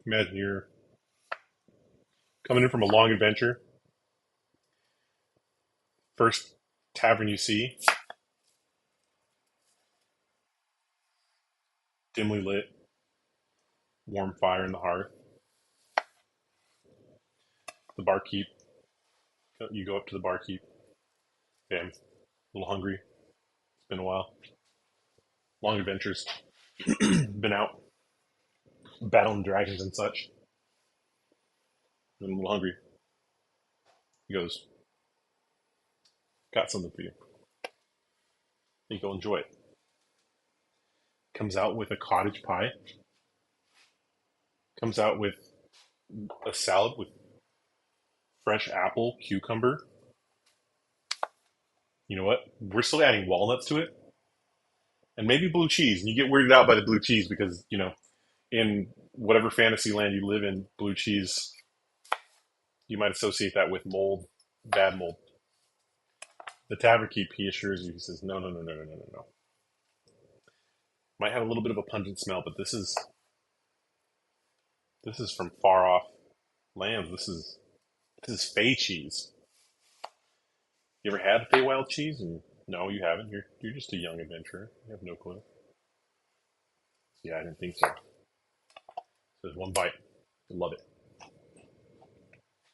Imagine you're coming in from a long adventure. First tavern you see, dimly lit, warm fire in the hearth. The barkeep, you go up to the barkeep. Bam, a little hungry. It's been a while. Long adventures. Been out battling dragons and such. Been a little hungry. He goes, got something for you. You go enjoy it. Comes out with a cottage pie. Comes out with a salad with fresh apple, cucumber. You know what? We're still adding walnuts to it. And maybe blue cheese. And you get weirded out by the blue cheese because, in whatever fantasy land you live in, blue cheese, you might associate that with mold, bad mold. The tavern keep, he assures you, he says, no, no, no, no, no, no, no, no. Might have a little bit of a pungent smell, but this is from far off lands. This is Fey cheese. You ever had Feywild cheese? And no, you haven't. You're just a young adventurer. You have no clue. Yeah, I didn't think so. There's one bite. I love it.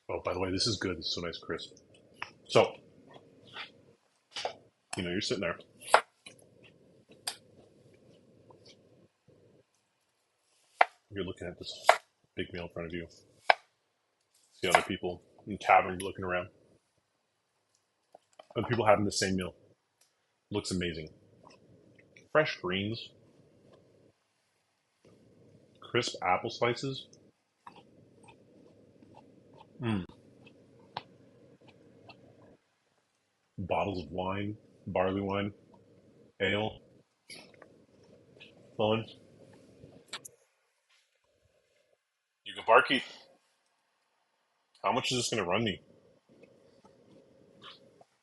Oh, by the way, this is good. This is so nice, crisp. So, you're sitting there. You're looking at this big meal in front of you. See other people in the tavern looking around. Other people having the same meal. Looks amazing. Fresh greens. Crisp apple slices. Mm. Bottles of wine, barley wine, ale, flowing. You go, barkeep, how much is this going to run me?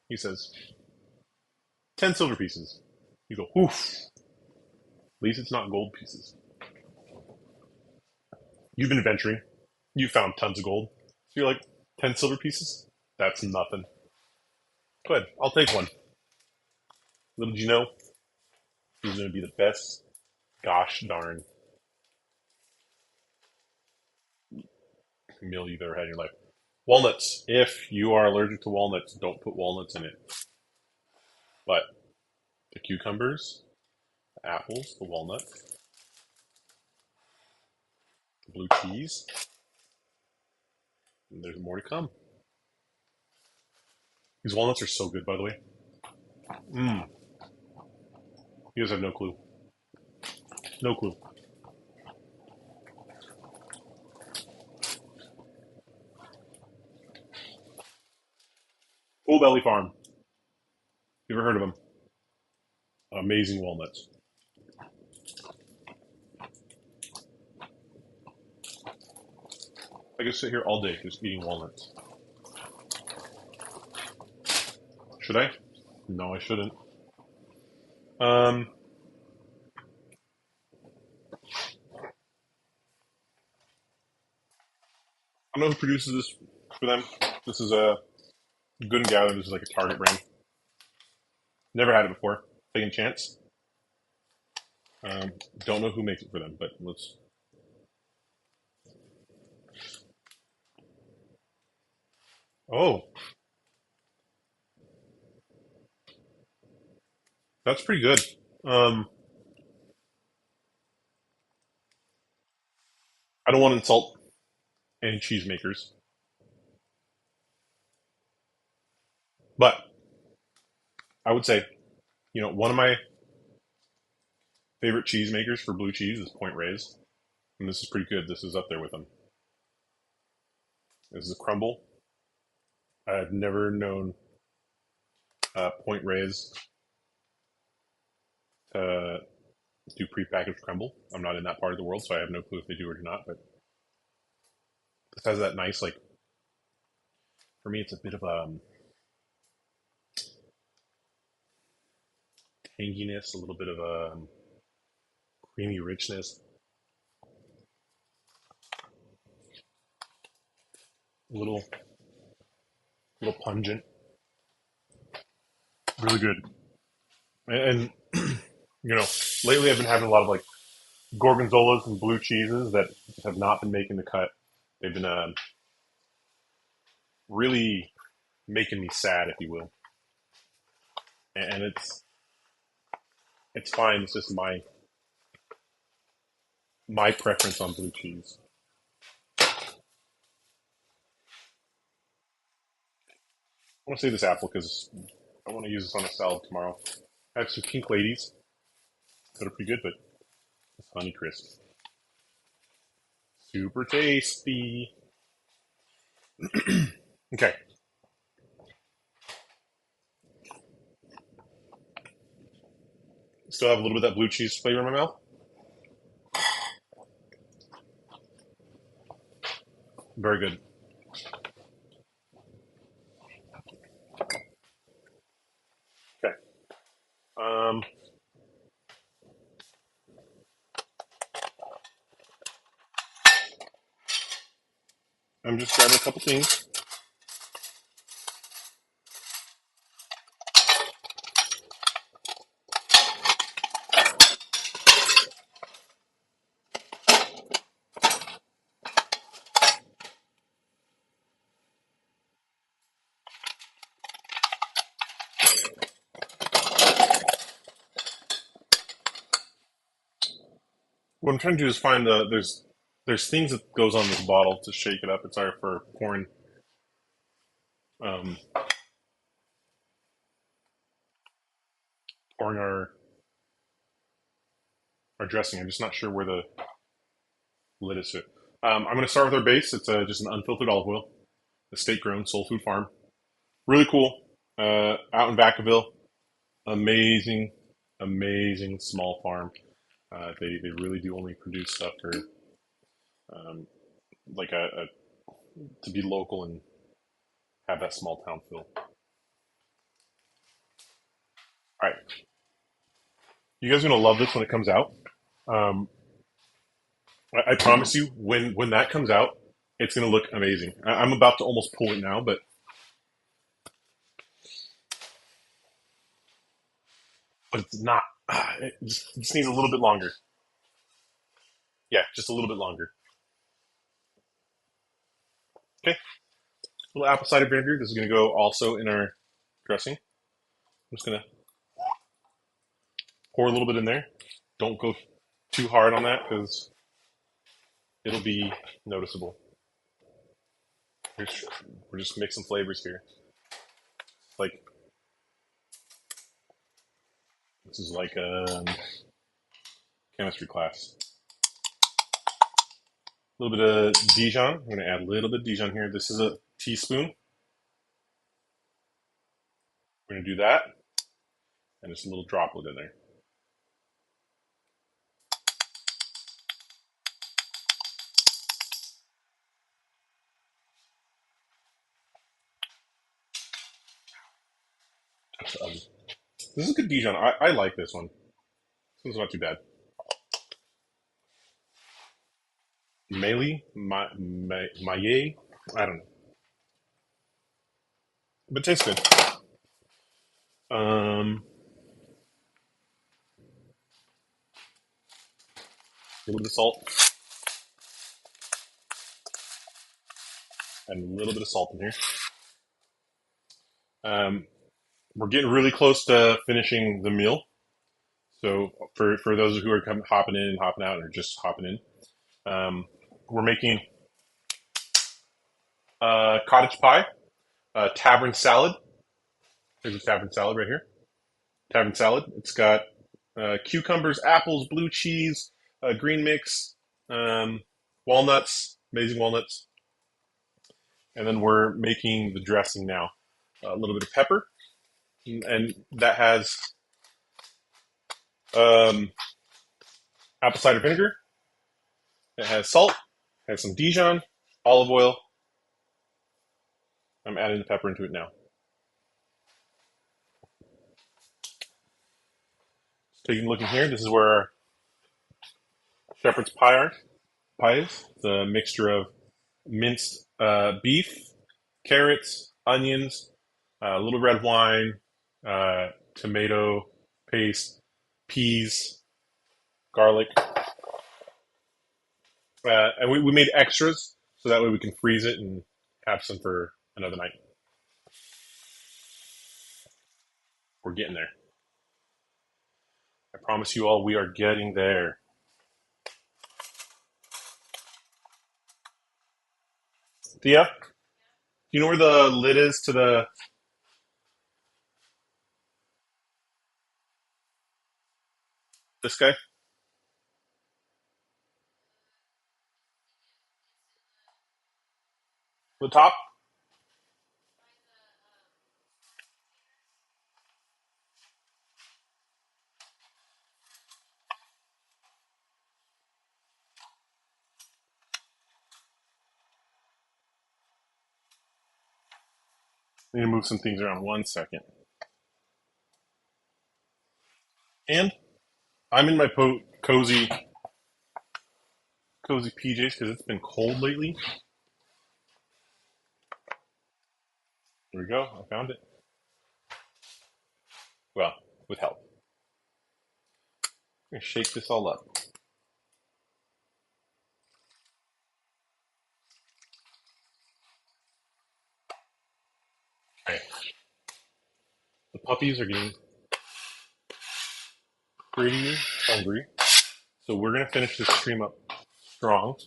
He says, 10 silver pieces. You go, oof. At least it's not gold pieces. You've been adventuring. You found tons of gold. So you're like, 10 silver pieces? That's nothing. Go ahead, I'll take one. Little did you know, he's going to be the best gosh darn meal you've ever had in your life. Walnuts. If you are allergic to walnuts, don't put walnuts in it. But the cucumbers, the apples, the walnuts, the blue cheese, and there's more to come. These walnuts are so good, by the way. Mmm. You guys have no clue. No clue. Full Belly Farm. You ever heard of them? Amazing walnuts. I could sit here all day just eating walnuts. Should I? No, I shouldn't. Um, I don't know who produces this for them. This is a Good and Gather. This is like a Target brand. Never had it before. Taking a chance. Don't know who makes it for them, but let's. Oh, that's pretty good. Um, I don't want to insult any cheesemakers, but I would say, one of my favorite cheesemakers for blue cheese is Point Reyes, and this is pretty good. This is up there with them. This is a crumble. I've never known Point Reyes to do prepackaged crumble. I'm not in that part of the world, so I have no clue if they do or do not. But this has that nice, like, for me, it's a bit of tanginess, a little bit of creamy richness, a little pungent, really good. And you know, lately I've been having a lot of like gorgonzolas and blue cheeses that have not been making the cut. They've been really making me sad, if you will. And it's fine. It's just my preference on blue cheese. I want to save this apple because I want to use this on a salad tomorrow. I have some pink ladies that are pretty good, but it's Honey Crisp. Super tasty. Okay. Still have a little bit of that blue cheese flavor in my mouth. Very good. Okay. Um, I'm just grabbing a couple things. What I'm trying to do is find there's things that goes on this bottle to shake it up. It's our for um, pouring our dressing. I'm just not sure where the lid is to it. I'm going to start with our base. It's just an unfiltered olive oil, estate grown, soul food farm. Really cool. Out in Vacaville, amazing, amazing small farm. They really do only produce stuff for um, like a to be local and have that small town feel. All right, you guys are gonna love this when it comes out. Um, I promise you, when that comes out, it's gonna look amazing. I'm about to almost pull it now, but it's not. It just needs a little bit longer. Yeah, just a little bit longer. Okay, a little apple cider vinegar. This is gonna go also in our dressing. I'm just gonna pour a little bit in there. Don't go too hard on that because it'll be noticeable. We're just mixing flavors here. Like this is like a chemistry class. A little bit of Dijon. I'm going to add a little bit of Dijon here. This is a teaspoon. We're going to do that, and just a little droplet in there. This is good Dijon. I like this one. This one's not too bad. Maille, Maille, I don't know, but it tastes good. A little bit of salt, and a little bit of salt in here. Um, we're getting really close to finishing the meal. So for those who are hopping in and hopping out, or just hopping in, we're making cottage pie, tavern salad. There's a tavern salad right here. Tavern salad. It's got cucumbers, apples, blue cheese, green mix, um, walnuts, amazing walnuts, and then we're making the dressing now. A little bit of pepper, and that has um, apple cider vinegar. It has salt, has some Dijon, olive oil. I'm adding the pepper into it now. Taking a look in here, this is where our shepherd's pie is. It's a mixture of minced beef, carrots, onions, a little red wine, tomato paste, peas, garlic. And we made extras so that way we can freeze it and have some for another night. We're getting there. I promise you all, we are getting there. Thea, do you know where the lid is to this guy? The top? I need to move some things around 1 second. And I'm in my cozy PJs because it's been cold lately. Here we go. I found it. Well, with help. I'm gonna shake this all up. Okay. The puppies are getting pretty hungry, so we're gonna finish this stream up strong.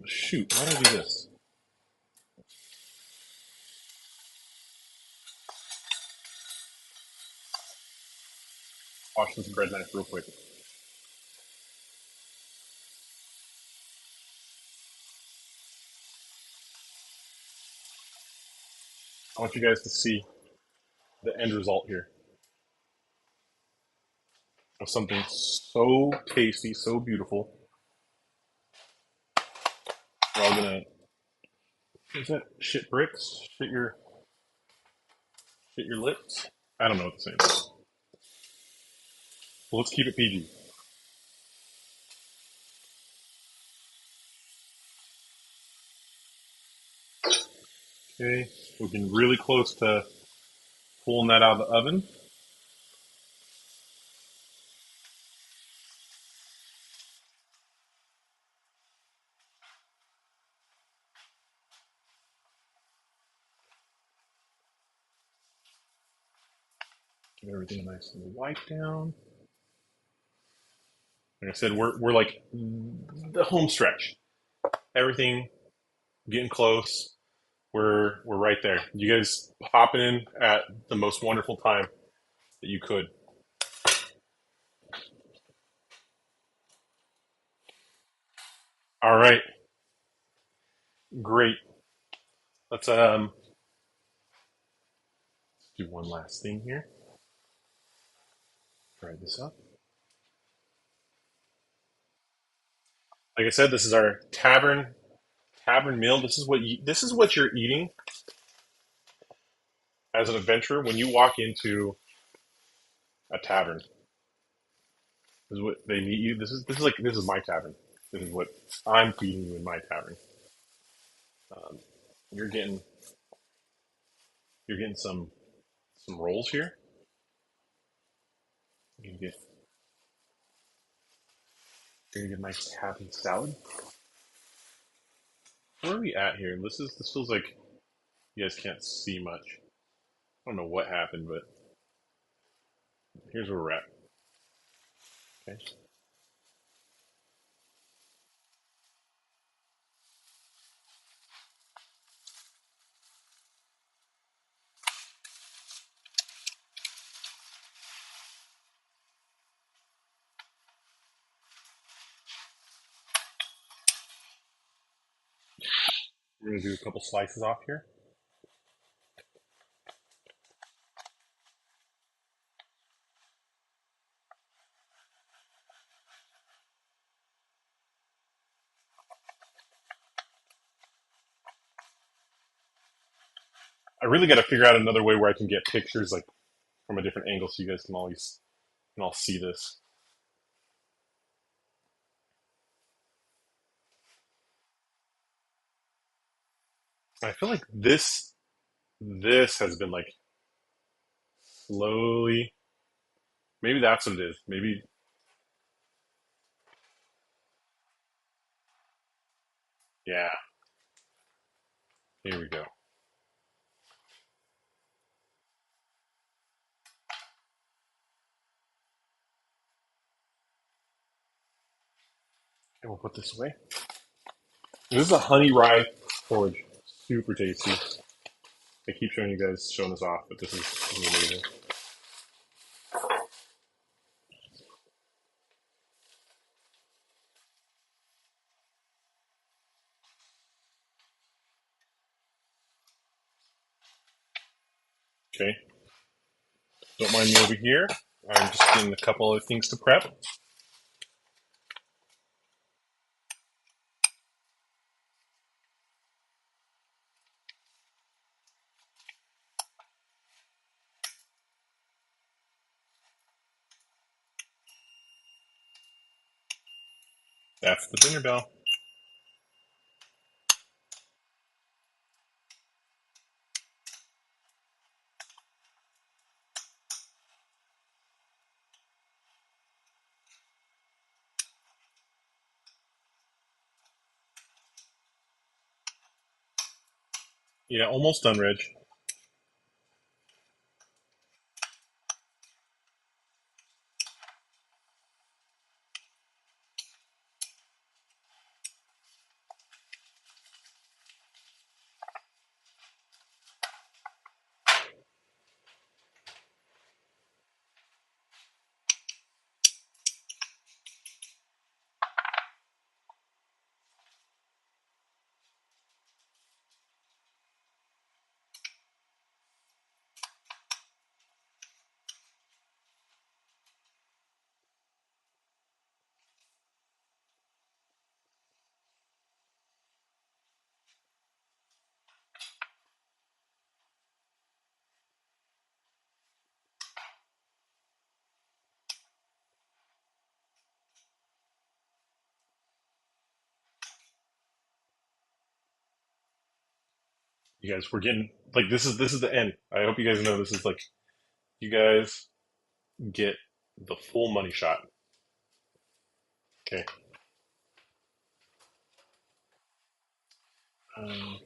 Shoot, why did I do this? Wash this bread knife real quick. I want you guys to see the end result here of something so tasty, so beautiful. We're all gonna. Is that shit bricks? Shit your lips? I don't know what the same is. Well, let's keep it PG. Okay, we're getting really close to pulling that out of the oven. Get everything nice and wiped down. Like I said, we're like the home stretch. Everything getting close. We're right there. You guys hopping in at the most wonderful time that you could. All right, great. Let's do one last thing here. Fry this up. Like I said, this is our tavern meal. This is what you're eating as an adventurer when you walk into a tavern. This is what they meet you. This is my tavern. This is what I'm feeding you in my tavern. Um, you're getting some rolls here. You're gonna get a nice happy salad. Where are we at here? This feels like you guys can't see much. I don't know what happened, but here's where we're at. Okay. We're gonna do a couple slices off here. I really got to figure out another way where I can get pictures like from a different angle so you guys can all see this. I feel like this has been like slowly. Maybe that's what it is. Maybe yeah. Here we go. And we'll put this away. This is a honey rye porridge. Super tasty. I keep showing this off, but this is amazing. Okay, don't mind me over here. I'm just getting a couple other things to prep. That's the dinner bell. Yeah, almost done, Reg. You guys, we're getting like this is the end. I hope you guys know this is like you guys get the full money shot. Okay. Trying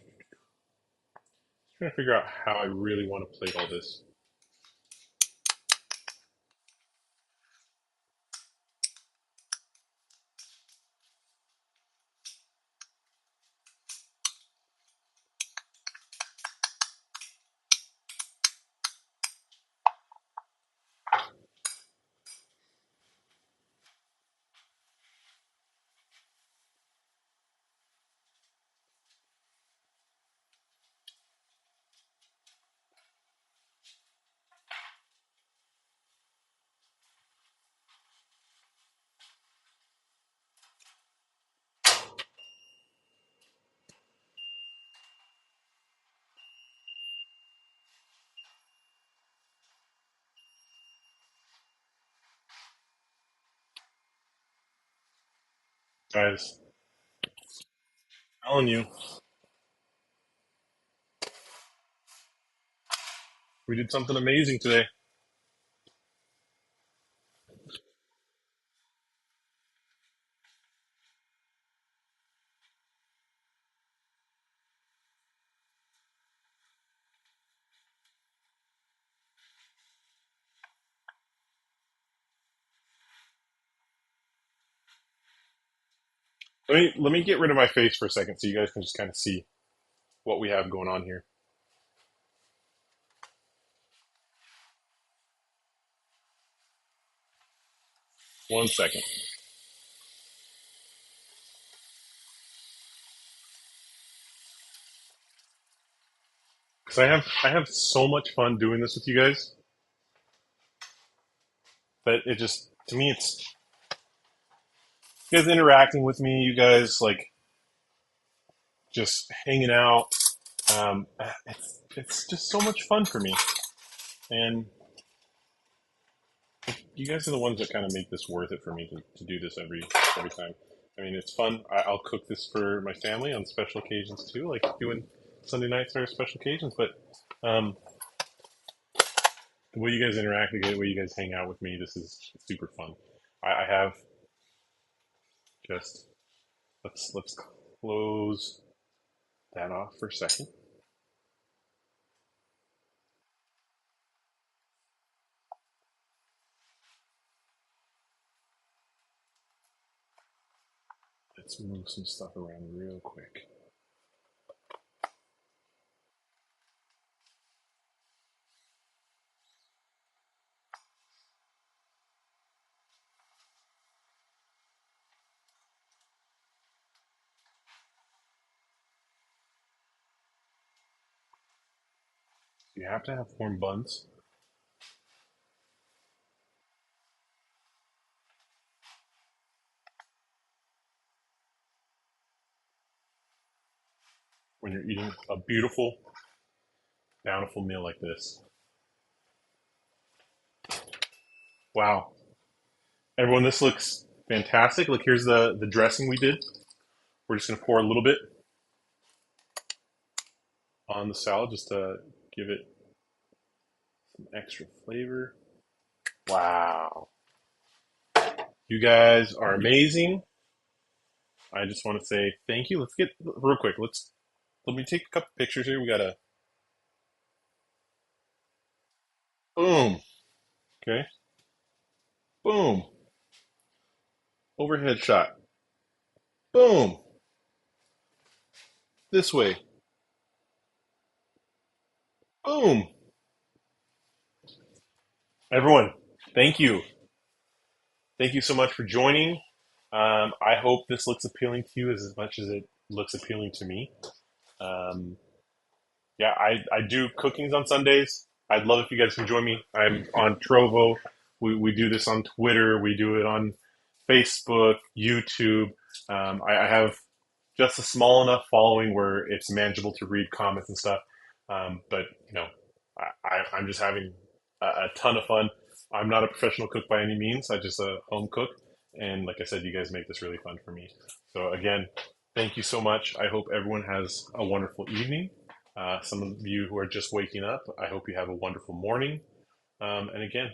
to figure out how I really want to plate all this. Guys, I'm telling you, we did something amazing today. Let me get rid of my face for a second so you guys can just kind of see what we have going on here. One second. Because I have so much fun doing this with you guys that it just to me it's you guys interacting with me, you guys like just hanging out. Um, it's just so much fun for me. And you guys are the ones that kind of make this worth it for me to do this every time. I mean, it's fun. I'll cook this for my family on special occasions too, like doing Sunday nights are special occasions. But um, the way you guys interact, the way you guys hang out with me, this is super fun. I have just let's close that off for a second. Let's move some stuff around real quick. You have to have warm buns when you're eating a beautiful, bountiful meal like this. Wow, everyone, this looks fantastic. Look, here's the dressing we did. We're just gonna pour a little bit on the salad just to give it some extra flavor. Wow, you guys are amazing. I just want to say thank you. Let's get real quick. Let me take a couple pictures here. We got a boom. Okay, boom. Overhead shot. Boom. This way. Boom. Everyone, thank you. Thank you so much for joining. I hope this looks appealing to you as much as it looks appealing to me. Um, yeah, I do cookings on Sundays. I'd love if you guys can join me. I'm on Trovo. We do this on Twitter. We do it on Facebook, YouTube. I have just a small enough following where it's manageable to read comments and stuff. But I'm just having a ton of fun. I'm not a professional cook by any means. I just a home cook, and like I said, you guys make this really fun for me. So again, thank you so much. I hope everyone has a wonderful evening. Some of you who are just waking up, I hope you have a wonderful morning. And again,